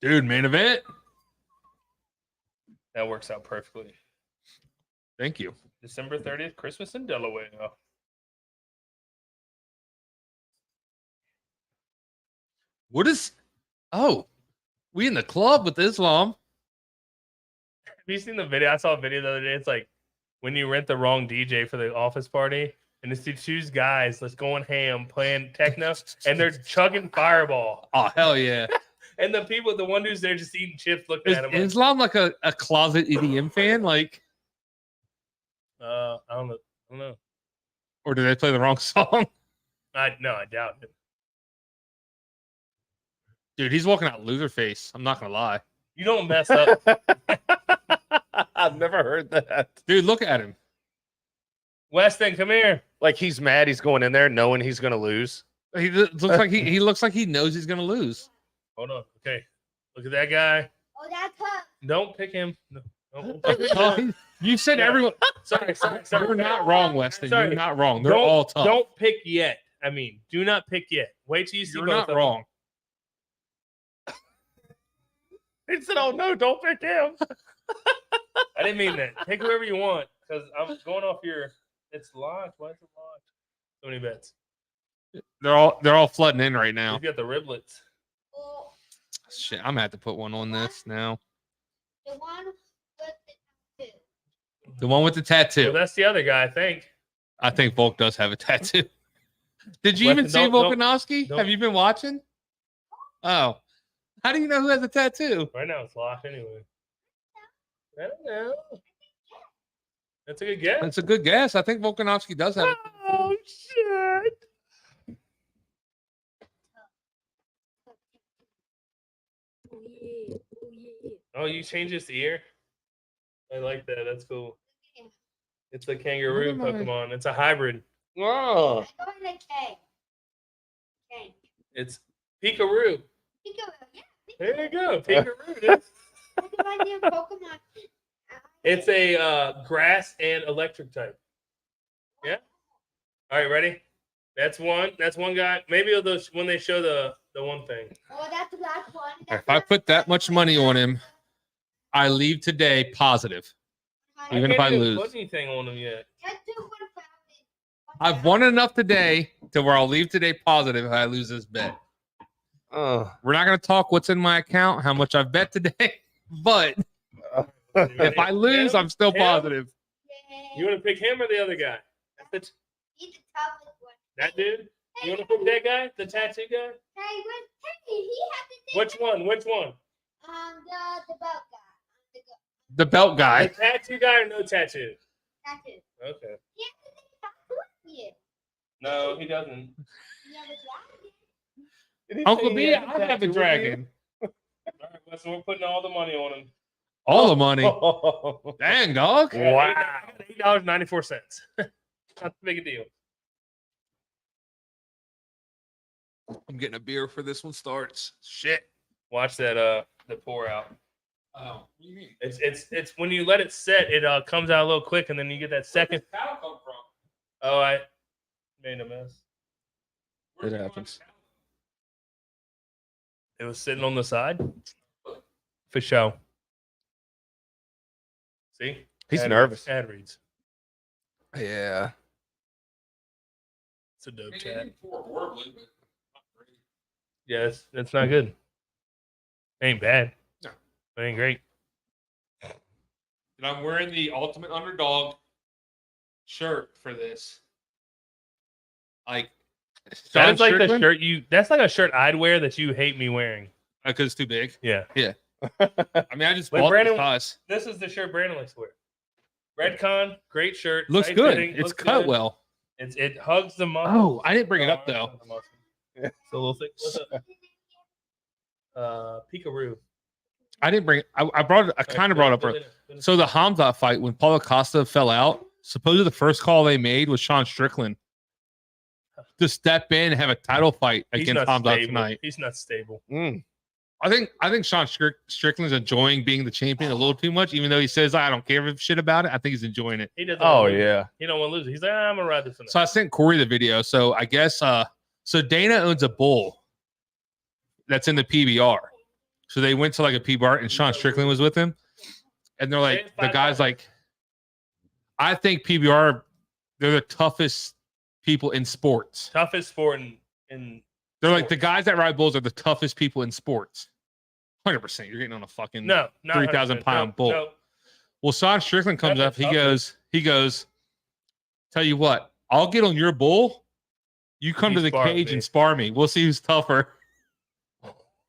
Dude, main event. That works out perfectly. Thank you. December 30th, Christmas in Delaware. What is? Oh, we in the club with Islam. Have you seen the video? I saw a video the other day. It's like when you rent the wrong DJ for the office party, and it's these two guys that's going ham playing techno, and they're chugging Fireball. Oh, hell yeah. And the one dude's there just eating chips, looking Is at him. Like, Islam like a closet EDM fan? Like, I don't know. or did they play the wrong song? I doubt it. Dude, he's walking out loser face. I'm not gonna lie. You don't mess up. I've never heard that. Dude, look at him. Weston, come here. Like he's mad. He's going in there knowing he's going to lose. He looks like he looks like he knows he's gonna lose. Hold on. Okay. Look at that guy. Oh, that's her. Don't pick him. No, don't pick him. Oh, you said everyone. Sorry. You're not wrong, Weston. Sorry. You're not wrong. They're all tough. Don't pick yet. I mean, do not pick yet. Wait till you see You're both not of them. wrong. He said, "Oh no, don't pick him." I didn't mean that. Pick whoever you want because I'm going off your. It's locked. Why is it locked? So many bets. They're all flooding in right now. You've got the riblets. Oh, Shit, I'm gonna have to put one on this now. the one with the tattoo. The one with the tattoo. Well, that's the other guy, I think. I think Volk does have a tattoo. Did you even see Weston, don't- Volkanovski? don't- Have you been watching? Oh, how do you know who has a tattoo? Right now, it's locked anyway. I don't know. That's a good guess. That's a good guess. I think Volkanovski does have it. Oh shit! Oh, yeah. Oh, yeah. Oh, you changed his ear. I like that. That's cool. It's a kangaroo What am I- Pokemon. It's a hybrid. Oh, I go in the K. K. It's Pikachu. Peekaboo. Yeah. There you go, Pikachu. Dude. Look at my new Pokemon. It's a grass and electric type. Yeah. All right, ready? That's one. That's one guy. Maybe when they show the one thing. Oh, that's the last one. If I put that much money on him, I leave today positive. Even if I can't lose. put anything on him yet. I've won enough today to where I'll leave today positive if I lose this bet. oh. We're not going to talk what's in my account, how much I've bet today, but if I lose, I'm still Him? positive. You want to pick him or the other guy? That's He's the toughest one. that dude? You want to pick that guy? The tattoo guy? Hey, he has the same. Which one? Which one? The belt guy. The belt The guy. tattoo guy or no tattoo? Tattoo. Okay. He has the same tattoo as you. No, he doesn't. You have a dragon. Uncle B, I have a dragon. All right, well, so we're putting all the money on him. All the money. Dang, dog. Wow. $8.94. Not a big a deal. I'm getting a beer for this one starts. Shit. Watch that the pour out. Oh, what do you mean? It's when you let it set, it comes out a little quick, and then you get that second. Where's the towel come from? Oh, I made a mess. Where's It the happens. towel? It was sitting on the side. For show. See? He's Ad nervous. Ad reads. Yeah. It's a dope chat. Yeah, that's not good. Ain't bad. No. It ain't great. And I'm wearing the Ultimate Underdog shirt for this. Like, That is like the shirt you. That's like a shirt I'd wear that you hate me wearing. Because it's too big. Yeah. I mean, I just Wait, bought Brandon- this size. This is the shirt Brandon likes to wear. Redcon, great shirt. Looks tight good. fitting, It's looks cut good. well. It hugs the muscle. Oh, I didn't bring it up though. It's a little thick. What's up? Peekaroo. I didn't bring it. I brought it. I kind of brought it up. So the Khamzat fight, when Paulo Costa fell out, supposedly the first call they made was Sean Strickland to step in and have a title fight He's against not Khamzat stable. tonight. He's not stable. I think Sean Strickland's enjoying being the champion a little too much, even though he says I don't care a shit about it. I think he's enjoying it. He doesn't. Oh wanna lose. yeah. He don't want to lose. He's like, I'm gonna ride this one. So I sent Corey the video. So I guess so Dana owns a bull that's in the PBR. So they went to like a PBR and Sean Strickland was with him. And they're like, the guy's like, I think PBR, they're the toughest people in sports. Toughest sport in They're like the guys that ride bulls are the toughest people in sports. 100%. You're getting on a fucking no, not 3,000 pound bull. No. Well, Sean Strickland comes That's up. the He goes, tell you what, I'll get on your bull. You come You to the spar cage me. and spar me. We'll see who's tougher.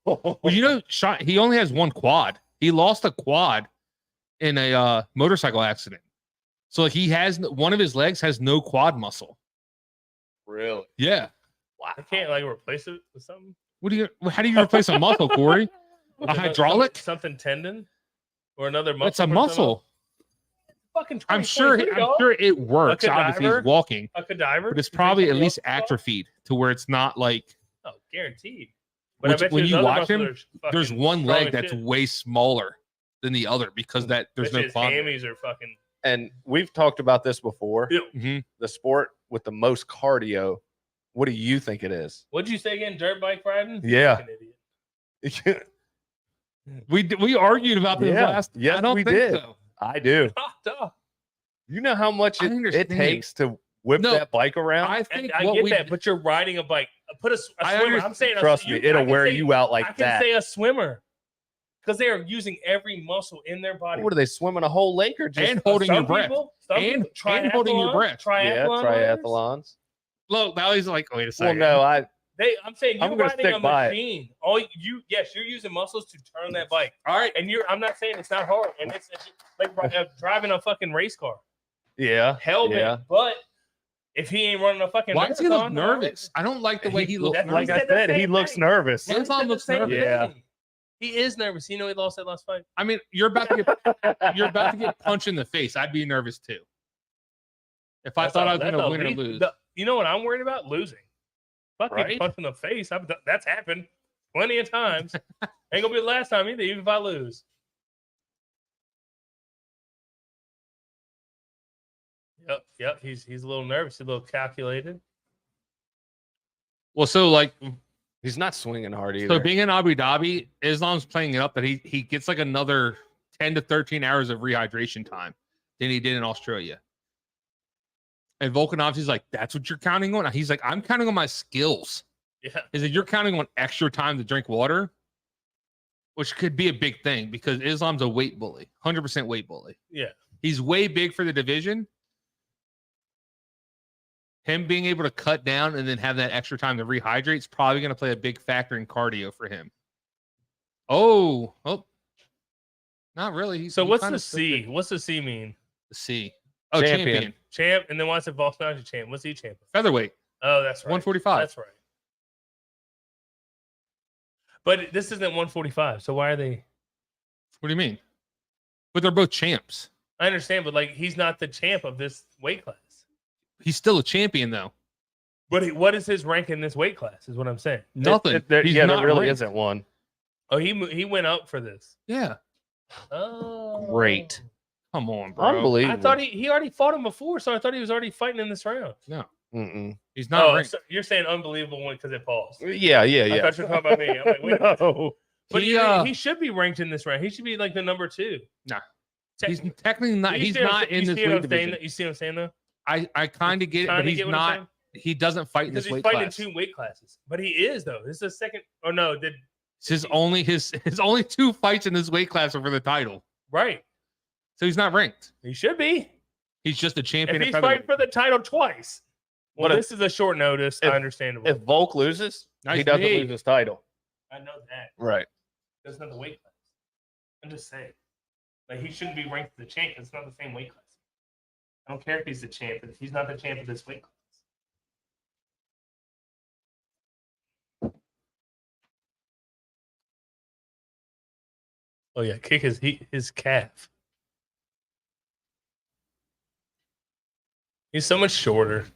Well, you know, Sean, he only has one quad. He lost a quad in a motorcycle accident. So like he has one of his legs has no quad muscle. Really? Yeah. I can't like replace it with something. What do you? How do you replace a muscle, Corey? With A hydraulic? something tendon or another muscle. It's a for muscle. Fucking I'm sure it works. A Obviously, cadaver? he's walking, A cadaver, but it's You think probably at somebody least else is atrophied to where it's not like. Oh, guaranteed. When you other watch muscles him, are fucking there's one strong leg as that's shit. way smaller than the other because that there's Bet no you his quad. hammies are fucking. And we've talked about this before. Yeah. Mhm. The sport with the most cardio. What do you think it is? What'd you say again? Dirt bike riding? Yeah. Fucking idiot. We argued about this Yeah. last. Yes, I don't we think did. so. I do. Duh. You know how much I it understand. takes to whip No, that bike around? I And think I what get we that, but you're riding a bike. Put a I swimmer. understand. I'm saying, Trust me, I it'll can wear say- you out I like can that. say a swimmer because they are using every muscle in their body. What are they swimming a whole lake or just and holding your Some breath. people- And holding your triathlon- breath. yeah, triathlon riders, triathlons? Look, now he's like, wait a Well, second. no, I'm saying I'm you're gonna riding stick a by it. machine. Yes, you're using muscles to turn that bike. All right. And I'm not saying it's not hard, and it's like driving a fucking race car. yeah, Helmet, yeah. but if he ain't running a fucking Why does he look marathon, nervous? I don't like the way he looks. That's Like I said the said, he same looks thing. nervous. Yeah. Islam looks nervous. Yeah. He is nervous. You know he lost that last fight. I mean, you're about to get punched in the face. I'd be nervous too. If I thought I was going to win or lose. You know what I'm worried about? Losing. Fucking Right? punch in the face. That's happened plenty of times. Ain't gonna be the last time either, even if I lose. Yep. He's a little nervous, a little calculated. Well, so like, He's not swinging hard either. so being in Abu Dhabi, Islam's playing it up that he gets like another 10 to 13 hours of rehydration time than he did in Australia. And Volkanovski's like, that's what you're counting on? He's like, I'm counting on my skills. Yeah. Is that you're counting on extra time to drink water, which could be a big thing because Islam's a weight bully, 100% weight bully. Yeah. He's way big for the division. Him being able to cut down and then have that extra time to rehydrate is probably going to play a big factor in cardio for him. Oh, not really. So He what's kinda the slipped C? it. What's the C mean? The C. Oh, Champion. champion. Champ, and then what's it? Volkanovski champ. What's he champ? Featherweight. Oh, that's right. 145. That's right. But this isn't 145. So why are they? What do you mean? But they're both champs. I understand, but like he's not the champ of this weight class. He's still a champion, though. But what is his rank in this weight class? Is what I'm saying. Nothing. He's there not really ranked. isn't one. Oh, he went up for this. Yeah. Oh, Great. Come on, bro. Unbelievable. I thought he already fought him before, so I thought he was already fighting in this round. No, Mm-mm. he's not ranked. So you're saying unbelievable one because it paused. Yeah. I thought you were talking about me. I'm like, wait. No. But He, he should be ranked in this round. He should be like the number 2. Nah. He's technically not. You He's see what I'm- not in you this see what weight I'm saying? division. You see what I'm saying though? I kind of get it, but Kinda he's get what I'm not. He doesn't fight in Because this he's weight fighting class. in 2 weight classes. But he is though. This is the second. Oh no, did His only 2 fights in this weight class are for the title. right? So he's not ranked. He should be. He's just a champion. If at he's featherweight. fighting for the title twice. Well, But this is a short notice. Understandable. If Volk loses, Nice he doesn't knee. lose his title. I know that. Right. That's not the weight class. I'm just saying. Like he shouldn't be ranked as the champ. It's not the same weight class. I don't care if he's the champ. He's not the champ of this weight class. Oh yeah, kick his calf. He's so much shorter.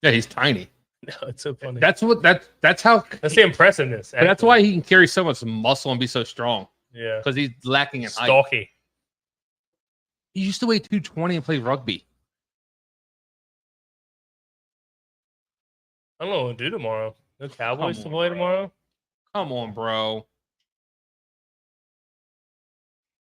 Yeah, he's tiny. No, it's so funny. That's how. That's the impressiveness. That's actually. why he can carry so much muscle and be so strong Yeah. because he's lacking in height. Stalky. He used to weigh 220 and play rugby. I don't know what to do tomorrow. No Cowboys Come to on, play bro. tomorrow. Come on, bro.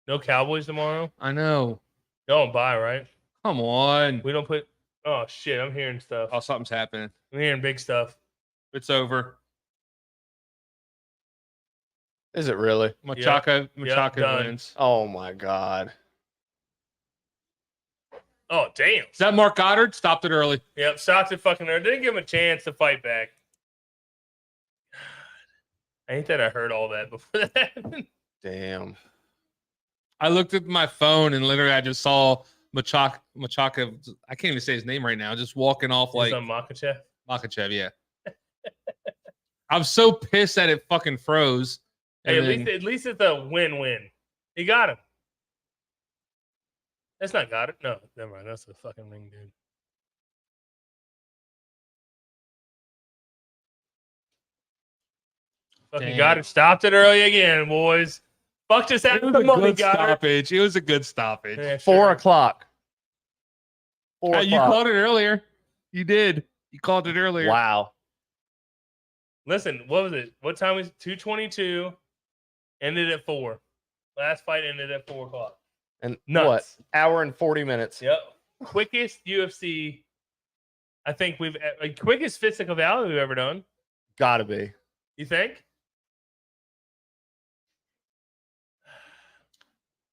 No Cowboys tomorrow. I know. Y'all don't buy, right? Come on. We don't put. Oh shit! I'm hearing stuff. Oh, something's happening. I'm hearing big stuff. It's over. Is it really? Machaca done. wins. Oh my God. Oh damn! Is that Mark Goddard? Stopped it early. Yep, stopped it fucking there. Didn't give him a chance to fight back. God. Ain't that I heard all that before that happened? Damn. I looked at my phone and literally I just saw Machaca. I can't even say his name right now. Just walking off like He's on Makhachev. Makhachev. Yeah. I'm so pissed that it fucking froze. Hey, And at least it's a win-win. He got him. That's not got it. No, never mind. That's a fucking ring, dude. Fucking Damn. got it. Stopped it early again, boys. Fucked us out it was the a money, good got it. stoppage. It was a good stoppage. Yeah, 4 sure. o'clock. 4 You o'clock. called it earlier. You did. You called it earlier. Wow. Listen, what was it? What time was it? 2:22? Ended at 4. Last fight ended at 4 o'clock. And Nuts. what? Hour and 40 minutes. Yep. Quickest UFC. I think quickest Fisticuff Alley we've ever done. Gotta be. You think?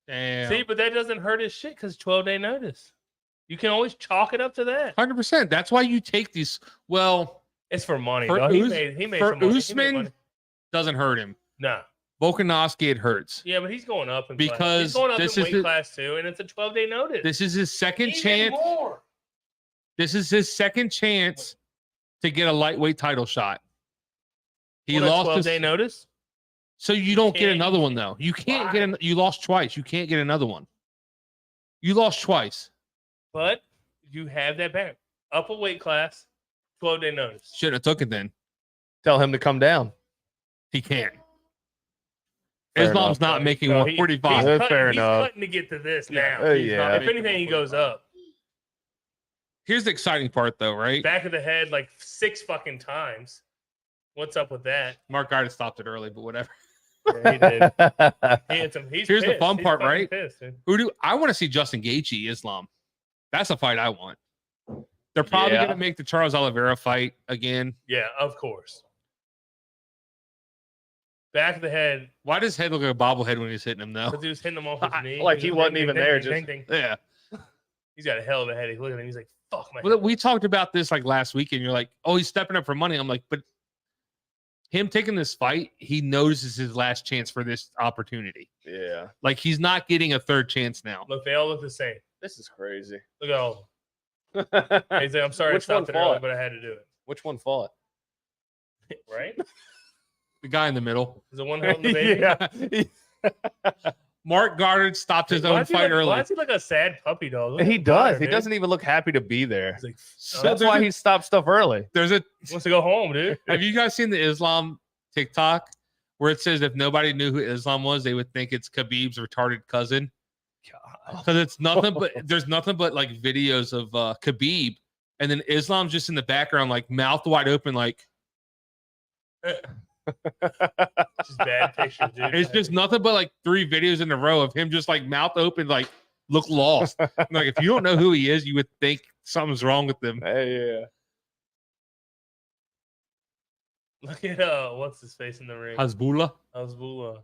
Damn. See, but that doesn't hurt his shit because 12-day notice. You can always chalk it up to that. 100%. That's why you take these. Well, It's for money. For Dog. He Us- made for some money. He made Usman, money. doesn't hurt him. Nah. Volkanovski, it hurts. Yeah, but he's going up in class. Because He's going up this in is weight the- class too, and it's a 12-day notice. This is his second Even chance. more. This is his second chance to get a lightweight title shot. He Well, that's lost 12-day his, notice. so you don't get can't- another one though. You can't Why? get an, you lost twice. You can't get another one. You lost twice. But you have that back. Up a weight class, 12-day notice. Shouldn't have took it then. Tell him to come down. He can't. Fair Islam's enough. not making No, 145. He's fair he's enough. cutting to get to this now. Yeah. If anything, he goes up. Here's the exciting part though, right? Back of the head like 6 fucking times. What's up with that? Mark Goddard stopped it early, but whatever. Yeah, he did. He had some, he's Here's the pissed. fun He's part, fucking right? pissed, dude. Who do I want to see? Justin Gaethje, Islam. That's a fight I want. They're probably Yeah. going to make the Charles Oliveira fight again. Yeah, of course. Back of the head, Why does his head look like a bobblehead when he's hitting him though? because he was hitting him off his knee. Like he was wasn't ding, even ding, there, ding, just- ding, ding. Yeah. He's got a hell of a head. He's looking at him. He's like, fuck my Well, head. we talked about this like last week, and you're like, "Oh, he's stepping up for money." I'm like, but him taking this fight, he knows this is his last chance for this opportunity. Yeah. Like he's not getting a third chance now. Look, they all look the same. This is crazy. Look at all of them. He's like, I'm sorry I Which one stopped it early, fought? but I had to do Which one fought? it. Right? The guy in the middle. Is the one holding the baby? Yeah. Mark Goddard stopped his Why own is he fight like, early. Why is he like a sad puppy dog? Look He at him does. tired, He dude. doesn't even look happy to be there. He's like, So That's there's why a- he stopped stuff early. There's a he wants to go home, dude. Have you guys seen the Islam TikTok where it says if nobody knew who Islam was, they would think it's Khabib's retarded cousin? Because it's nothing but there's nothing but like videos of Khabib, and then Islam's just in the background, like mouth wide open, like Just bad pictures, dude. it's just nothing but like 3 videos in a row of him just like mouth open, like look lost. Like if you don't know who he is, you would think something's wrong with him. Hey, yeah. Look at what's his face in the ring? Hasbullah. Hasbullah.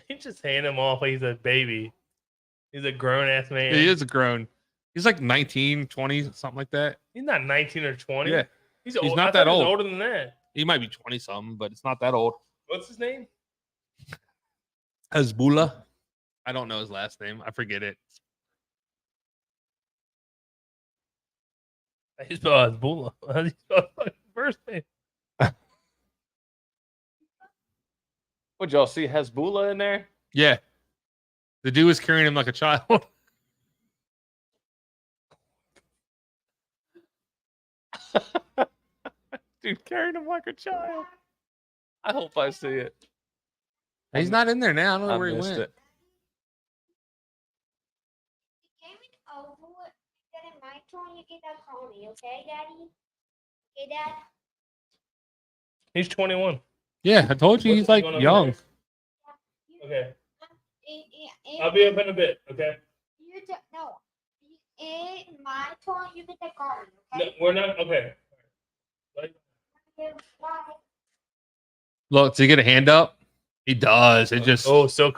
He just hand him off like he's a baby. He's a grown ass man. He is a grown. He's like 19, 20, something like that. He's not 19 or 20. Yeah. He's He's old. not I that thought he was old. older than that. He might be 20 something, but it's not that old. What's his name? Hasbullah. I don't know his last name. I forget it. He's spelled Hasbullah. How do you spell his first name? Would y'all see Hezbollah in there? Yeah. The dude was carrying him like a child. Dude, carrying him like a child. I hope I see it. He's not in there now. I don't know I where he missed went. it. The game is over. Then in my turn, you get that call me, okay, Daddy? Okay, Dad? He's 21. Yeah, I told you What's he's he like going over young. Okay. In I'll be up in a bit, okay? No. In my turn, you get that call me, No, okay? we're not. Okay. Okay, bye. Look, does he get a hand up? He does. It just still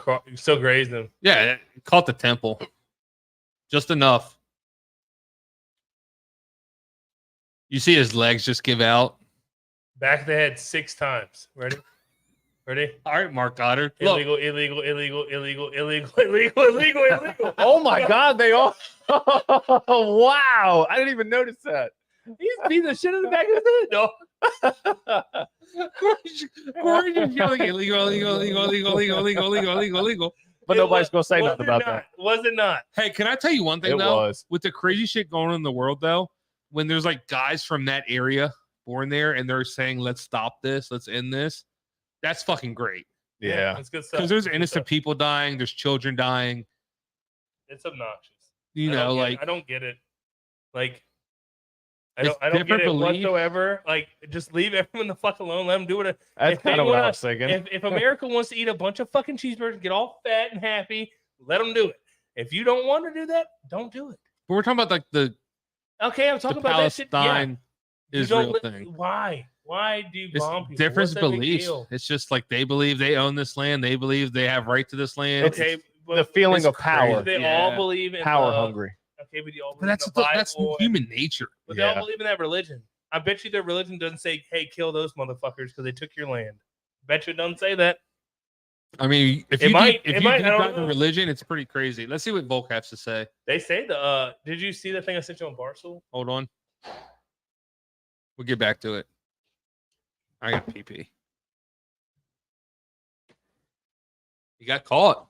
grazed him. yeah, it caught the temple. Just enough. You see his legs just give out. Back of the head 6 times. Ready? Ready? All right, Mark Goddard. Look, Illegal. Oh my God, they all. Wow, I didn't even notice that. He's beating the shit in the back of his head. No. Corey's just yelling illegal. But nobody's gonna say Was nothing it about not? that. Was it not? Hey, can I tell you one thing It though? was. With the crazy shit going on in the world though, when there's like guys from that area born there and they're saying, let's stop this, let's end this, that's fucking great. Yeah. That's good stuff. Because there's Good innocent stuff. people dying, there's children dying. It's obnoxious. You I know, don't get it. like I don't get it. Like I It's don't get different it belief. whatsoever. Like just leave everyone the fuck alone. Let them do it. That's If they kind of what I wanna- was thinking. If America wants to eat a bunch of fucking cheeseburgers, get all fat and happy, let them do it. If you don't want to do that, don't do it. but we're talking about like the Okay, I'm talking about that shit. Yeah. Palestine You Israel don't thing. Why? Why do you It's bomb people? different What's that big beliefs. deal? It's just like they believe they own this land. They believe they have right to this land. Okay, The but feeling it's of power. they all Yeah. believe in Power the- hungry. Okay, but you all But believe in the that's Bible and- human nature. But they all Yeah. believe in that religion. I bet you their religion doesn't say, "Hey, kill those motherfuckers because they took your land." Bet you it doesn't say that. I mean, if It you might- deep, it if you might, deep I don't dive in know. religion, it's pretty crazy. Let's see what Volk has to say. They say the. Did you see the thing I sent you on Barstool? Hold on. We'll get back to it. I got PP. You got caught.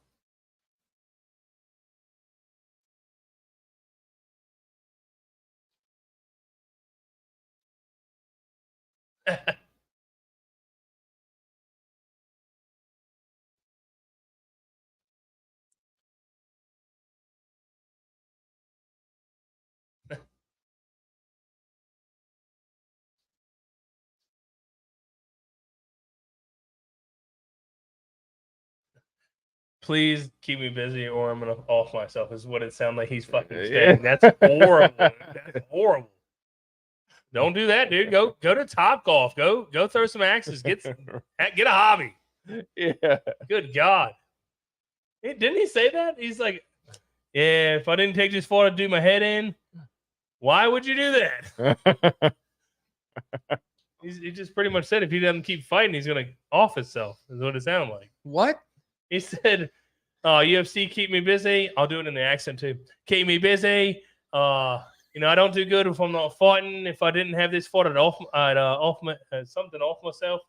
Please keep me busy, or I'm gonna off myself. Is what it sounds like he's fucking Yeah. saying. That's horrible. That's horrible. Don't do that, dude. Go to Top Golf. Go throw some axes. Get a hobby. Yeah. Good God. Didn't he say that? He's like, yeah, if I didn't take this far to do my head in, why would you do that? He just pretty much said if he doesn't keep fighting, he's going to off himself, is what it sounded like. What? He said, UFC, keep me busy. I'll do it in the accent too. Keep me busy. I don't do good if I'm not fighting. If I didn't have this fight, I'd something off myself.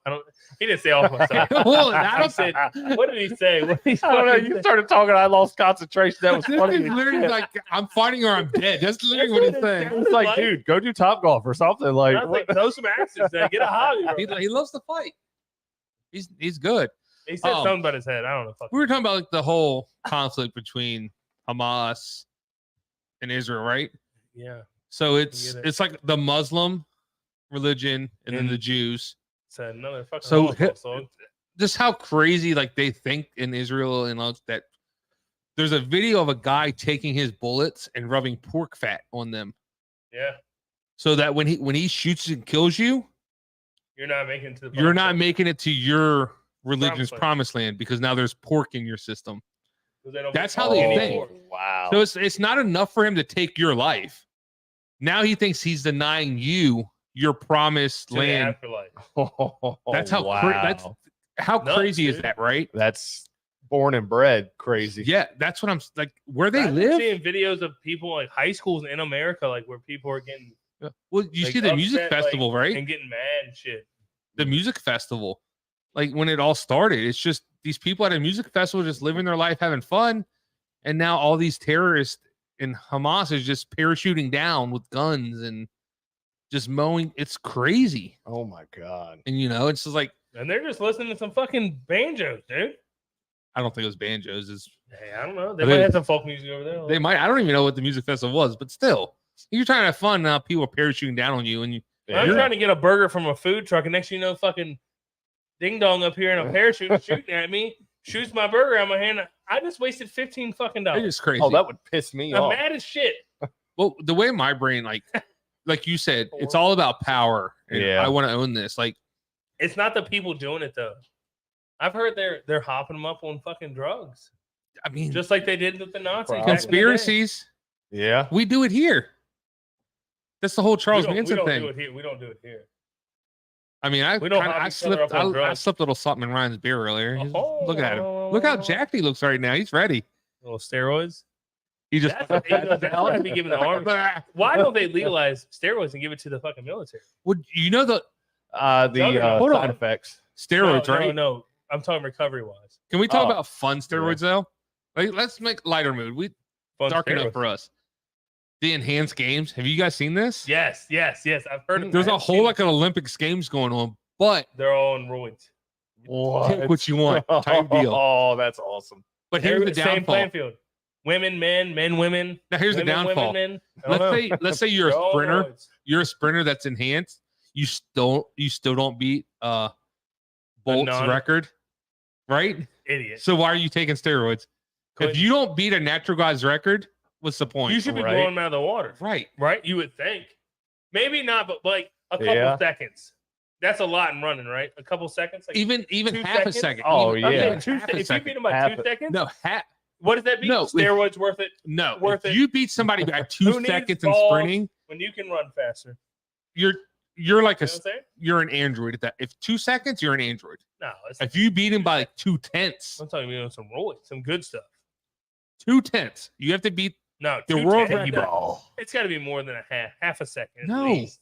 He didn't say off myself. Well, I He said, what did he say? What did he I don't know. fucking You say? started talking. I lost concentration. That was This funny. is literally like I'm fighting or I'm dead. That's literally what he's saying. It's like, dude, go do Top Golf or something. Like, I was like, throw some axes, man. Get a hobby. Bro. He loves to fight. He's good. He said Oh. something about his head. I don't know. Fuck. We were talking about like the whole conflict between Hamas and Israel, right? Yeah. So get it. it's like the Muslim religion and then And- the Jews. It's another fucking So Holocaust, dog. Just how crazy like they think in Israel and all that There's a video of a guy taking his bullets and rubbing pork fat on them, Yeah. so that when he shoots and kills you, You're not making it to the you're not promised making it to your religion's Promised promised land because now there's pork in your system. land, 'cause they don't That's make how they any think. pork. Wow. So it's not enough for him to take your life. Now he thinks he's denying you your promised To the land. afterlife. That's how that's how Nuts, crazy is dude. that, right? That's born and bred crazy. Yeah, that's what I'm like. Where they I've been live. seeing videos of people like high schools in America, like where people are getting Well, you like, see the music upset, like, festival, right? and getting mad and shit. The music festival, like when it all started, it's just these people at a music festival just living their life, having fun, and now all these terrorists and Hamas is just parachuting down with guns and just mowing. It's crazy, Oh my god. and it's just like And they're just listening to some fucking banjos, dude. I don't think it was banjos. Is Hey, I don't know. They I might mean, have some folk music over there. they might? I don't even know what the music festival was, but still, you're trying to have fun now. People are parachuting down on you, and you. I'm trying to get a burger from a food truck, and next thing you know, fucking ding dong up here in a parachute shooting at me, shoots my burger out of my hand. I just wasted $15 fucking They're dollars. just crazy. Oh, that would piss me I'm off. mad as shit. Well, the way my brain, like you said, it's all about power. And Yeah. I want to own this. Like, It's not the people doing it though. I've heard they're hopping them up on fucking drugs, I mean, just like they did with the Nazis. Wow. back in the day. conspiracies. Yeah. We do it here. That's the whole Charles we Manson don't thing. do it here. We don't do it here. I mean, We don't hop each other up on I drugs. slipped a little something in Ryan's beer earlier. Look at him. Oh. Look how jacked he looks right now. He's ready. Little steroids. He just That's what I'd be giving the army. Why don't they legalize steroids and give it to the fucking military? Would you know the Hold Side on. effects. steroids, no, right? No, I'm talking recovery wise. Can we talk Oh. about fun steroids though? Like, let's make lighter mood. We darken up for us. The enhanced games. Have you guys seen this? Yes. I've heard of There's I a haven't whole seen like an Olympics games going on, but it. They're all on roids. take what you want. Type deal. Oh, that's awesome. But here's the Same downfall. playing field. Women, men, women. Now here's the women, downfall. men. I don't know. Let's say you're They're a all on sprinter. roids. You're a sprinter that's enhanced. You still don't beat Bolt's non- record, right? Idiot. So why are you taking steroids? If Couldn't- you don't beat a natural guy's record, what's the point? You should be right? blowing them out of the water, Right. right? You would think. Maybe not, but like a couple Yeah. seconds. That's a lot in running, right? A couple seconds. Like, Even 2 half a seconds? second. Oh, Even- yeah. okay, half a if you second. beat them by Half 2 it. seconds, No, what does that mean? No, if- Steroids worth it no. Worth If it. you beat somebody by Who 2 needs seconds in balls? sprinting, when you can run faster. you're like You know what I'm saying? you're an android at that. If 2 seconds, you're an android. No, it's, If you beat him by like 2/10, I'm talking about some roids, some good stuff. 2/10, you have to beat No, the 2 world seconds, record. it's got to be more than half a second. At No. least.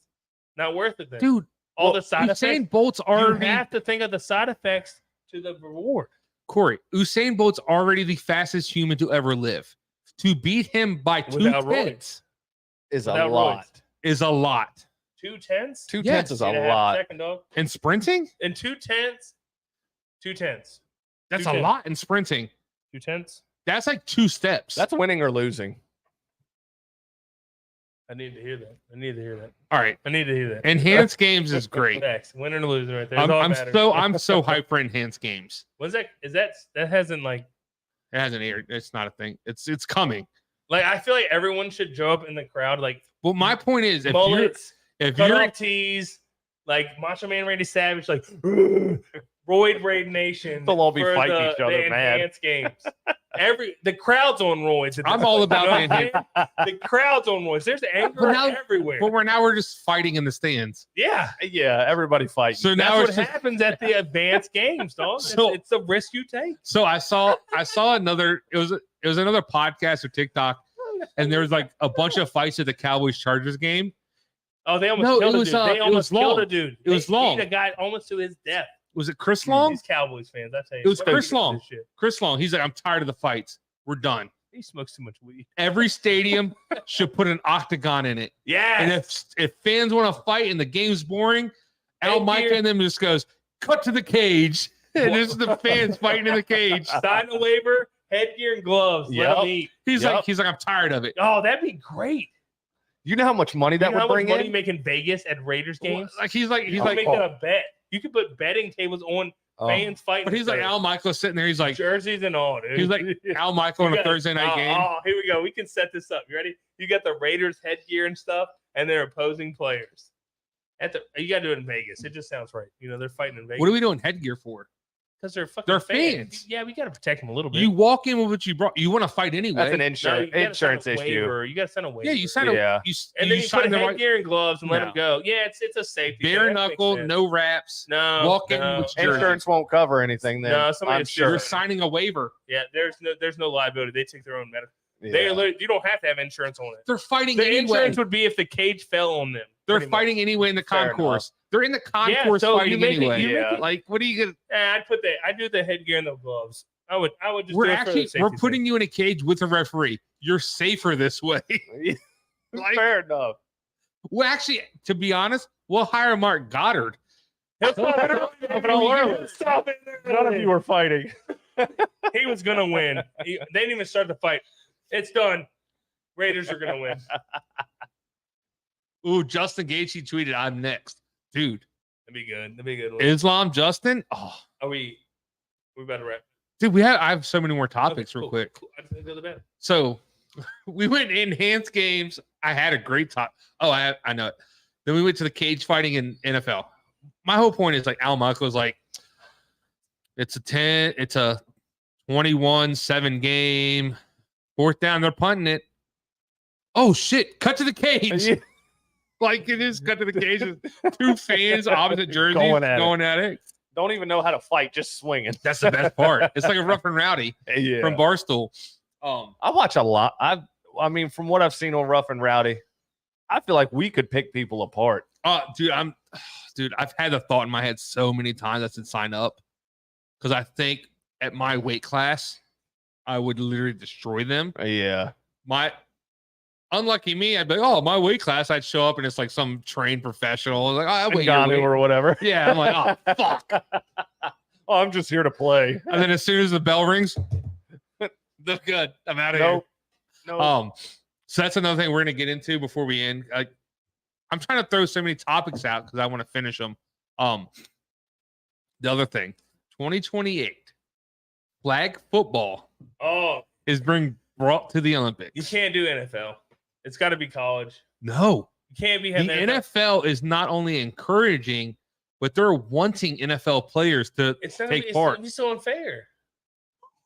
Not worth it then. Dude. All the side Usain effects. Bolt's You already have to think of the side effects to the reward. Corey. Usain Bolt's already the fastest human to ever live. To beat him by Without 2/10 Is a Without lot. roids. is a lot. 2/10. 2/10 Yes. is a 2.5 lot. Second, dog. In sprinting, And 2/10. 2/10. that's 2/10. a lot in sprinting. 2/10. That's like 2 steps. That's winning or losing. I need to hear that. I need to hear that. all right. I need to hear that. Enhanced games is great. Facts. Winner or loser right there. That's all that matters. I'm so hyped for enhanced games. When's that? Is that hasn't like It hasn't aired. It's not a thing. It's coming. I feel like everyone should show up in the crowd like Well, my point is, if mullets, you're cut off tees, like Macho Man Randy Savage, like Roid Raid Nation. They'll all be for fighting the, each other, the mad. enhanced games. The crowd's on roids. at I'm this all point, about you know the what I'm saying? The crowd's on roids. There's anger But now- everywhere. but we're just fighting in the stands. Yeah. Yeah, everybody fighting. So That's now what it's just, happens at the advanced games, dog. So- It's a risk you take. so I saw another. It was another podcast or TikTok, and there was like a bunch of fights at the Cowboys Chargers game. Oh, they almost No, killed it a was, dude. They it almost was killed long. a dude. It was They long. beat a guy almost to his death. Was it Chris Long? These Cowboys fans, I tell you. It was What Chris is Long. this shit? Chris Long. He's like, I'm tired of the fights. We're done. He smokes too much weed. Every stadium should put an octagon in it. Yeah. And if fans want to fight and the game's boring, Al Mike Headgear. and them just goes, cut to the cage. And this is the fans fighting in the cage. Sign a waiver, headgear, and gloves. Let Yep. him eat. He's Yep. like, I'm tired of it. Oh, that'd be great. You know how much money that you know how would much bring money you in? make in Vegas at Raiders games? Like he's like You Oh, can make that a bet. You could put betting tables on Fans fighting. But he's like Al Michael sitting there. He's like jerseys and all, dude. he's like Al Michael on a Thursday night game. Oh, here we go. We can set this up. You ready? You got the Raiders headgear and stuff, and they're opposing players. You got to do it in Vegas. It just sounds right. You know, they're fighting in Vegas. What are we doing headgear for? Because they're fucking They're fans. fans. Yeah, we got to protect them a little bit. You walk in with what you brought. You want to fight anyway. That's an No, insurance you gotta sign a issue. waiver. You got to send a waiver. Yeah, you sign a Yeah. and then you put sign the right headgear and gloves and let No. them go. Yeah, it's a safety. thing. bare That makes knuckle, sense. no wraps. No, walk in no. with jersey. Insurance won't cover anything then. No, somebody I'm has to- sure. You're signing a waiver. Yeah, there's no liability. They take their own medical. Yeah. You don't have to have insurance on it. They're fighting The anyway. insurance would be if the cage fell on them. They're pretty much. fighting anyway in the Fair concourse. They're in the concourse so you fighting make it- anyway. you make it- Like, what are you gonna? I'd do the headgear and the gloves. I would just We're do it for the actually safety we're thing. putting you in a cage with a referee. You're safer this way. Like- Fair enough. Well, actually, to be honest, we'll hire Mark Goddard. He'll stop it early. Stop it all early. Stop it early. None of you were fighting. He was gonna win. They didn't even start the fight. It's done. Raiders are gonna win. Ooh, Justin Gaethje tweeted, "I'm next, dude." That'd be good. That'd be a good. Islam Justin. Oh, Are we about to wrap? dude, I have so many more topics Okay, real cool, quick. cool. I just gotta go to bed. So we went enhanced games. I had a great time. Oh, I know it. Then we went to the cage fighting in NFL. My whole point is like Al Michael was like, it's a 21-7 game. Fourth down, they're punting it. Oh shit! Cut to the cage. Like it is cut to the cage. With two fans, opposite jerseys, Going at it. Don't even know how to fight, just swinging. That's the best part. It's like a rough and rowdy Yeah. from Barstool. I watch a lot. I mean, from what I've seen on Rough and Rowdy, I feel like we could pick people apart. Dude, I've had the thought in my head so many times I said sign up because I think at my weight class, I would literally destroy them. Yeah. Unlucky me, I'd be like, oh, my weight class, I'd show up and it's like some trained professional. Like, oh, I weigh your Ngannou weight. or whatever. Yeah, I'm like, oh, fuck. Oh, I'm just here to play. And then as soon as the bell rings, they're good. I'm out of Nope. here. No. So that's another thing we're gonna get into before we end. I'm trying to throw so many topics out because I want to finish them. The other thing, 2028 flag football Oh, is being brought to the Olympics. you can't do NFL. It's got to be college. No, You can't be the having NFL is not only encouraging, but they're wanting NFL players to It's not. take part. It's so unfair.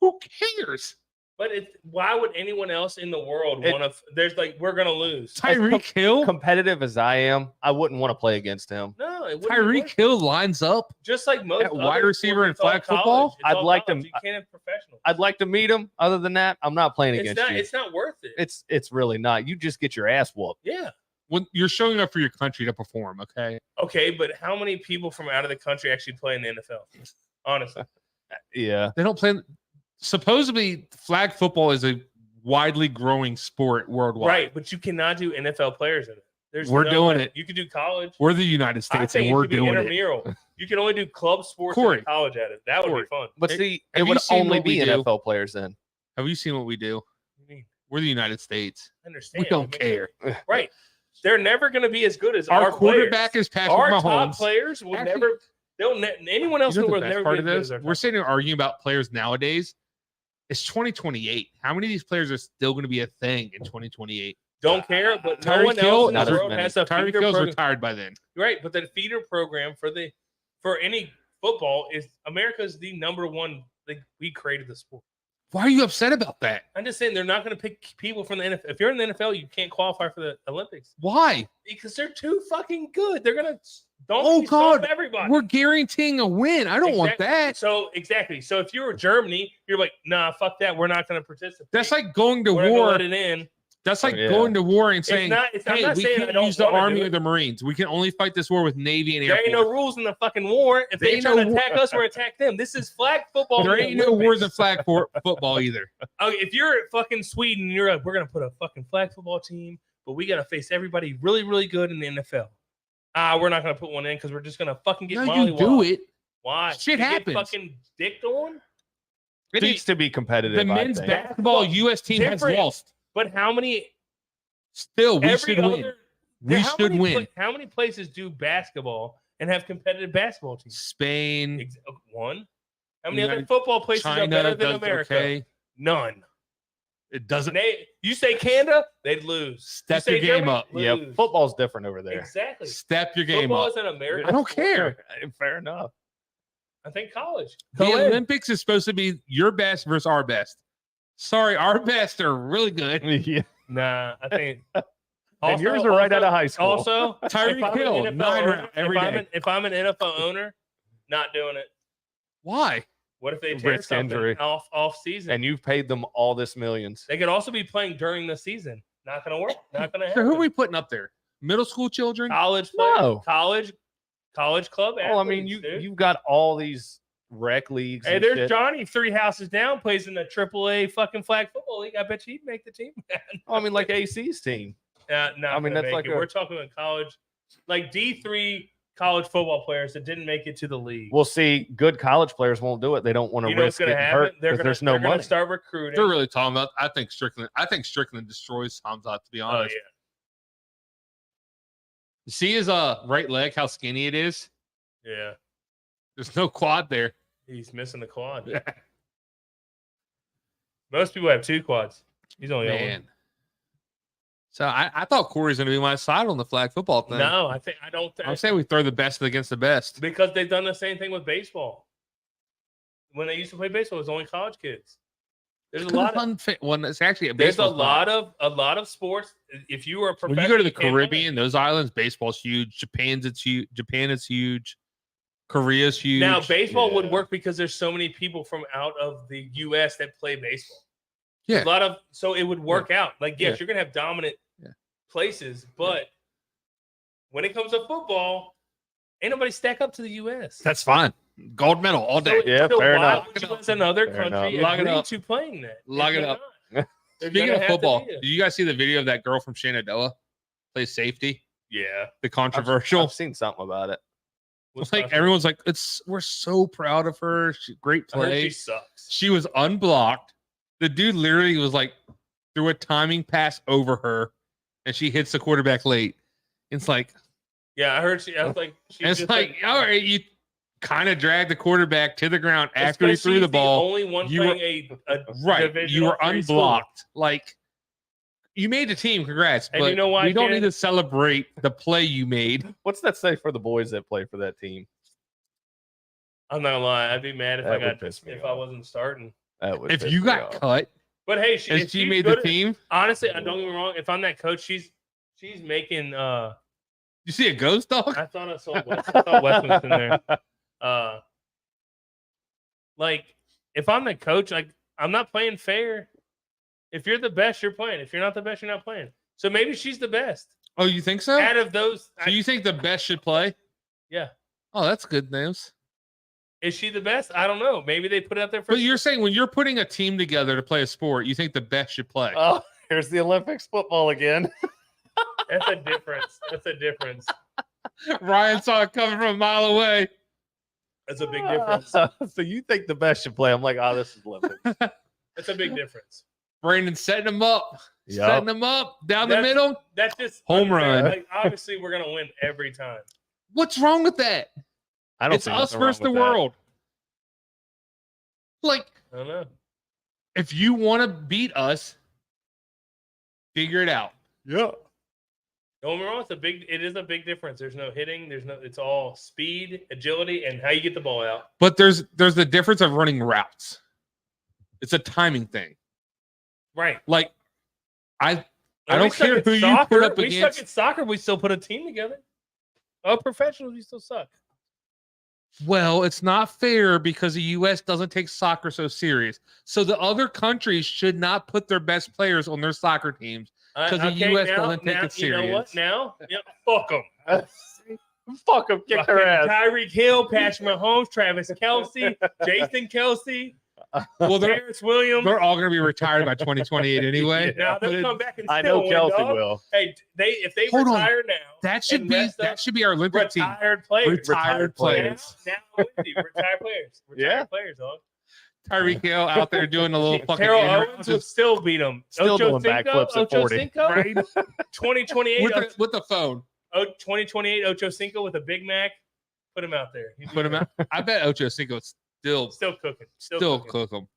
Who cares? But why would anyone else in the world It- want to? There's like we're gonna lose. Tyreek Hill. Competitive as I am, I wouldn't want to play against him. No, it wouldn't be Tyreek worth it. Hill lines up. Just like most At other wide receiver sports, in it's all flag college. football? It's I'd all like college. to- You can't have professional. I'd like to meet him. Other than that, I'm not playing It's against not. you. It's not worth it. It's really not. You just get your ass whooped. Yeah. When you're showing up for your country to perform, okay? Okay, but how many people from out of the country actually play in the NFL? Honestly, Yeah. They don't play. Supposedly, flag football is a widely growing sport worldwide. right? But you cannot do NFL players in it. We're doing it. You can do college. We're the United I States, think and it we're could be doing it. intramural. You can only do club sports Corey. and college at it. That would Corey. be fun. But Hey, see, it have you would seen only what we be do? NFL players then. Have you seen what we do? What do you mean? We're the United States. I understand. We don't It care. makes- Right. They're never going to be as good as Our our quarterback players. is Patrick Our top Mahomes. players will Actually- never. Anyone else You in know the the world best never part be of as good this? as our We're top sitting here arguing about players nowadays. It's 2028. How many of these players are still going to be a thing in 2028? Don't care, but no Tyreek one Hill, else in not the as world many. has a Tyreek feeder Hill's program. retired by then. Right, but the feeder program for any football is America's the number one. We created the sport. Why are you upset about that? I'm just saying they're not going to pick people from the NFL. If you're in the NFL, you can't qualify for the Olympics Why? because they're too fucking good. They're gonna Oh, God. everybody. We're guaranteeing a win. I don't want that. So exactly. So if you were Germany, you're like, nah, fuck that. We're not going to participate. That's like going to we're not gonna war. let it in. That's like Yeah. going to war and saying, I'm hey, not we saying I can't don't use the wanna Army do or it. the Marines. We can only fight this war with Navy and Air There ain't Force. no rules in the fucking war. If There they ain't try to no attack us, we're attack them. This is flag football. There in the ain't no Olympics. wars in flag football either. Okay, if you're at fucking Sweden, you're like, we're gonna put a fucking flag football team, but we gotta face everybody really, really good in the NFL. We're not gonna put one in because we're just gonna fucking get No, you do mollywopped. it. Why? Shit You happens. Get fucking dicked on. It The- needs to be competitive. The I men's think. basketball U.S. team has Different. lost. But how many? Still, we every should other. win. We how should many win. How many places do basketball and have competitive basketball teams. Spain, One. How many other United- football places are China better than does America? okay. None. It doesn't You say Canada, they'd lose. step you your say game Germany, up. Yeah, lose. football's different over there. Exactly. Step your game Football up. is an American. I don't sport. care. Fair enough. I think college. The Co-ed. Olympics is supposed to be your best versus our best. Sorry, our best are really good. Yeah. Nah, I think. And yours are right out of high school. Also, Tyreek if I'm an Hill, NFL 9 owner- round every day. if I'm an NFL owner, not doing it. Why? What if they tear Risk something injury. off season? And you've paid them all this millions. They could also be playing during the season. Not going to work. Not going to So happen. who are we putting up there? Middle school children? College No. players, college club. Well, I mean, athletes, dude. you've got all these rec leagues. Hey, and there's shit. Johnny 3 houses down, plays in the AAA fucking flag football league. I bet you he'd make the team. I mean, like AC's team. No, I mean, that's like we're talking about college, like D3 college football players that didn't make it to the league. We'll see. Good college players won't do it. They don't want to you know what's risk going to getting happen? hurt They're because going there's no money. to start recruiting. They're really talking about. I think Strickland destroys Khamzat, to be Oh honest. yeah. See his right leg, how skinny it is? Yeah, There's no quad there. he's missing the quad. Most people have 2 quads. He's only got one. Man. So I thought Corey's going to be my side on the flag football thing. No, I don't think I'm saying we throw the best against the best. because they've done the same thing with baseball. When they used to play baseball, it was only college kids. There's a lot of Well, it's actually a there's a baseball. lot of sports. If you were a When professional, you go to the you can't Caribbean, those islands, baseball's huge. Japan is huge. Korea's huge. Now, baseball would Yeah. work because there's so many people from out of the U.S. that play baseball. Yeah. A lot of so it would work out. Like, yes, Yeah. you're gonna have dominant Yeah. places, but when it comes to football, ain't nobody stack up to the U.S. That's fine. Gold medal all day. Yeah, fair why enough. would you as another Fair country enough. Lock it agree up. to playing that? Lock If it you're up. not, there's Speaking gonna of have to football, be a- did you guys see the video of that girl from Shenandoah plays safety? yeah, The controversial. I've seen something about it. What's Like up? everyone's like, we're so proud of her. Great I heard play. she sucks. She was unblocked. The dude literally was like threw a timing pass over her, and she hits the quarterback late. It's like, Yeah, I heard she. I was like, she's and it's just like, all right, you kind of dragged the quarterback to the ground after he because threw the she's ball. only one You were- playing a Right, Division you were III school. unblocked. Like, you made the team. Congrats, And but you know why, we don't Ken? need to celebrate the play you made. What's that say for the boys that play for that team? I'm not gonna lie, I'd be mad if That I would got piss me if I off. wasn't starting. That would If piss you me got off. cut But hey, and if she she's made the good at- team, Honestly, don't get me wrong. If I'm that coach, she's making. you see a ghost dog? I thought I saw Wes. I thought Wes was in there. Like if I'm the coach, like I'm not playing fair. If you're the best, you're playing. If you're not the best, you're not playing. So maybe she's the best Oh, you think so? out of those. So you think the best should play? Yeah. Oh, that's good news. Is she the best? I don't know. Maybe they put it out there for. But you're saying when you're putting a team together to play a sport, you think the best should play. Oh, here's the Olympics football again. That's a difference. That's a difference. Ryan saw it coming from a mile away. That's a big difference. So you think the best should play? I'm like, oh, this is Olympics. That's a big difference. Brandon setting him up. Yup. Setting him up down the That's- middle. That's just Home unfair. run. Like, obviously, we're gonna win every time. What's wrong with that? I don't It's see us nothing wrong versus the with that. world. Like, I don't know. if you want to beat us, figure it out. Yeah. Don't get me wrong. It is a big difference. There's no hitting. It's all speed, agility, and how you get the ball out. But there's the difference of running routes. It's a timing thing. Right. Like, I And don't we suck care at who you soccer. put up We against. suck at soccer. We still put a team together. Oh, professionals, we still suck. Well, it's not fair because the U.S. doesn't take soccer so serious. So the other countries should not put their best players on their soccer teams. 'Cause the US doesn't take it You know what? serious. Now, fuck them. Fuck them, kick their ass. Tyreek Hill, Patrick Mahomes, Travis Kelsey, Jason Kelsey, Well, Terrence Williams. they're all going to be retired by 2028 anyway. Now But they'll it- come back and I still know win, Kelsey dog. will. Hey, if they Hold on. retire now, That should and be rest up our Olympic team. retired players. Retired players. Now I'm with you. Retired players. Retired Yeah. players, dog. Tyreek Hill out there doing a little fucking Terrell in Owens routes would still beat him. Still doing backflips at 40. 2028. with the phone. 2028 Ocho Cinco with a Big Mac Put him out there. Put him out. I bet Ocho Cinco still cooking. cook them.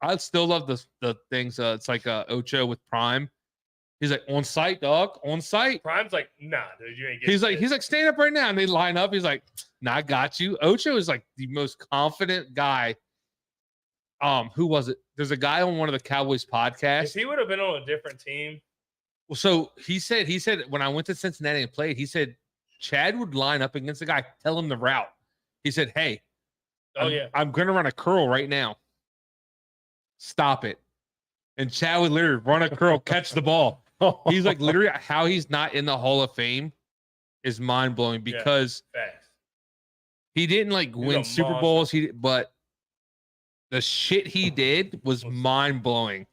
I still love the things. It's like Ocho with Prime. He's like, on site, dog, on site. Prime's like, nah, dude, you ain't getting He's like, stand up right now, and they line up. He's like, nah, I got you. Ocho is like the most confident guy. Who was it? There's a guy on one of the Cowboys podcasts. If he would have been on a different team. Well, so he said when I went to Cincinnati and played, he said Chad would line up against the guy, tell him the route. He said, hey, I'm gonna run a curl right now. Stop it. And Chad would literally run a curl, catch the ball. He's like, literally, how he's not in the Hall of Fame is mind blowing because he didn't like win Super Bowls. But the shit he did was mind blowing.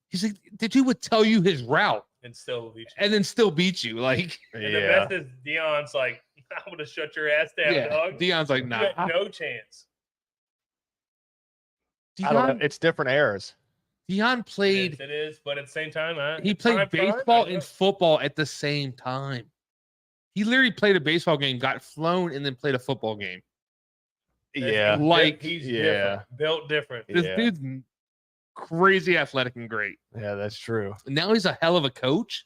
He's like, the dude would tell you his route and still beat you. And then still beat you. Like, and the best is Deion's like, I would have shut your ass down, dog. Deion's like, nah, no chance. I don't know. It's different eras. Deion played. It is, but at the same time, he played baseball and football at the same time. He literally played a baseball game, got flown, and then played a football game. Yeah, like he's different, built different. This dude's crazy athletic and great. Yeah, that's true. And now he's a hell of a coach.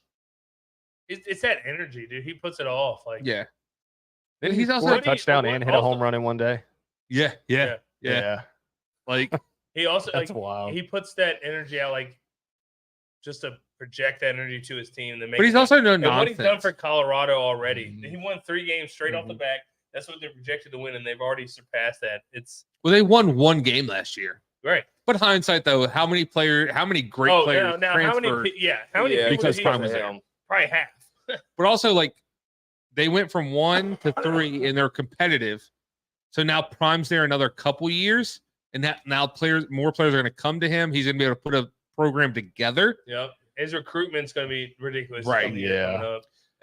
It's that energy, dude. He puts it off. Like, yeah. Then he's also a touchdown and hit a home run in one day. Yeah. Like. He also that's wild. He puts that energy out, like just to project that energy to his team. And but he's also no nonsense. What he's done for Colorado already, he won 3 games straight off the back. That's what they're projected to win, and they've already surpassed that. They won 1 game last year, right? But hindsight, though, how many great players now, transferred? how many because Prime was there? Probably half. But also, like, they went from 1 to 3, and they're competitive. So now Prime's there another couple years. And that now more players are going to come to him. He's going to be able to put a program together. Yep. His recruitment's going to be ridiculous. Right. Yeah.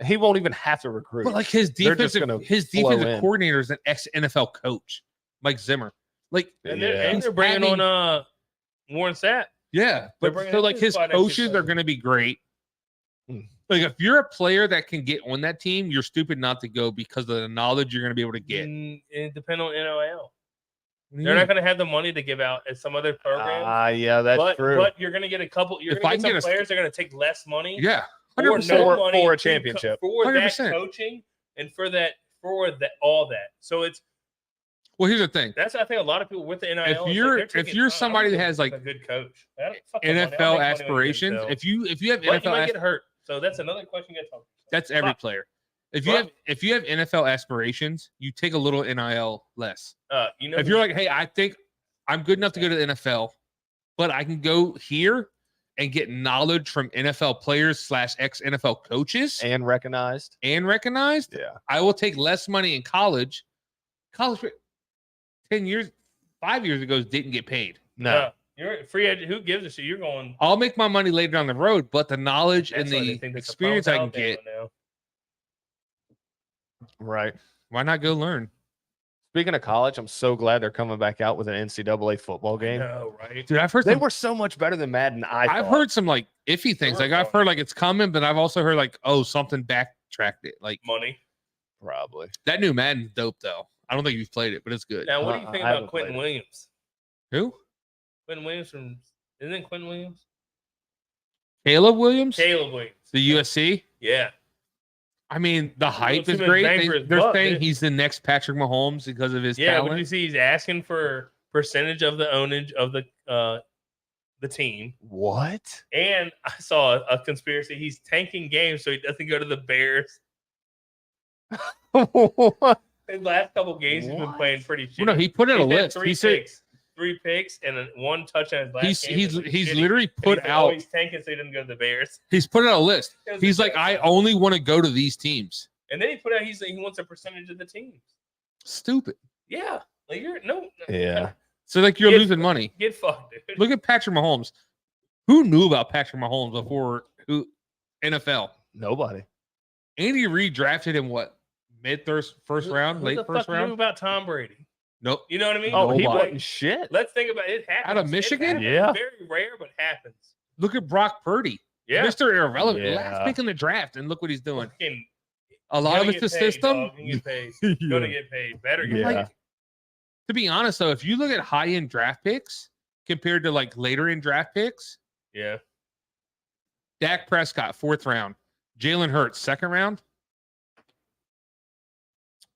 He won't even have to recruit. But like his defensive coordinator is an ex-NFL coach, Mike Zimmer. Like, and they're bringing on Warren Sapp. Yeah. But so like his coaches are going to be great. Like if you're a player that can get on that team, you're stupid not to go because of the knowledge you're going to be able to get. It depends on NIL. They're not going to have the money to give out as some other programs. Yeah, that's true. But you're going to get a couple. You're going to get some players that are going to take less money. Yeah, 100% for a championship. For 100%. That coaching and for all that. So it's. Well, here's the thing. That's I think a lot of people with the NIL. If you're somebody that has like a good coach, NFL aspirations, if you have NFL, you might get hurt. So that's another question you got to talk about. That's every player. If you have NFL aspirations, you take a little NIL less. If you're like, hey, I think I'm good enough to go to the NFL, but I can go here and get knowledge from NFL players / ex-NFL coaches and recognized. Yeah, I will take less money in college. College 5 years ago didn't get paid. No. You're a free agent. Who gives a shit? You're going. I'll make my money later down the road, but the knowledge and the experience I can get. Right. Why not go learn? Speaking of college, I'm so glad they're coming back out with an NCAA football game. No, right? Dude, I've heard they were so much better than Madden. I've heard some like iffy things. Like I've heard like it's coming, but I've also heard like, oh, something backtracked it. Like money. Probably. That new Madden's dope though. I don't think you've played it, but it's good. Now, what do you think about Quentin Williams? Who? Quentin Williams isn't it Quentin Williams? Caleb Williams? The USC? Yeah. I mean, the hype is great. They're saying he's the next Patrick Mahomes because of his talent. When you see he's asking for percentage of the ownage of the team. What? And I saw a conspiracy. He's tanking games so he doesn't go to the Bears. What? In the last couple games, he's been playing pretty shitty. Well, no, he put out a list. He said 3 picks and 1 touchdown. He's literally put out. He's tanking so he doesn't go to the Bears. He's put out a list. He's like, I only want to go to these teams. And then he put out he wants a percentage of the teams. Stupid. Yeah, like Yeah. So like you're losing money. Get fucked, dude. Look at Patrick Mahomes. Who knew about Patrick Mahomes before NFL? Nobody. Andy Reid drafted him first round, late first round. Knew about Tom Brady? Nope. You know what I mean? Oh, he wasn't shit. Let's think about it. Happens. Out of Michigan? Yeah. Very rare, but happens. Look at Brock Purdy. Yeah. Mr. Irrelevant. Yeah. Last pick in the draft, and look what he's doing. A lot of Gonna it's the get paid, system. dog. Gonna get paid. Gonna get paid. Better get Yeah. paid. Like, to be honest, though, if you look at high-end draft picks compared to like later in draft picks, Yeah. Dak Prescott, 4th round. Jalen Hurts, 2nd round.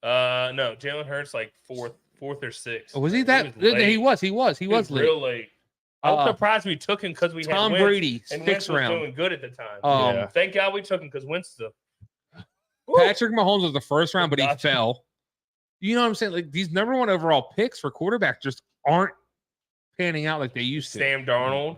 No, Jalen Hurts like fourth or 6th. Was he that? He was. He was late. real late. I was Uh, surprised we took him because we had Tom Wentz, Brady, and Wentz 6th was round. doing good at the time. Yeah. Thank God we took him because Wentz the Patrick Mahomes was the 1st round, but he Gotcha. fell. You know what I'm saying? Like these number 1 overall picks for quarterbacks just aren't panning out like they used to. Sam Darnold.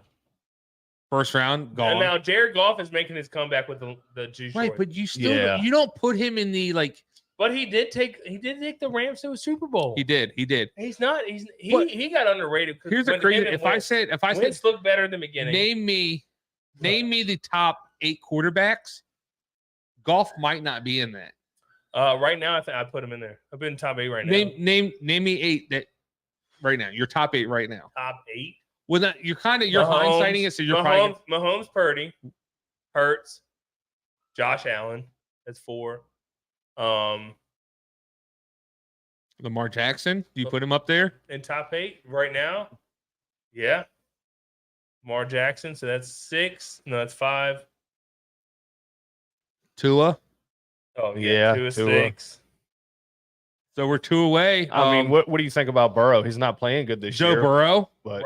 1st round, gone. And now Jared Goff is making his comeback with the Detroit. Right, but you still Yeah. you don't put him in the like. But he did take the Rams to a Super Bowl. He did. He's not. But He got underrated. Here's the crazy. If I said Wentz looked better in the beginning. name me the top 8 quarterbacks, Golf might not be in that. Right now, I think I put him in there. I've been top 8 right now. Name me 8 that right now. Your top 8 right now. Top 8. Well, that you're Mahomes, hindsighting it, so you're probably Mahomes, Purdy, Hurts, Josh Allen. That's 4. Lamar Jackson. Do you put him up there? In top 8 right now. Yeah. Lamar Jackson. So that's 6. No, that's 5. Tua. Oh Yeah, 2 is Tua. 6. So we're 2 away. I mean, what do you think about Burrow? He's not playing good this Joe year. Burrow. But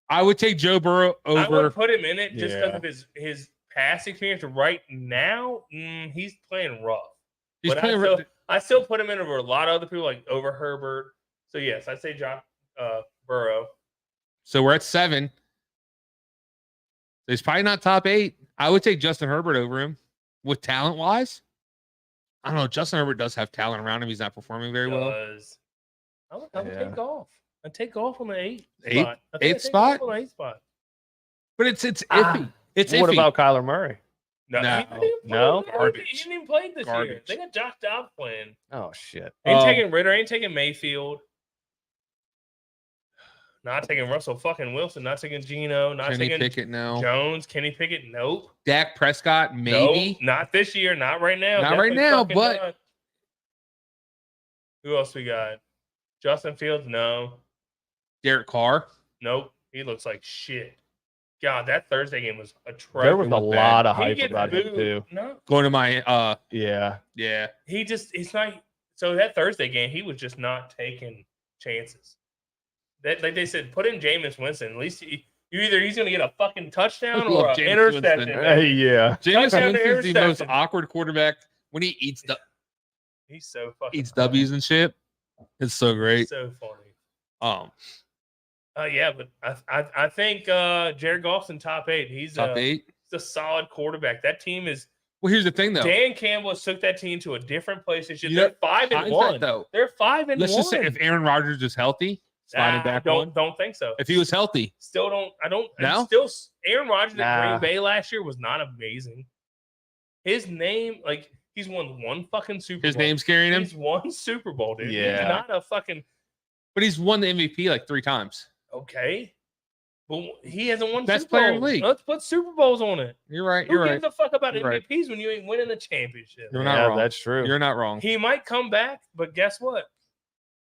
I would take Joe Burrow I over. would put him in it just because Yeah. of his past experience. Right now, he's playing rough. He's But playing. I still put him in over a lot of other people, like over Herbert. So yes, I'd say Burrow. So we're at 7. He's probably not top 8. I would take Justin Herbert over him with talent wise. I don't know. Justin Herbert does have talent around him. He's not performing very well. I would Yeah. take golf. I'd take golf on the 8th Eighth- spot. I think eighth I'd take spot? golf on the 8th spot. But it's iffy. Ah. It's what iffy. about Kyler Murray? No, No. he didn't even play. No? He Garbage. didn't even play this year. Garbage. They got Josh Dobbs playing. Oh shit. Ain't Um, taking Ritter. Ain't taking Mayfield. Not taking Russell fucking Wilson. Not taking Geno. Not Kenny taking Pickett now. Jones. Kenny Pickett. Nope. Dak Prescott maybe. Nope. Not this year. Not right now. Not right Definitely now, fucking but- not. Who else we got? Justin Fields. No. Derek Carr. Nope. He looks like shit. God, that Thursday game was atrocious. There was a looked lot of He hype gets about him booed. too. No. Going to my Yeah. yeah. He's not. So that Thursday game, he was just not taking chances. That like they said, put in Jameis Winston. At least he's going to get a fucking touchdown I or love an Jameis interception. Winston. Hey, yeah. James Touchdown to Winston's the most interception. awkward quarterback when he eats He's so fucking eats W's and shit. It's so great. So funny. Yeah, but I think Jared Goff's in top 8. He's Top 8. he's a solid quarterback. That team is. Well, here's the thing though. Dan Campbell has took that team to a different place this year. You They're know, 5-1. hindsight, though. They're 5-1. Let's just say if Aaron Rodgers is healthy, sliding back one. Don't think so. If he was healthy, Still don't. I don't. No? Still, Aaron Rodgers at Nah. Green Bay last year was not amazing. His name, like, he's won one fucking Super his Bowl. name's carrying him. He's won Super Bowl, dude. Yeah. He's not a fucking But he's won the MVP like 3 times. okay. But he hasn't won Best Super player in the Bowls. league. Let's put Super Bowls on it. You're right. Who You're gives right. a fuck about You're right. MVPs when you ain't winning the championship? You're not Yeah, wrong. that's true. You're not wrong. He might come back, but guess what?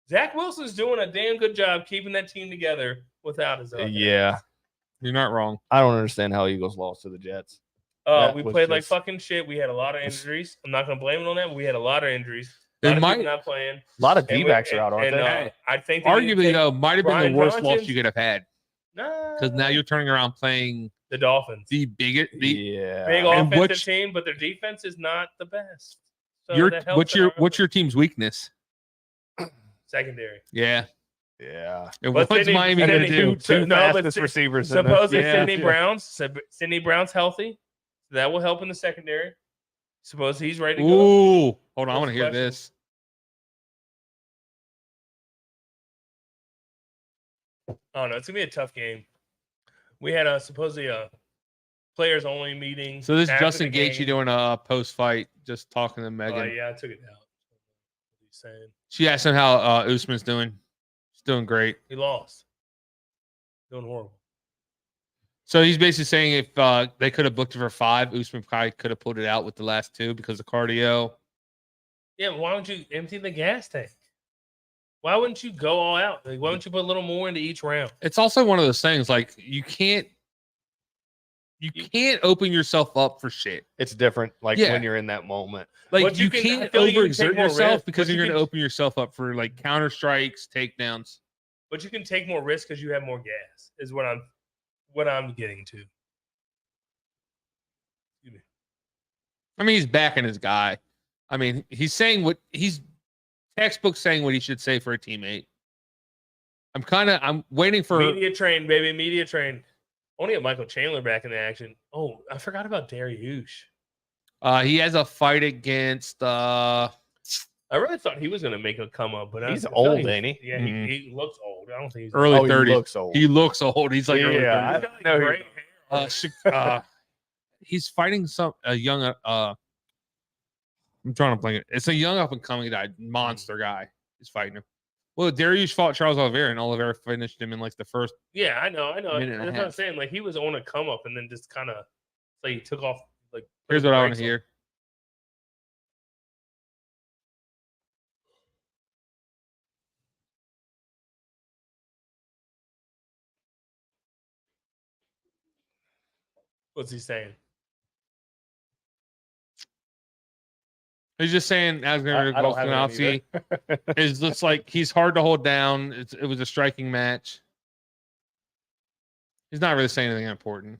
Zach Wilson's doing a damn good job keeping that team together without his own. Yeah. You're not wrong. I don't understand how Eagles lost to the Jets. That We was played like just- fucking shit. We had a lot of injuries. I'm not gonna blame it on that, but we had a lot of injuries. A lot It of might, people not playing. A lot of And we- D-backs are out, aren't and, they? I think they need to arguably take- though, might have been Brian the worst loss Johnson's- you could have had Nah, because now you're turning around playing the Dolphins. the biggest. Yeah. Big and offensive which- team, but their defense is not the best. So Your that helps what's your team's weakness? secondary? Yeah. Yeah. And But what's Sidney- Miami going to Sidney- do? Two No, but fastest Sid- receivers. in the- Supposedly Yeah. Sidney Brown's healthy. So that will help in the secondary. Suppose he's ready to go. Ooh, hold on. I What's want to the hear question? this. Oh no, it's gonna be a tough game. We had supposedly a players only meeting. So this is after Justin the Gaethje game. doing a post fight, just talking to Oh Megan. yeah, I took it out. What he's saying? She asked him how Usman's doing. He's doing great. He lost. Doing horrible. So he's basically saying if they could have booked it for 5, Usman probably could have pulled it out with the last 2 because of cardio. Yeah, why don't you empty the gas tank? Why wouldn't you go all out? Like, why don't you put a little more into each round? It's also one of those things like you can't open yourself up for shit. It's different, like Yeah. when you're in that moment. Like But you you can- I can't feel like you can take overexert more yourself risk, because but you're you going to can- open yourself up for like counter strikes, takedowns. But you can take more risk because you have more gas. Is what I'm getting to. Excuse me. I mean, he's backing his guy. I mean, he's saying what he's textbook saying what he should say for a teammate. I'm waiting for Media train, baby. Media train. Only have Michael Chandler back in the action. Oh, I forgot about Dariush. he has a fight against I really thought he was going to make a come up, but He's I feel old, like ain't he? Yeah, Mhm. he looks old. I don't think he's early Oh, he 30s. looks old. He looks old. He's like early Yeah, 30s. He's got, know he- gray hair. He's fighting a young I'm trying to blank it. It's a young up and coming guy, monster guy. He's fighting him. Well, Dariush fought Charles Oliveira, and Oliveira finished him in like the first. Yeah, I know. Minute and a That's what I'm half. saying. Like, he was on a come up and then just kind of like he took off. Like, put Here's the what I want brakes to on. hear. What's he saying? He's just saying Alexander I don't have it Volkanovski either. is just like he's hard to hold down. It was a striking match. He's not really saying anything important.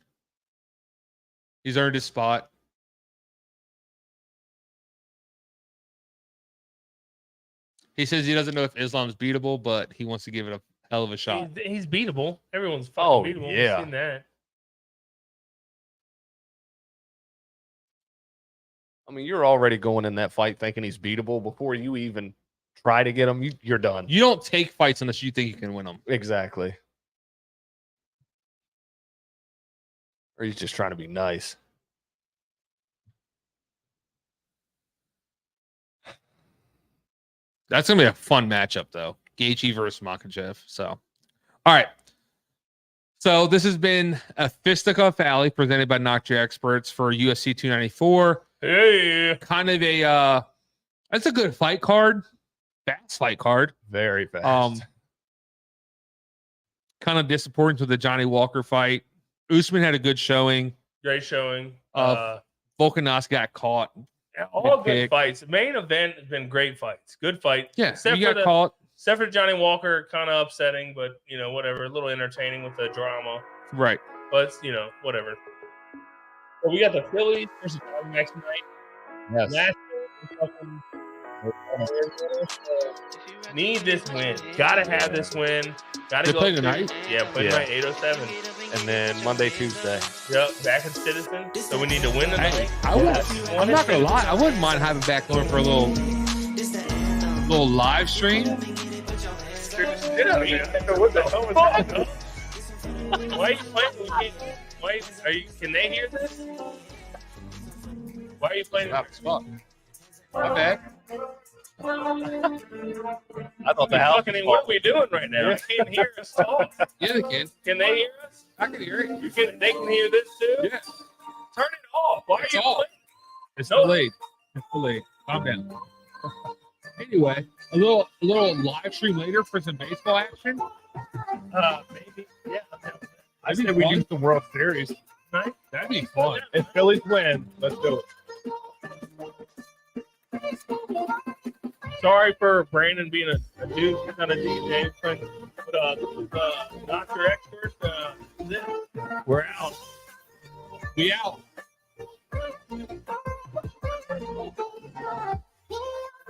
He's earned his spot. He says he doesn't know if Islam's beatable, but he wants to give it a hell of a shot. He's beatable. Everyone's fucking Oh, beatable. yeah. We've seen that. I mean, you're already going in that fight thinking he's beatable before you even try to get him. You're done. You don't take fights unless you think you can win them. Exactly. Or he's just trying to be nice. That's gonna be a fun matchup, though. Gaethje versus Makhachev. So, all right. So this has been a Fisticuff Alley presented by Knock Your Experts for UFC 294. Hey, Kind of a that's a good fight card. Fast fight card. Very fast. Kind of disappointing with the Johnny Walker fight. Usman had a good showing. great showing. Volkanovski got caught. All good good pick. fights. Main event has been great fights. Good fight. Yeah, Except he for got caught. Except for Johnny Walker, kind of upsetting, but whatever. A little entertaining with the drama, Right. but whatever. But we got the Phillies versus next night. Yes. Last fucking need this win. Gotta have this win. Gotta They go play to- tonight? Yeah, play Yeah. tonight 8:07. And then Monday, Tuesday. Yep, back in Citizen. So we need to win tonight. I'm not gonna lie. I wouldn't mind having back going for a little live stream. What the hell was that? Why are you playing? Can they hear this? Why are you playing? My bad. I thought the house. What are we doing right now? I can't hear us talk. Yeah, they can. Can they hear us? I can hear it. They can hear this too? Yeah. Turn it off. Why are It's you off. playing? It's No. delayed. It's delayed. Calm down. Anyway, a little live stream later for some baseball action. Maybe. Yeah. I say we do the World Series. Right? That'd be fun. If Phillies win, let's do it. Sorry for Brandon being a dude, not a DJ. But this is Dr. Expert. We're out. We out.